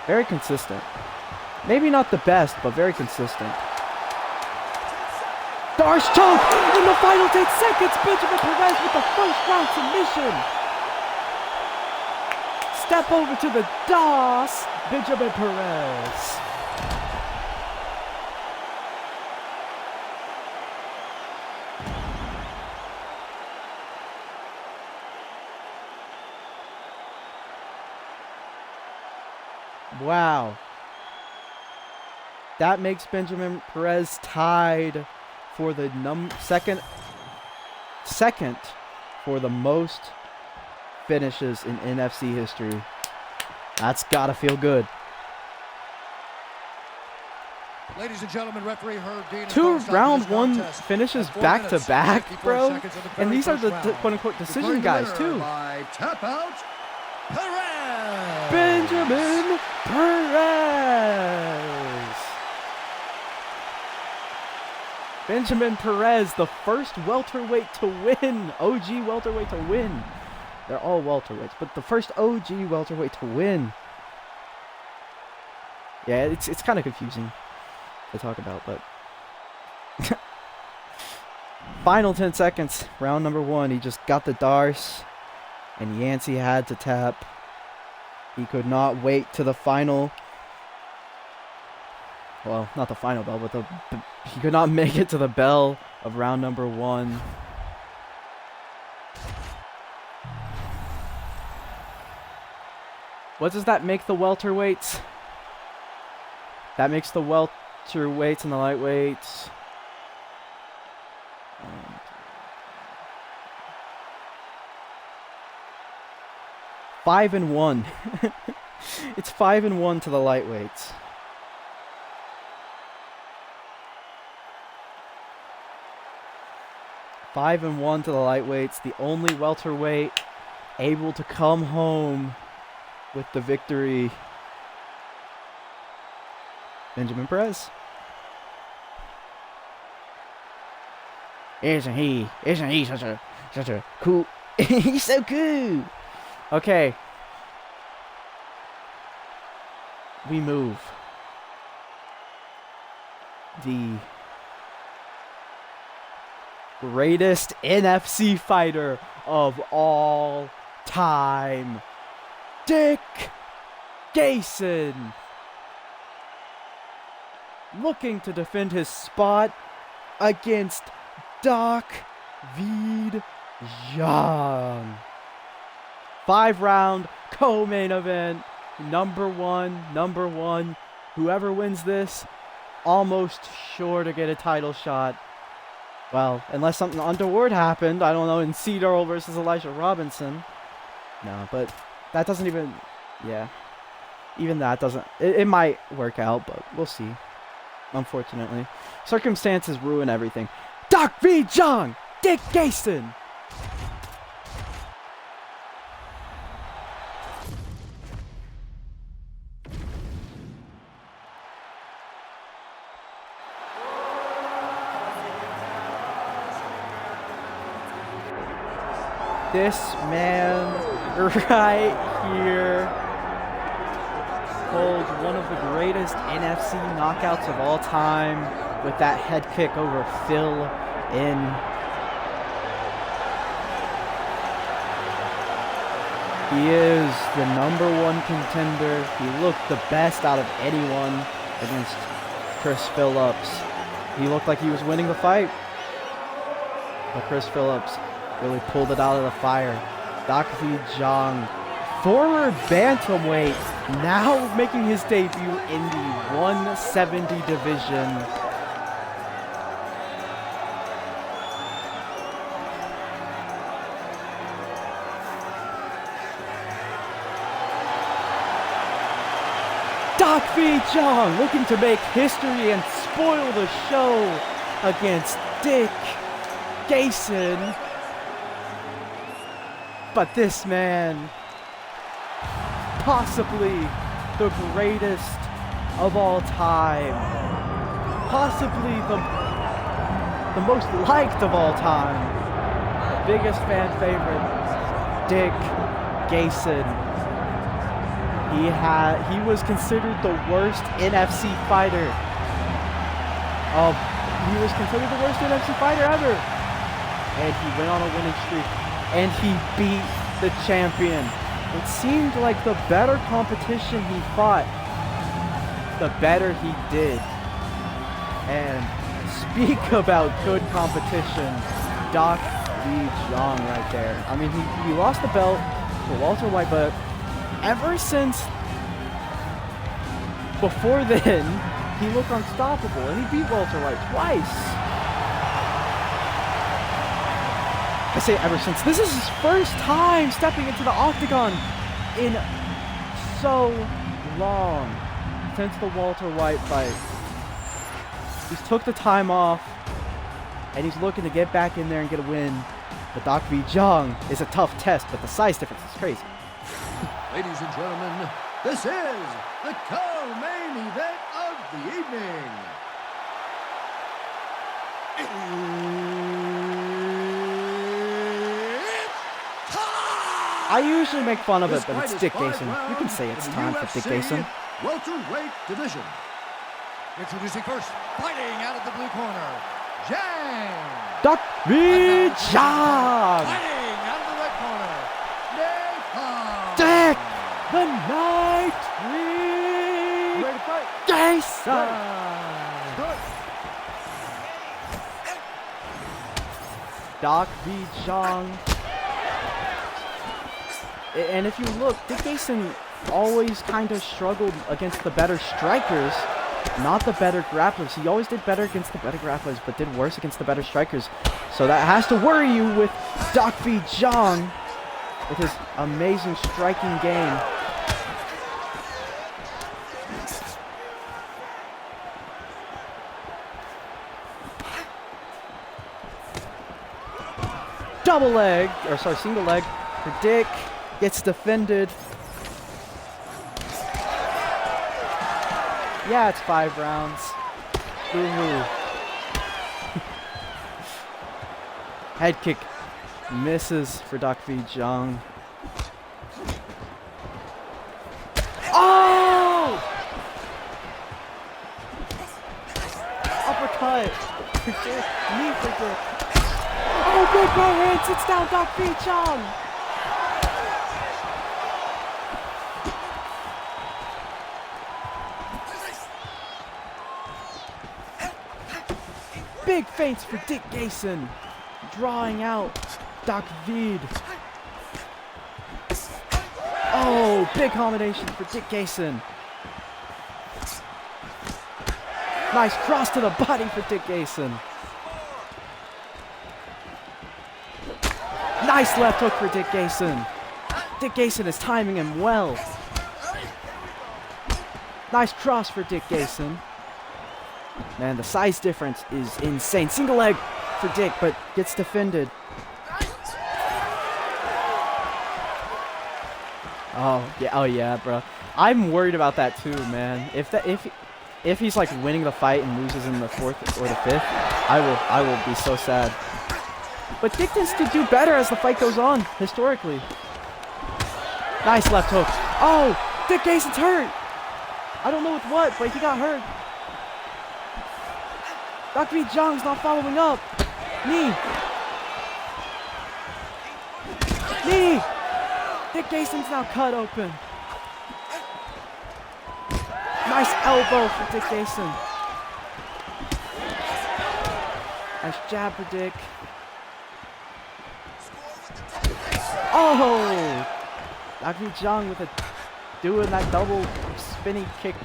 Speaker 1: Very consistent. Maybe not the best, but very consistent. Darce choke in the final 10 seconds. Benjamin Perez with the first round submission. Step over to the DOS. Benjamin Perez. Wow. That makes Benjamin Perez tied for the second for the most finishes in NFC history. That's gotta feel good.
Speaker 2: Ladies and gentlemen, referee Herb Dean.
Speaker 1: 2 round 1 finishes back to back, bro. And these are the quote unquote decision guys too.
Speaker 2: Tap out, Perez.
Speaker 1: Benjamin Perez. Benjamin Perez, the first welterweight to win. OG welterweight to win. They're all welterweights, but the first OG welterweight to win. Yeah, it's kind of confusing to talk about, but final 10 seconds, round number 1. He just got the Darce, and Yancy had to tap. He could not wait to the final. Well, not the final bell, but he could not make it to the bell of round number 1. What does that make the welterweights? That makes the welterweights and the lightweights. 5-1. It's 5-1 to the lightweights. Five and 1 to the lightweights. The only welterweight able to come home with the victory. Benjamin Perez. Isn't he such a cool? He's so cool. Okay. We move. The greatest NFC fighter of all time, Dick Gayson, looking to defend his spot against Dakhvid Zhang. 5-round co-main event. Number one. Whoever wins this, almost sure to get a title shot. Well, unless something untoward happened, I don't know, in Ceed Earl versus Elijah Robinson. No, but that doesn't even, yeah. Even that doesn't, it might work out, but we'll see. Unfortunately. Circumstances ruin everything. Dakhvid Zhang! Dick Gayson! This man right here holds one of the greatest NFC knockouts of all time with that head kick over Phil in. He is the #1 contender. He looked the best out of anyone against Chris Phillips. He looked like he was winning the fight, but Chris Phillips really pulled it out of the fire. Dakhvid Zhang, former bantamweight, now making his debut in the 170 division. Dakhvid Zhang looking to make history and spoil the show against Dick Gayson. But this man, possibly the greatest of all time, possibly the most liked of all time, the biggest fan favorite, Dick Gayson. He was considered the worst NFC fighter. He was considered the worst NFC fighter ever. And he went on a winning streak. And he beat the champion. It seemed like the better competition he fought, the better he did. And speak about good competition. Dakhvid Zhang right there. I mean, he lost the belt to Walter White, but ever since before then, he looked unstoppable, and he beat Walter White twice. I say ever since. This is his first time stepping into the octagon in so long, since the Walter White fight. He's took the time off, and he's looking to get back in there and get a win. But Dakhvid Zhang is a tough test, but the size difference is crazy.
Speaker 2: Ladies and gentlemen, this is the co-main event of the evening.
Speaker 1: I usually make fun of it, but it's Dick Gayson. You can say it's time for Dick Gayson.
Speaker 2: Welterweight division. Introducing first, fighting out of the blue corner, Zhang.
Speaker 1: Dakhvid Zhang.
Speaker 2: Fighting out of the red corner,
Speaker 1: Dick the Night Reed
Speaker 4: Ready to fight?
Speaker 1: Gayson.
Speaker 4: Good.
Speaker 1: Dakhvid Zhang. And if you look, Dick Gayson always kind of struggled against the better strikers, not the better grapplers. He always did better against the better grapplers, but did worse against the better strikers. So that has to worry you with Dakhvid Zhang, with his amazing striking game. Double leg, or sorry, single leg for Dick. Gets defended. Yeah, it's 5 rounds. Ooh. Head kick misses for Dakhvid Zhang. Oh! Uppercut for Dick. Knee for Dick. Oh, big right hand sits down Dakhvid Zhang. Big feints for Dick Gayson, drawing out Dakhvid. Oh, big combination for Dick Gayson. Nice cross to the body for Dick Gayson. Nice left hook for Dick Gayson. Dick Gayson is timing him well. Nice cross for Dick Gayson. Man, the size difference is insane. Single leg for Dick, but gets defended. Oh yeah, bro. I'm worried about that too, man. If he's like winning the fight and loses in the 4th or the 5th, I will be so sad. But Dick tends to do better as the fight goes on, historically. Nice left hook. Oh, Dick Gayson's hurt. I don't know with what, but he got hurt. Dakhvid Zhang's not following up. Knee. Knee. Dick Gayson's now cut open. Nice elbow for Dick Gayson. Nice jab for Dick. Oh! Dakhvid Zhang with doing that double spinning kick.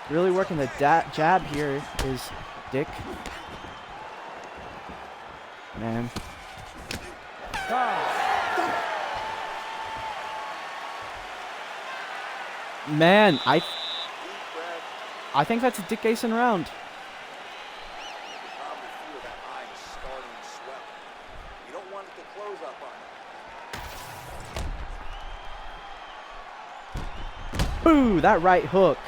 Speaker 1: Really working the jab here is Dick. Man. Man, I think that's a Dick Gayson round.
Speaker 3: You can probably feel that eye starting to swell. You don't want it to close up on you.
Speaker 1: Boo! That right hook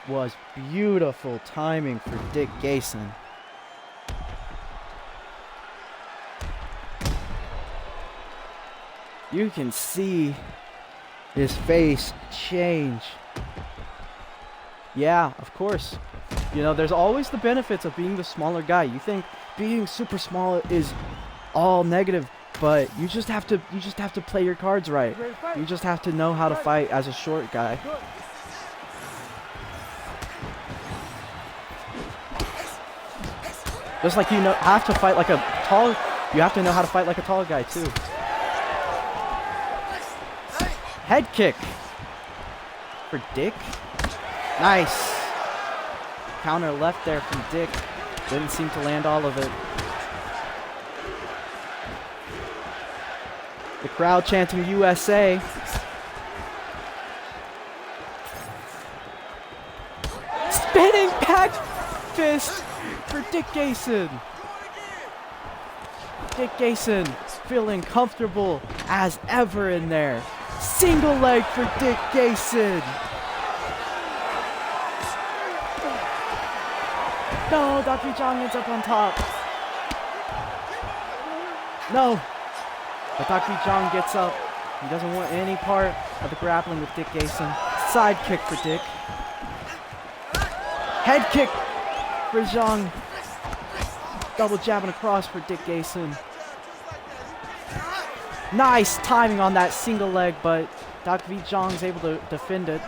Speaker 1: was beautiful timing for Dick Gayson. You can see his face change. Yeah, of course. You know, there's always the benefits of being the smaller guy. You think being super small is all negative, but you just have to play your cards right. You just have to know how to fight as a short guy. Just like you have to fight like a tall, you have to know how to fight like a tall guy too. Head kick for Dick. Nice. Counter left there from Dick. Didn't seem to land all of it. The crowd chanting USA. Spinning back fist for Dick Gayson. Dick Gayson feeling comfortable as ever in there. Single leg for Dick Gayson. No, Dakhvid Zhang ends up on top. No. But Dakhvid Zhang gets up. He doesn't want any part of the grappling with Dick Gayson. Side kick for Dick. Head kick for Zhang. Double jabbing across for Dick Gayson. Nice timing on that single leg, but Dakhvid Zhang's able to defend it.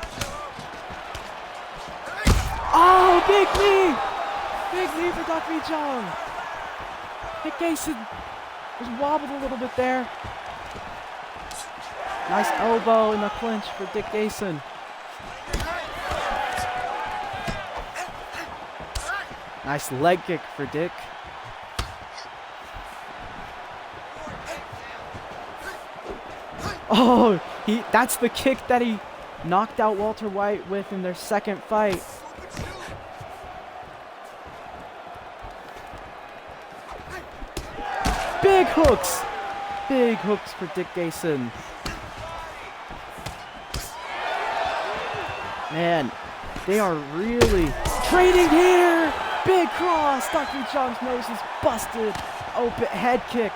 Speaker 1: Oh, big knee! Big knee for Dakhvid Zhang. Dick Gayson was wobbled a little bit there. Nice elbow in the clinch for Dick Gayson. Nice leg kick for Dick. Oh, that's the kick that he knocked out Walter White with in their second fight. Big hooks! Big hooks for Dick Gayson. Man, they are really trading here! Big cross! Dakhvid Zhang's nose is busted. Open head kick.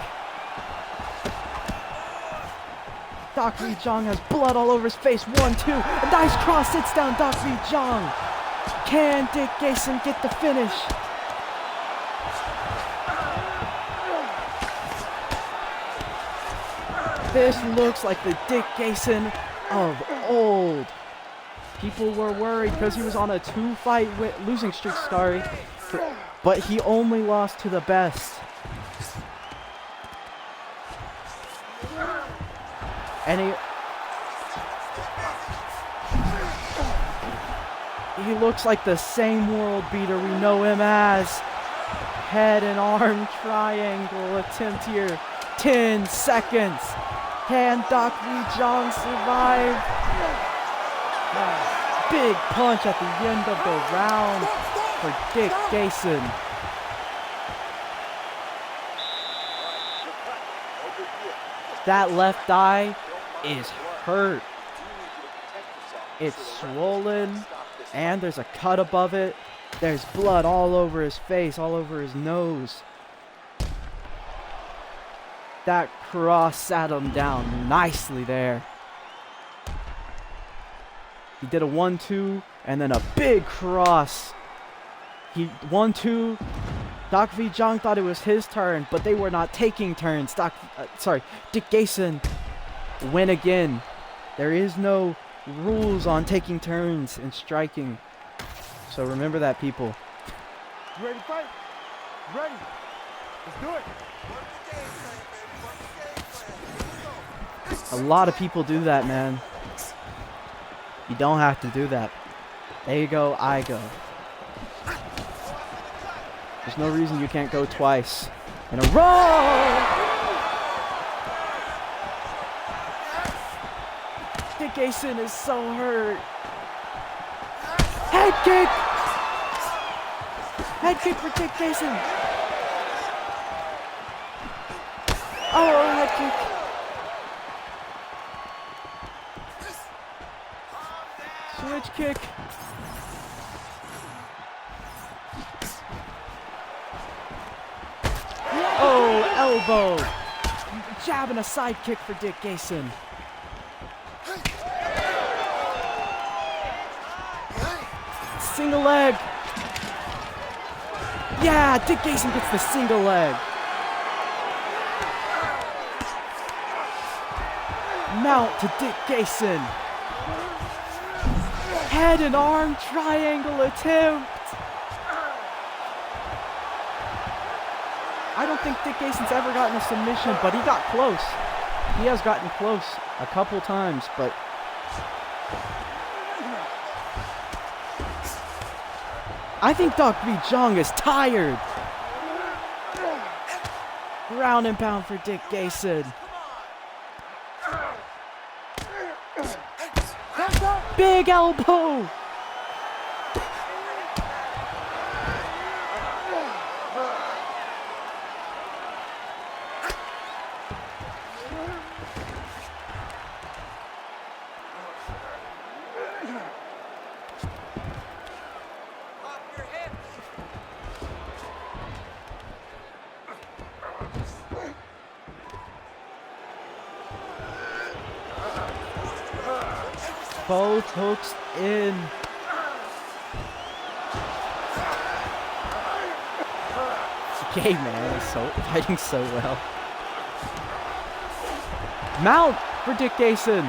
Speaker 1: Dakhvid Zhang has blood all over his face. 1-2. A nice cross sits down Dakhvid Zhang. Can Dick Gayson get the finish? This looks like the Dick Gayson of old. People were worried because he was on a 2-fight losing streak, but he only lost to the best. And he looks like the same world beater we know him as. Head and arm triangle attempt here. 10 seconds. Can Dakhvid Zhang survive? Big punch at the end of the round for Dick Gayson. That left eye is hurt. It's swollen, and there's a cut above it. There's blood all over his face, all over his nose. That cross sat him down nicely there. He did a 1-2 and then a big cross. He 1-2. Dakhvid Zhang thought it was his turn, but they were not taking turns. Dick Gayson win again. There is no rules on taking turns and striking. So remember that, people.
Speaker 4: You ready to fight? Ready. Let's do it.
Speaker 1: A lot of people do that, man. You don't have to do that. They go, I go. There's no reason you can't go twice in a row. Dick Gayson is so hurt. Head kick Head kick for Dick Gayson. Oh, head kick. Switch kick. Oh, elbow. Jab and a side kick for Dick Gayson. Single leg. Yeah, Dick Gayson gets the single leg. Mount to Dick Gayson. Head and arm triangle attempt. I don't think Dick Gayson's ever gotten a submission, but he got close. He has gotten close a couple times, but I think Dakhvid Zhang is tired. Ground and pound for Dick Gayson. Big elbow. Both hooks in. Okay, man, he's fighting so well. Mount for Dick Gayson.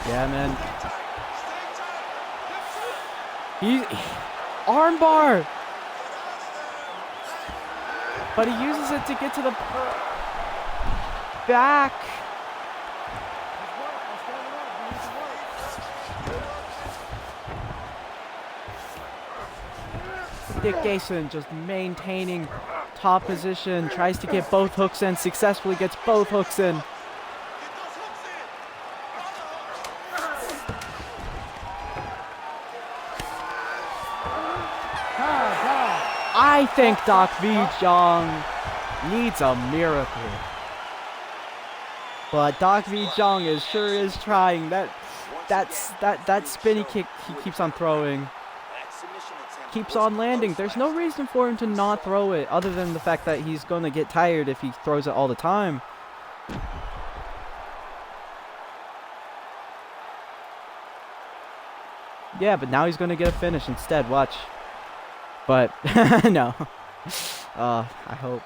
Speaker 1: Yeah, man. Armbar. But he uses it to get to the back. Dick Gayson just maintaining top position, tries to get both hooks in, successfully gets both hooks in. I think Dakhvid Zhang needs a miracle. But Dakhvid Zhang is trying. That spinny kick he keeps on throwing. Keeps on landing. There's no reason for him to not throw it other than the fact that he's going to get tired if he throws it all the time. Yeah, but now he's going to get a finish instead. Watch. But, no. I hope.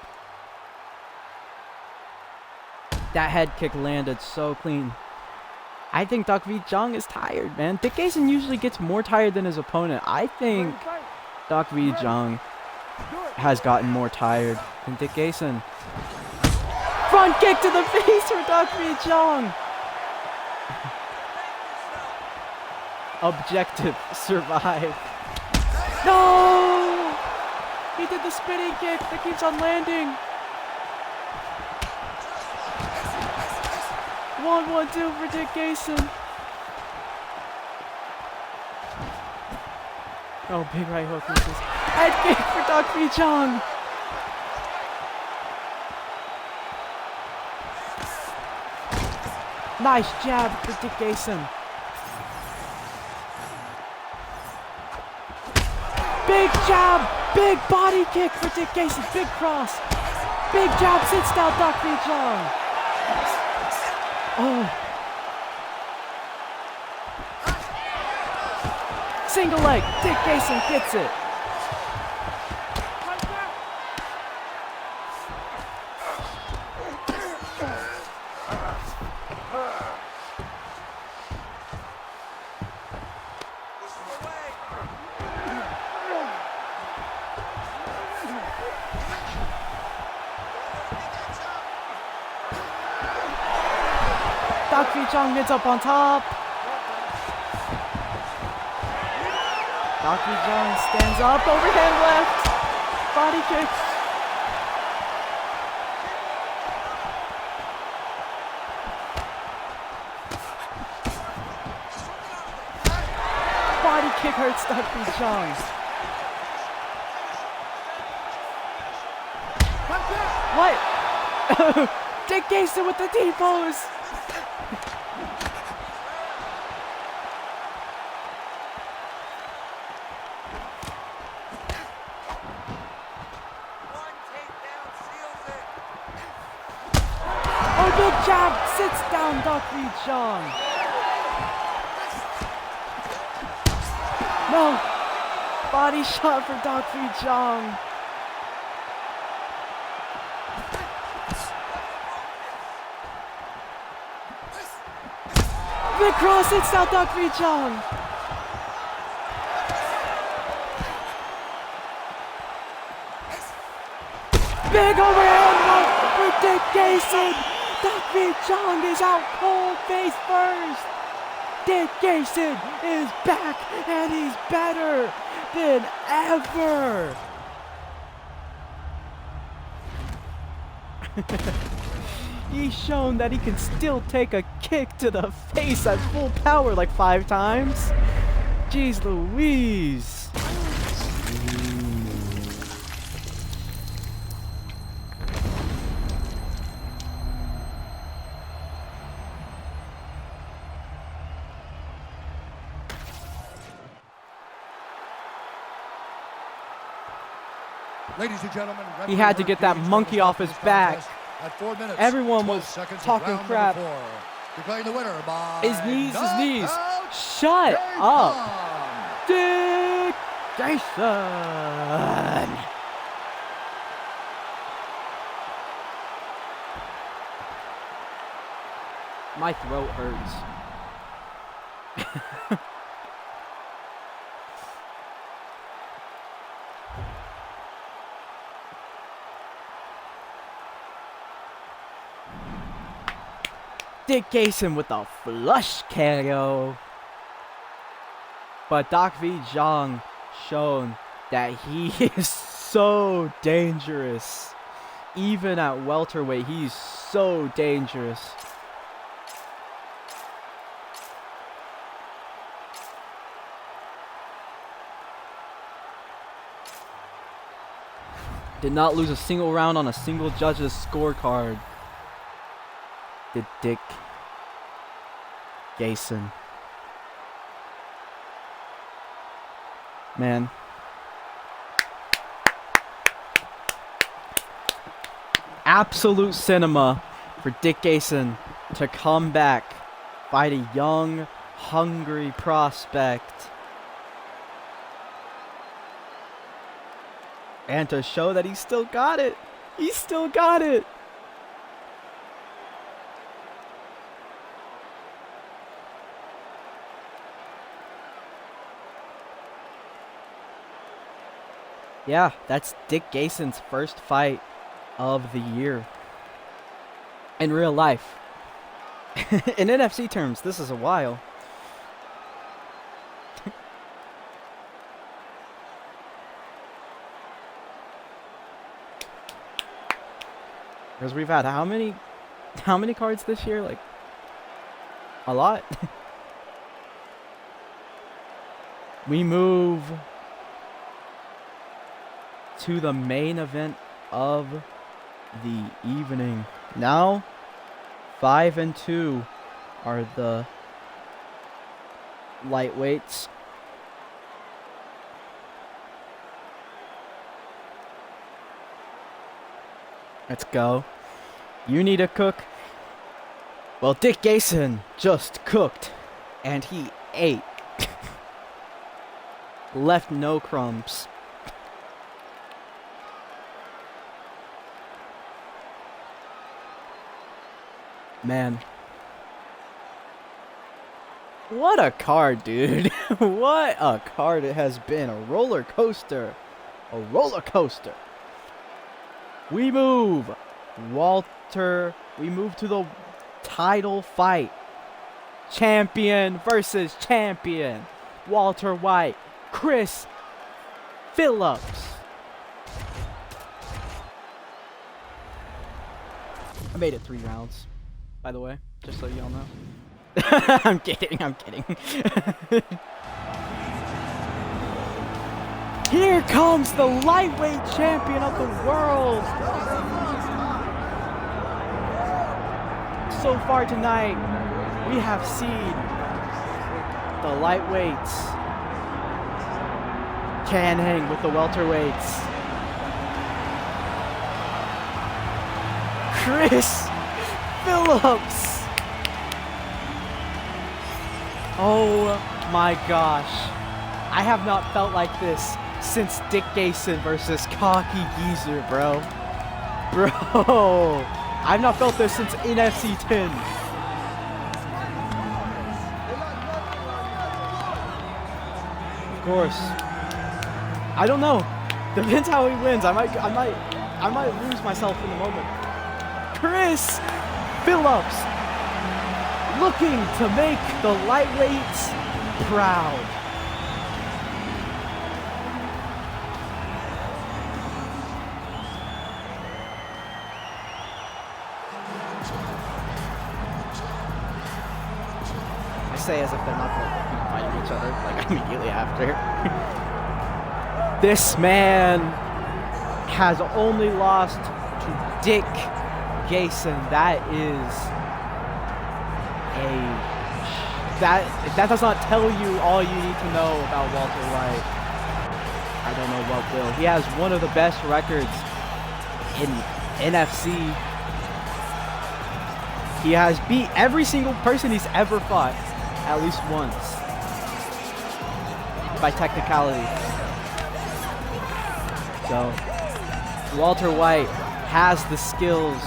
Speaker 1: That head kick landed so clean. I think Dakhvid Zhang is tired, man. Dick Gayson usually gets more tired than his opponent. I think Dakhvid Zhang has gotten more tired than Dick Gayson. Front kick to the face for Dakhvid Zhang. Objective, survive. No! He did the spinning kick that keeps on landing. 1-1-2 for Dick Gayson. Oh, big right hook. This is head kick for Dakhvid Zhang. Nice jab for Dick Gayson. Big jab, big body kick for Dick Gayson. Big cross. Big jab, sits down Dakhvid Zhang. Oh. Single leg. Dick Gayson gets it. Dakhvid Zhang gets up on top. Dakhvid Zhang stands up, overhand left. Body kick.
Speaker 7: kick hurts Dakhvid Zhang. What? Dick Gayson with the T-pose. Oh, big jab. Sits down Dakhvid Zhang. No. Body shot for Dakhvid Zhang. Big cross hits out Dakhvid Zhang. Big overhand look for Dick Gayson. Dakhvid Zhang is out cold face first. Dick Gayson is back and he's better than ever. He's shown that he can still take a kick to the face at full power like 5 times. Jeez Louise.
Speaker 2: Ladies and gentlemen,
Speaker 7: He had to get that monkey off his back.
Speaker 2: At 4 minutes,
Speaker 7: Everyone was
Speaker 2: 12 seconds of
Speaker 7: talking
Speaker 2: round
Speaker 7: crap.
Speaker 2: number 4. Declaring the winner by
Speaker 7: His knees.
Speaker 2: knockout,
Speaker 7: Shut up.
Speaker 2: Gayson.
Speaker 7: Dick Gayson. My throat hurts. Dick Gayson with a flush KO. But Dakhvid Zhang shown that he is so dangerous. Even at welterweight, he's so dangerous. Did not lose a single round on a single judge's scorecard. Did Dick Gayson. Man. Absolute cinema for Dick Gayson to come back, fight a young, hungry prospect, and to show that he still got it. He still got it. Yeah, that's Dick Gayson's first fight of the year. In real life. In NFC terms, this is a while. Because we've had how many cards this year? Like a lot. We move to the main event of the evening. Now 5 and 2 are the lightweights. Let's go. You need a cook? Well, Dick Gayson just cooked, and he ate. Left no crumbs. Man. What a card, dude. What a card it has been. A roller coaster. A roller coaster. We move. We move to the title fight. Champion versus champion. Walter White. Chris Phillips. I made it 3 rounds, by the way, just so y'all know. I'm kidding. Here comes the lightweight champion of the world. So far tonight, we have Ceed, the lightweights, can hang with the welterweights. Chris Phillips. Oh my gosh. I have not felt like this since Dick Gayson versus Cocky Geezer, bro. Bro, I've not felt this since NFC 10. Of course. I don't know. Depends how he wins. I might lose myself in the moment. Chris Phillips looking to make the lightweights proud. I say as if they're not going to keep fighting each other, like immediately after. This man has only lost to Dick Gayson. That does not tell you all you need to know about Walter White. I don't know what will. He has one of the best records in NFC. He has beat every single person he's ever fought at least once by technicality. So Walter White has the skills.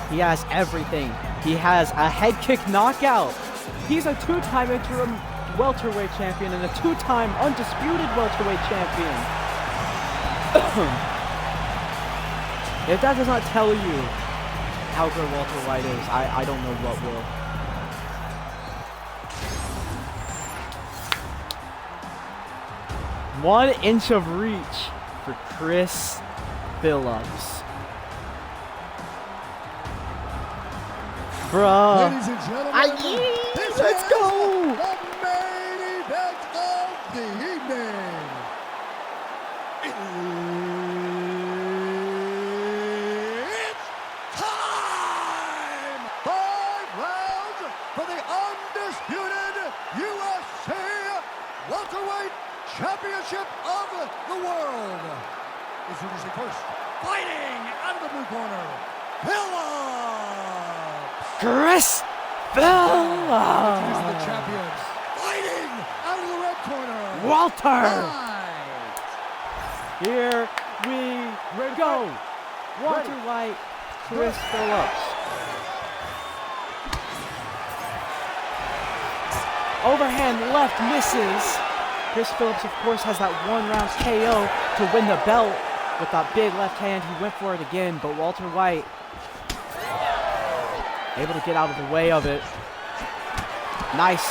Speaker 7: He has everything. He has a head kick knockout. He's a two-time interim welterweight champion and a two-time undisputed welterweight champion. If that does not tell you how good Walter White is, I don't know what will. One inch of reach for Chris Phillips. Bruh.
Speaker 2: Ladies and gentlemen,
Speaker 7: let's go!
Speaker 2: The main event of the evening. It's time! 5 rounds for the undisputed UFC welterweight championship of the world. Introducing first, fighting out of the blue corner, Phillips.
Speaker 7: Chris Phillips.
Speaker 2: Introducing the champions, fighting out of the red corner,
Speaker 7: Walter.
Speaker 2: White.
Speaker 7: Here we go. Walter White, Chris Phillips. Overhand left misses. Chris Phillips, of course, has that 1-round KO to win the belt with that big left hand. He went for it again, but Walter White able to get out of the way of it. Nice.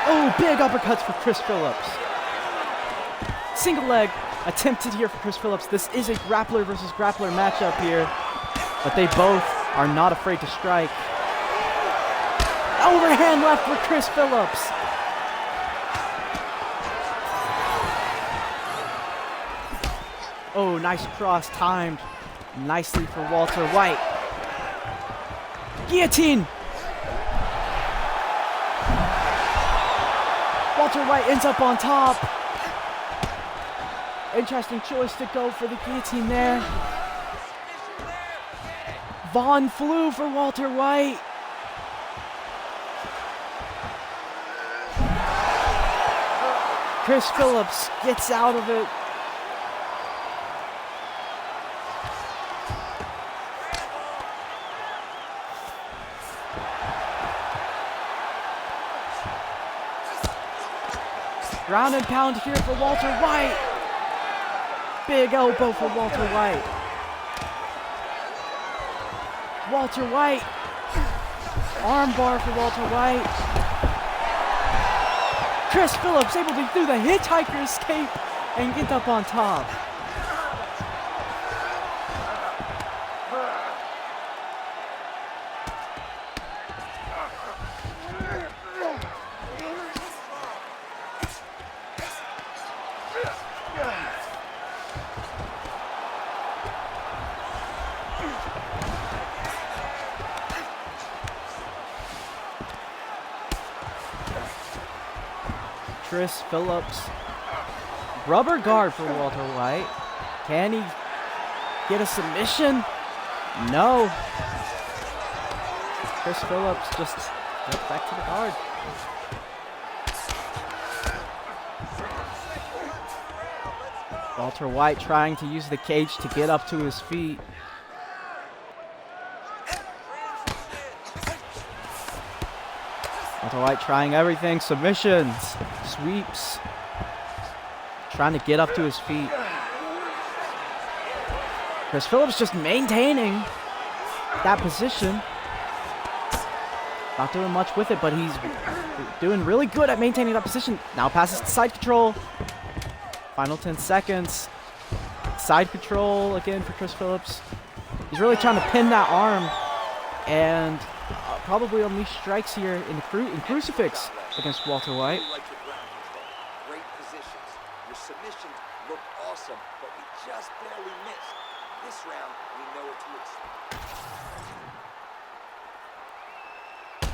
Speaker 7: Oh, big uppercuts for Chris Phillips. Single leg attempted here for Chris Phillips. This is a grappler versus grappler matchup here, but they both are not afraid to strike. Overhand left for Chris Phillips. Oh, nice cross timed nicely for Walter White. Guillotine. Walter White ends up on top. Interesting choice to go for the guillotine there. Von flew for Walter White. Chris Phillips gets out of it. Ground and pound here for Walter White. Big elbow for Walter White. Walter White. Armbar for Walter White. Chris Phillips able to do the hitchhiker escape and get up on top. Chris Phillips. Rubber guard for Walter White. Can he get a submission? No. Chris Phillips just gets back to the guard. Walter White trying to use the cage to get up to his feet. Walter White trying everything. Submissions, sweeps. Trying to get up to his feet. Chris Phillips just maintaining that position. Not doing much with it, but he's doing really good at maintaining that position. Now passes to side control. Final 10 seconds. Side control again for Chris Phillips. He's really trying to pin that arm and probably unleash strikes here in crucifix against Walter White.
Speaker 3: Great positions. Your submissions look awesome, but we just barely missed. This round, we know what to expect.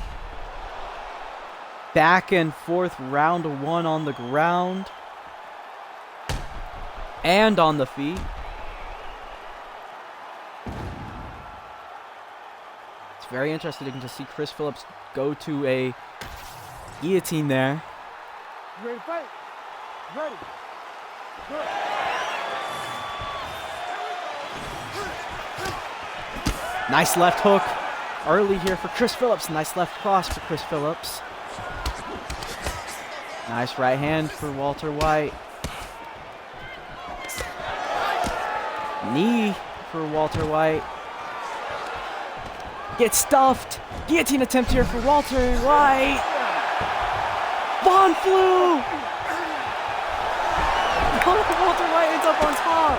Speaker 7: Back and forth, round 1 on the ground and on the feet. It's very interesting to see Chris Phillips go to a guillotine there.
Speaker 4: You ready to fight? Ready. Good.
Speaker 7: Nice left hook early here for Chris Phillips. Nice left cross for Chris Phillips. Nice right hand for Walter White. Knee for Walter White. Gets stuffed. Guillotine attempt here for Walter White. Von flew. Walter White ends up on top.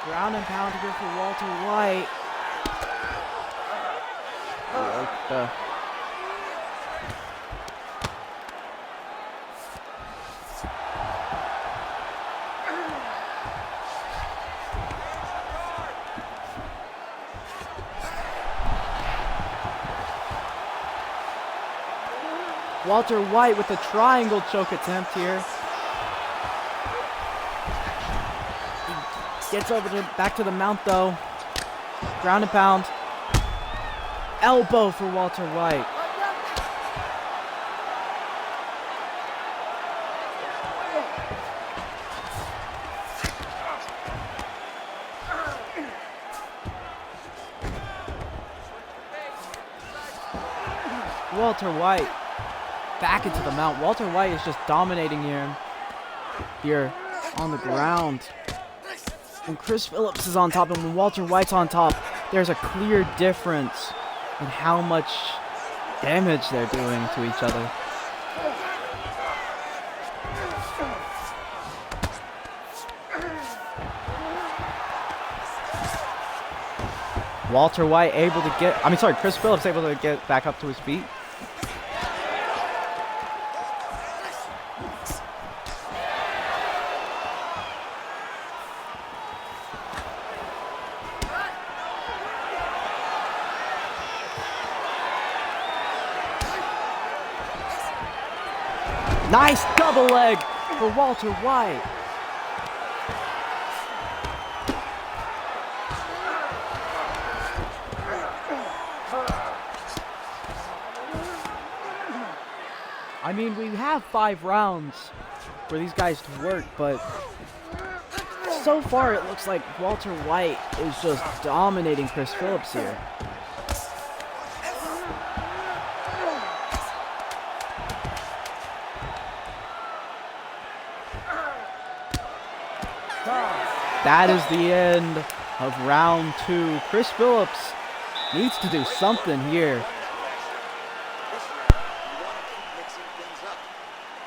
Speaker 7: Ground and pound here for Walter White. Walter White with a triangle choke attempt here. Gets over to back to the mount though. Ground and pound. Elbow for Walter White. Walter White back into the mount. Walter White is just dominating here on the ground. When Chris Phillips is on top and when Walter White's on top, there's a clear difference in how much damage they're doing to each other. Walter White able to Chris Phillips able to get back up to his feet. Nice double leg for Walter White. I mean, we have 5 rounds for these guys to work, but so far it looks like Walter White is just dominating Chris Phillips here. That is the end of round 2. Chris Phillips needs to do something here.
Speaker 3: This round, you want to keep mixing things up.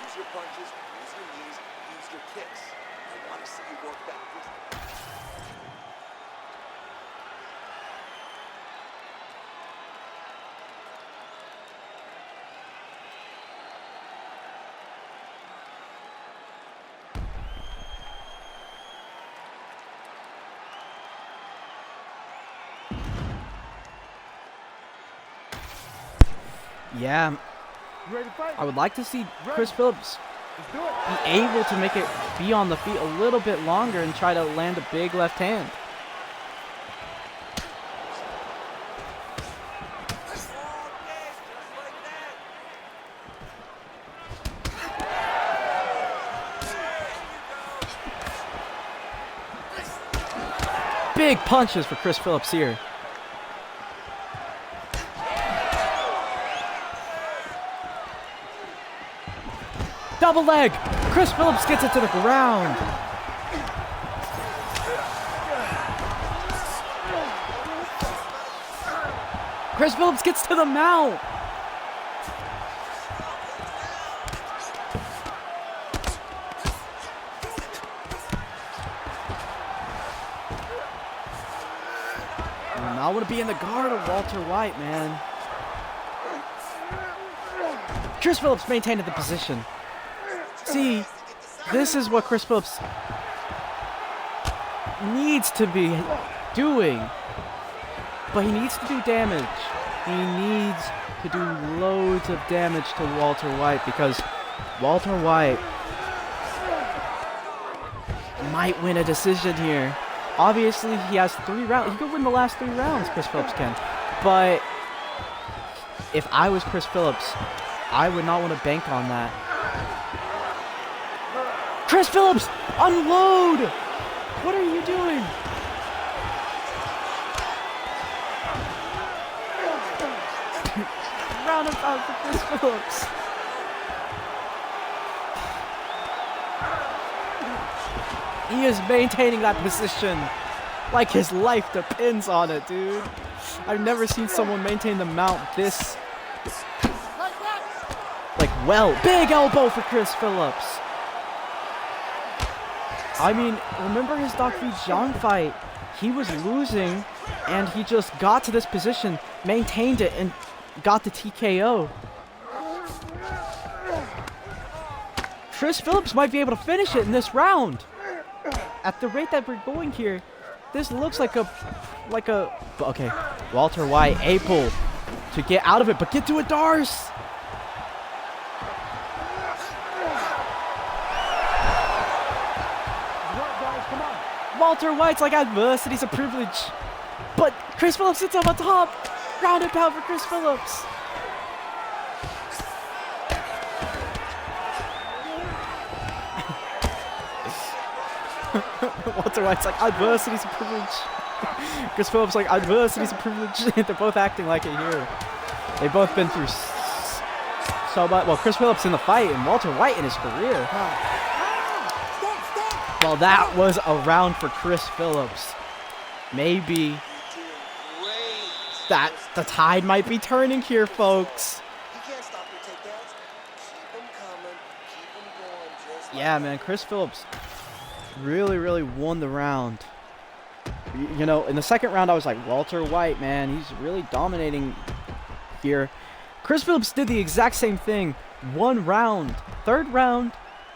Speaker 3: Use your punches, use your knees, use your kicks. I want to see you work that distance.
Speaker 1: Yeah,
Speaker 4: You ready to fight?
Speaker 7: I would like to see Chris Phillips
Speaker 4: Let's do it.
Speaker 7: be able to make it be on the feet a little bit longer and try to land a big left hand. Big punches for Chris Phillips here. Double leg. Chris Phillips gets it to the ground. Chris Phillips gets to the mount. I want to be in the guard of Walter White, man. Chris Phillips maintained the position. See, this is what Chris Phillips needs to be doing. But he needs to do damage. He needs to do loads of damage to Walter White because Walter White might win a decision here. Obviously, he has 3 rounds. He could win the last 3 rounds, Chris Phillips can. But if I was Chris Phillips, I would not want to bank on that. Chris Phillips, unload! What are you doing? Roundabout for Chris Phillips. He is maintaining that position like his life depends on it, dude. I've never seen someone maintain the mount this, like, well. Big elbow for Chris Phillips. I mean, remember his Dakhvid Zhang fight? He was losing, and he just got to this position, maintained it, and got the TKO. Chris Phillips might be able to finish it in this round. At the rate that we're going here, this looks like a, okay, Walter White able to get out of it, but get to a Darce. Walter White's like, adversity's a privilege. But Chris Phillips sits up on top. Round and pound for Chris Phillips. Walter White's like, adversity's a privilege. Chris Phillips like, adversity's a privilege. They're both acting like it here. They've both been through so much. Well, Chris Phillips in the fight and Walter White in his career. Well, that was a round for Chris Phillips. Maybe that the tide might be turning here, folks. Yeah, man, Chris Phillips really won the round. You know, in the second round, I was like, Walter White, man, he's really dominating here. Chris Phillips did the exact same thing. 1 round. 3rd round.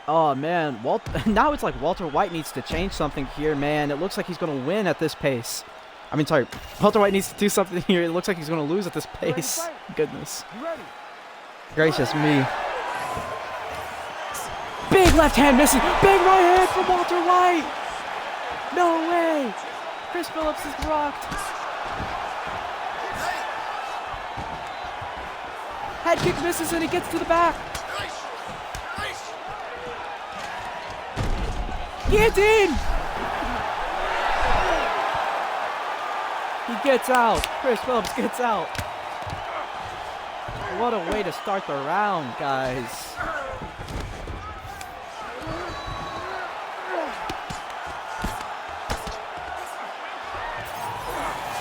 Speaker 7: Oh, man. Now it's like Walter White needs to change something here, man. It looks like he's going to win at this pace. I mean, sorry. Walter White needs to do something here. It looks like he's going to lose at this pace. Goodness. Gracious me. Big left hand missing. Big right hand from Walter White. No way. Chris Phillips is rocked. Head kick misses and he gets to the back. Guillotine. He gets out. Chris Phillips gets out. What a way to start the round, guys.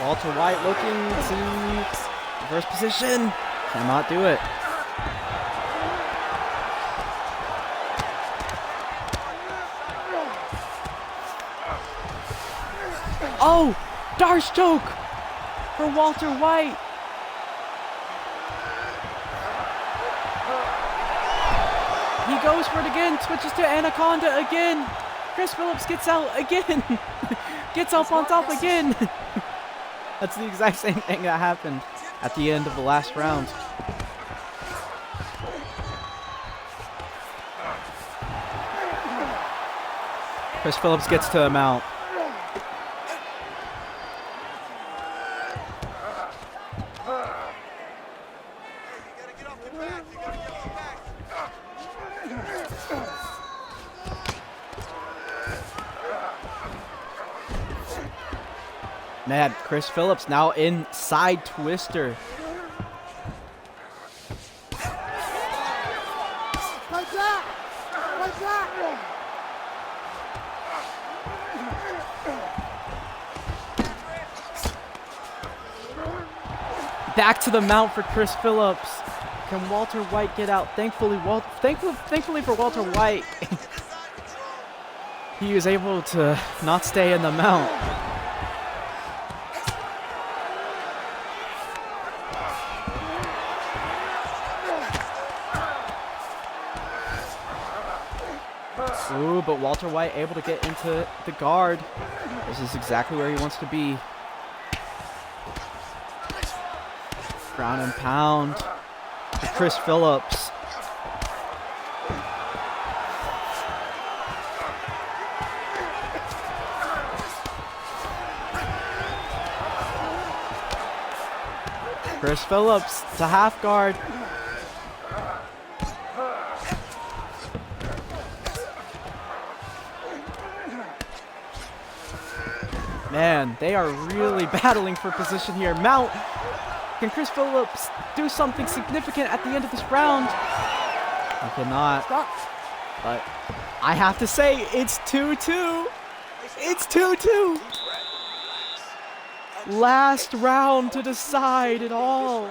Speaker 7: Walter White looking to reverse position. Cannot do it. Oh! Darce choke for Walter White. He goes for it again, switches to Anaconda again. Chris Phillips gets out again. Gets up on top again. That's the exact same thing that happened at the end of the last round. Chris Phillips gets to the mount. Man, Chris Phillips now in side twister. Back to the mount for Chris Phillips. Can Walter White get out? Thankfully for Walter White, he was able to not stay in the mount. Ooh, but Walter White able to get into the guard. This is exactly where he wants to be. Ground and pound to Chris Phillips. Chris Phillips to half guard. Man, they are really battling for position here. Mount. Can Chris Phillips do something significant at the end of this round? He cannot. But I have to say, it's 2-2. It's 2-2. Last round to decide it all.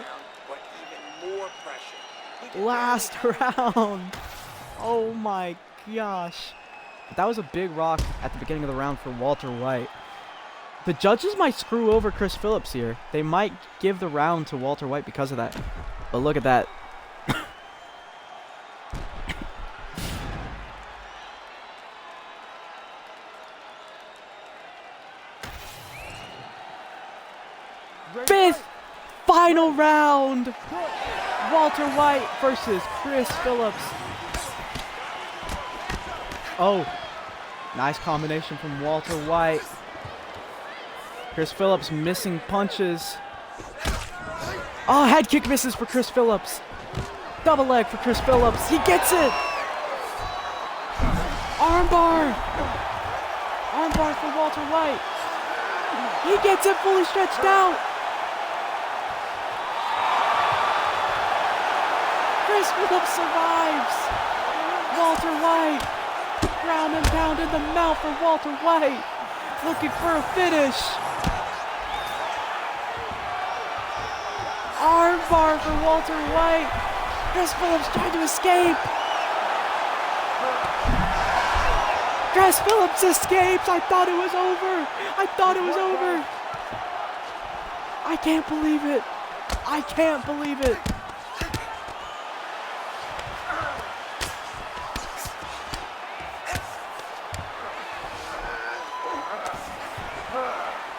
Speaker 7: Last round. Oh my gosh. That was a big rock at the beginning of the round for Walter White. The judges might screw over Chris Phillips here. They might give the round to Walter White because of that. But look at that. Fifth final round. Walter White versus Chris Phillips. Oh, nice combination from Walter White. Chris Phillips missing punches. Oh, head kick misses for Chris Phillips. Double leg for Chris Phillips. He gets it. Armbar. Armbar for Walter White. He gets it fully stretched out. Chris Phillips survives. Walter White. Ground and pound in the mouth for Walter White. Looking for a finish. Armbar for Walter White. Chris Phillips trying to escape. Chris Phillips escapes. I thought it was over. I thought it was over. I can't believe it. I can't believe it.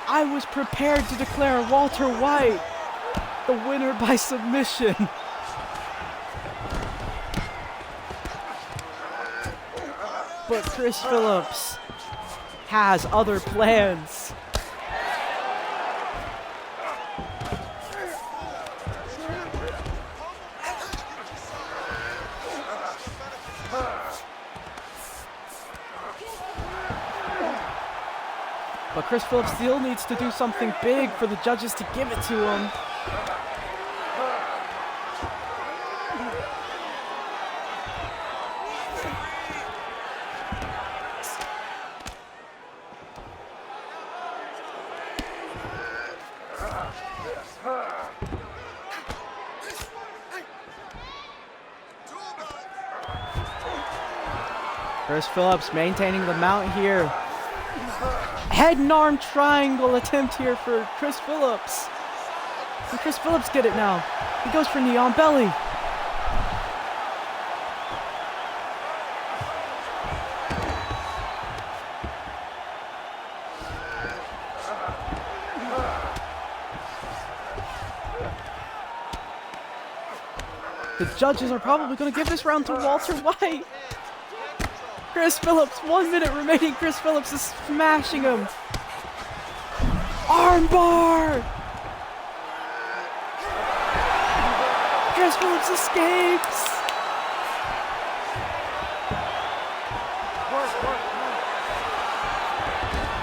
Speaker 7: I was prepared to declare Walter White the winner by submission. But Chris Phillips has other plans. But Chris Phillips still needs to do something big for the judges to give it to him. Chris Phillips maintaining the mount here. Head and arm triangle attempt here for Chris Phillips. Can Chris Phillips get it now? He goes for knee on belly. The judges are probably going to give this round to Walter White. Chris Phillips, 1 minute remaining. Chris Phillips is smashing him. Armbar! Chris Phillips escapes.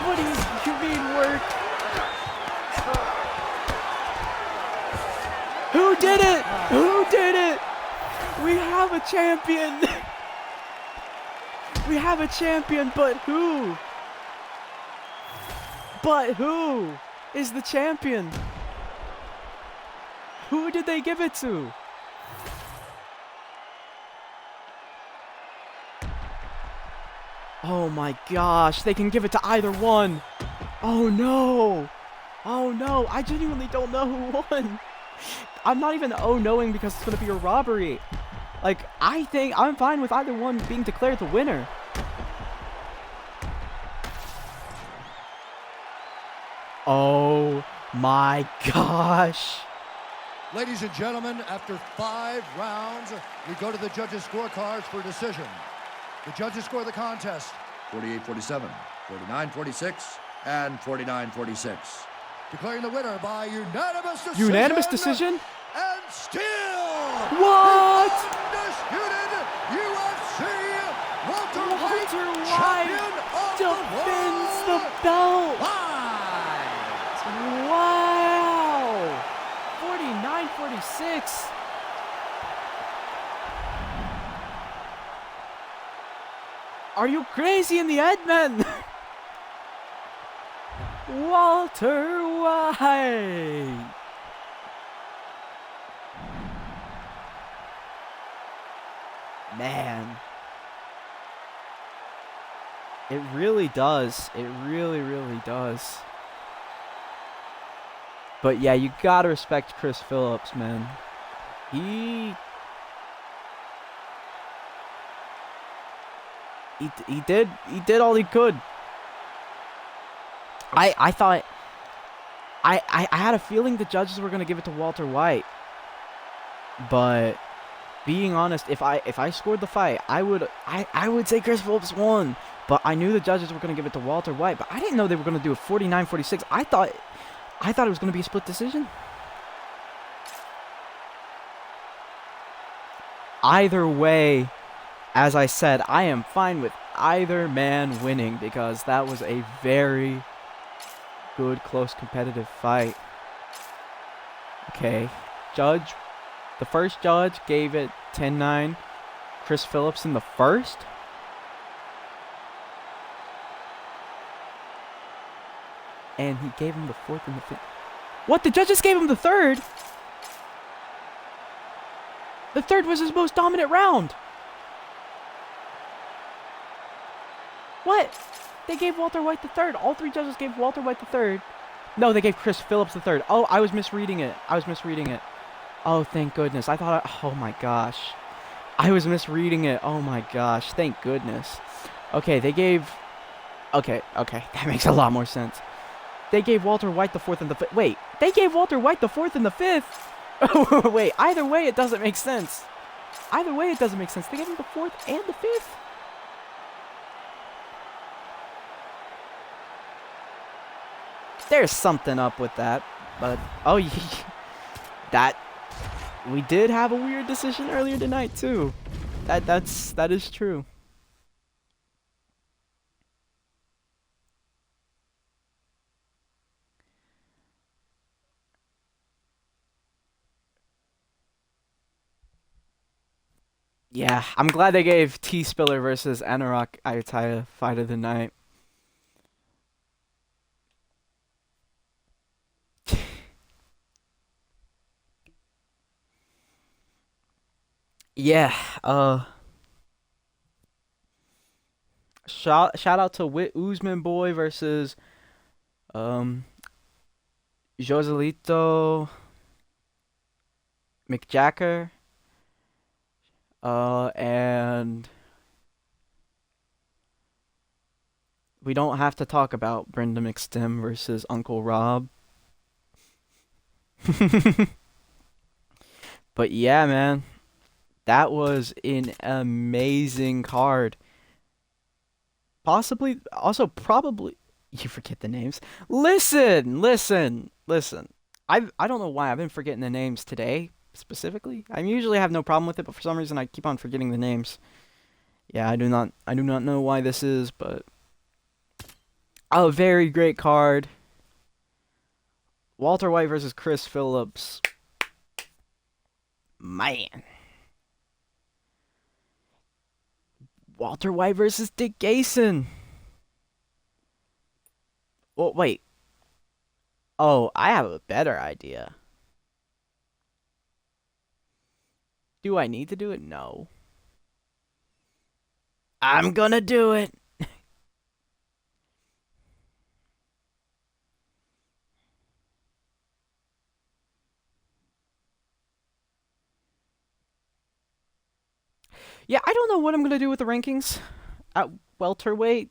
Speaker 7: What do you mean work? Who did it? Who did it? We have a champion. We have a champion, but who? But who is the champion? Who did they give it to? Oh my gosh, they can give it to either one. Oh no. Oh no, I genuinely don't know who won. I'm not even knowing because it's going to be a robbery. Like, I think I'm fine with either one being declared the winner. Oh my gosh.
Speaker 2: Ladies and gentlemen, after 5 rounds, we go to the judges' scorecards for decision. The judges score the contest 48-47, 49-46, and 49-46. Declaring the winner by unanimous decision.
Speaker 7: Unanimous decision?
Speaker 2: And still,
Speaker 7: what?
Speaker 2: Undisputed UFC welterweight
Speaker 7: White
Speaker 2: champion of
Speaker 7: defends
Speaker 2: the
Speaker 7: the
Speaker 2: world.
Speaker 7: belt.
Speaker 2: Fight!
Speaker 7: Wow. 49-46. Are you crazy in the head, man? Walter White. Man. It really does. It really, really does. But yeah, you gotta respect Chris Phillips, man. He did all he could. I thought I had a feeling the judges were gonna give it to Walter White. But being honest, if I scored the fight, I would say Chris Phillips won. But I knew the judges were gonna give it to Walter White, but I didn't know they were gonna do a 49-46. I thought it was gonna be a split decision. Either way, as I said, I am fine with either man winning because that was a very good, close, competitive fight. Okay, the first judge gave it 10-9. Chris Phillips in the first. And he gave him the fourth and the fifth. What? The judges gave him the third? The third was his most dominant round. What? They gave Walter White the third. All 3 judges gave Walter White the third. No, they gave Chris Phillips the third. Oh, I was misreading it. Oh, thank goodness. Oh my gosh. I was misreading it. Oh my gosh. Thank goodness. Okay, they gave... Okay. That makes a lot more sense. They gave Walter White the fourth and the fifth. Wait, they gave Walter White the fourth and the fifth? Wait, either way it doesn't make sense. They gave him the fourth and the fifth? There's something up with that. But, oh, that... We did have a weird decision earlier tonight, too. That is true. Yeah, I'm glad they gave Spillar versus Anurak Ayutthaya fight of the night. Yeah, shout out to Witt Oozmanboy versus Joselito McJacker. And we don't have to talk about Brenda McStemm versus Uncle Rob. But yeah, man, that was an amazing card. Possibly, also probably, you forget the names. Listen. I don't know why I've been forgetting the names today specifically. I usually have no problem with it, but for some reason I keep on forgetting the names. Yeah, I do not know why this is, but a very great card. Walter White versus Chris Phillips. Man. Walter White versus Dick Gayson. Oh, wait. Oh, I have a better idea. Do I need to do it? No. I'm gonna do it. Yeah, I don't know what I'm gonna do with the rankings at welterweight.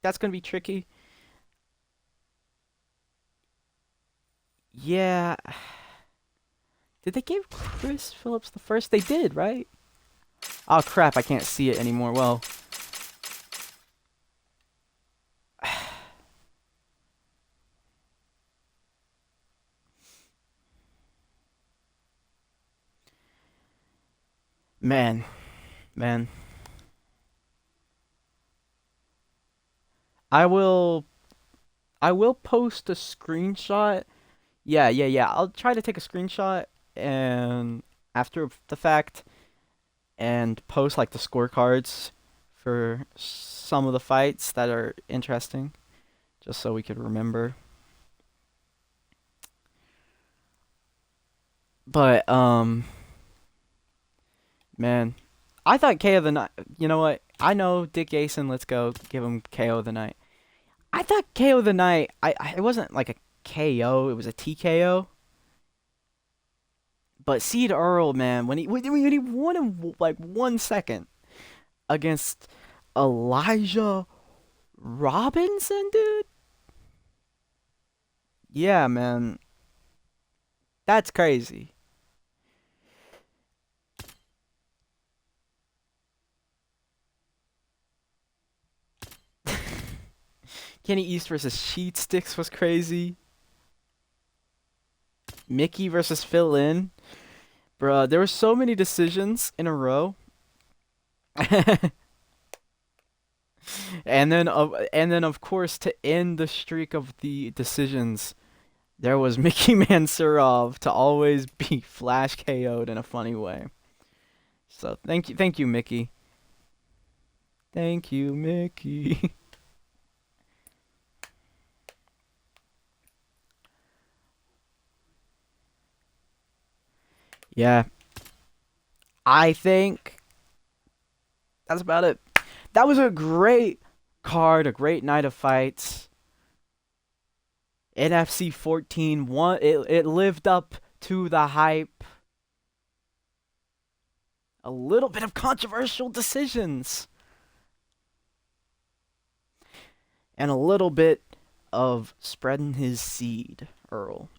Speaker 7: That's gonna be tricky. Yeah. Did they give Chris Phillips the first? They did, right? Oh crap, I can't see it anymore. Well. Man. I will post a screenshot. Yeah. I'll try to take a screenshot and after the fact and post like the scorecards for some of the fights that are interesting just so we could remember. But man, I thought KO of the night. You know what? I know Dick Gayson. Let's go give him KO of the night. I thought KO of the night. It wasn't like a KO. It was a TKO. But Ceed Earl, man, when he won in like 1 second against Elijah Robinson, dude. Yeah, man, that's crazy. Kenny East versus Sheat Stix was crazy. Mickey versus Phil Lynn. Bruh, there were so many decisions in a row. and then of course to end the streak of the decisions, there was Mickey Mansurov to always be flash KO'd in a funny way. So thank you, Mickey. Thank you, Mickey. Yeah. I think that's about it. That was a great card, a great night of fights. NFC 14 won. It lived up to the hype. A little bit of controversial decisions. And a little bit of spreading his seed, Earl.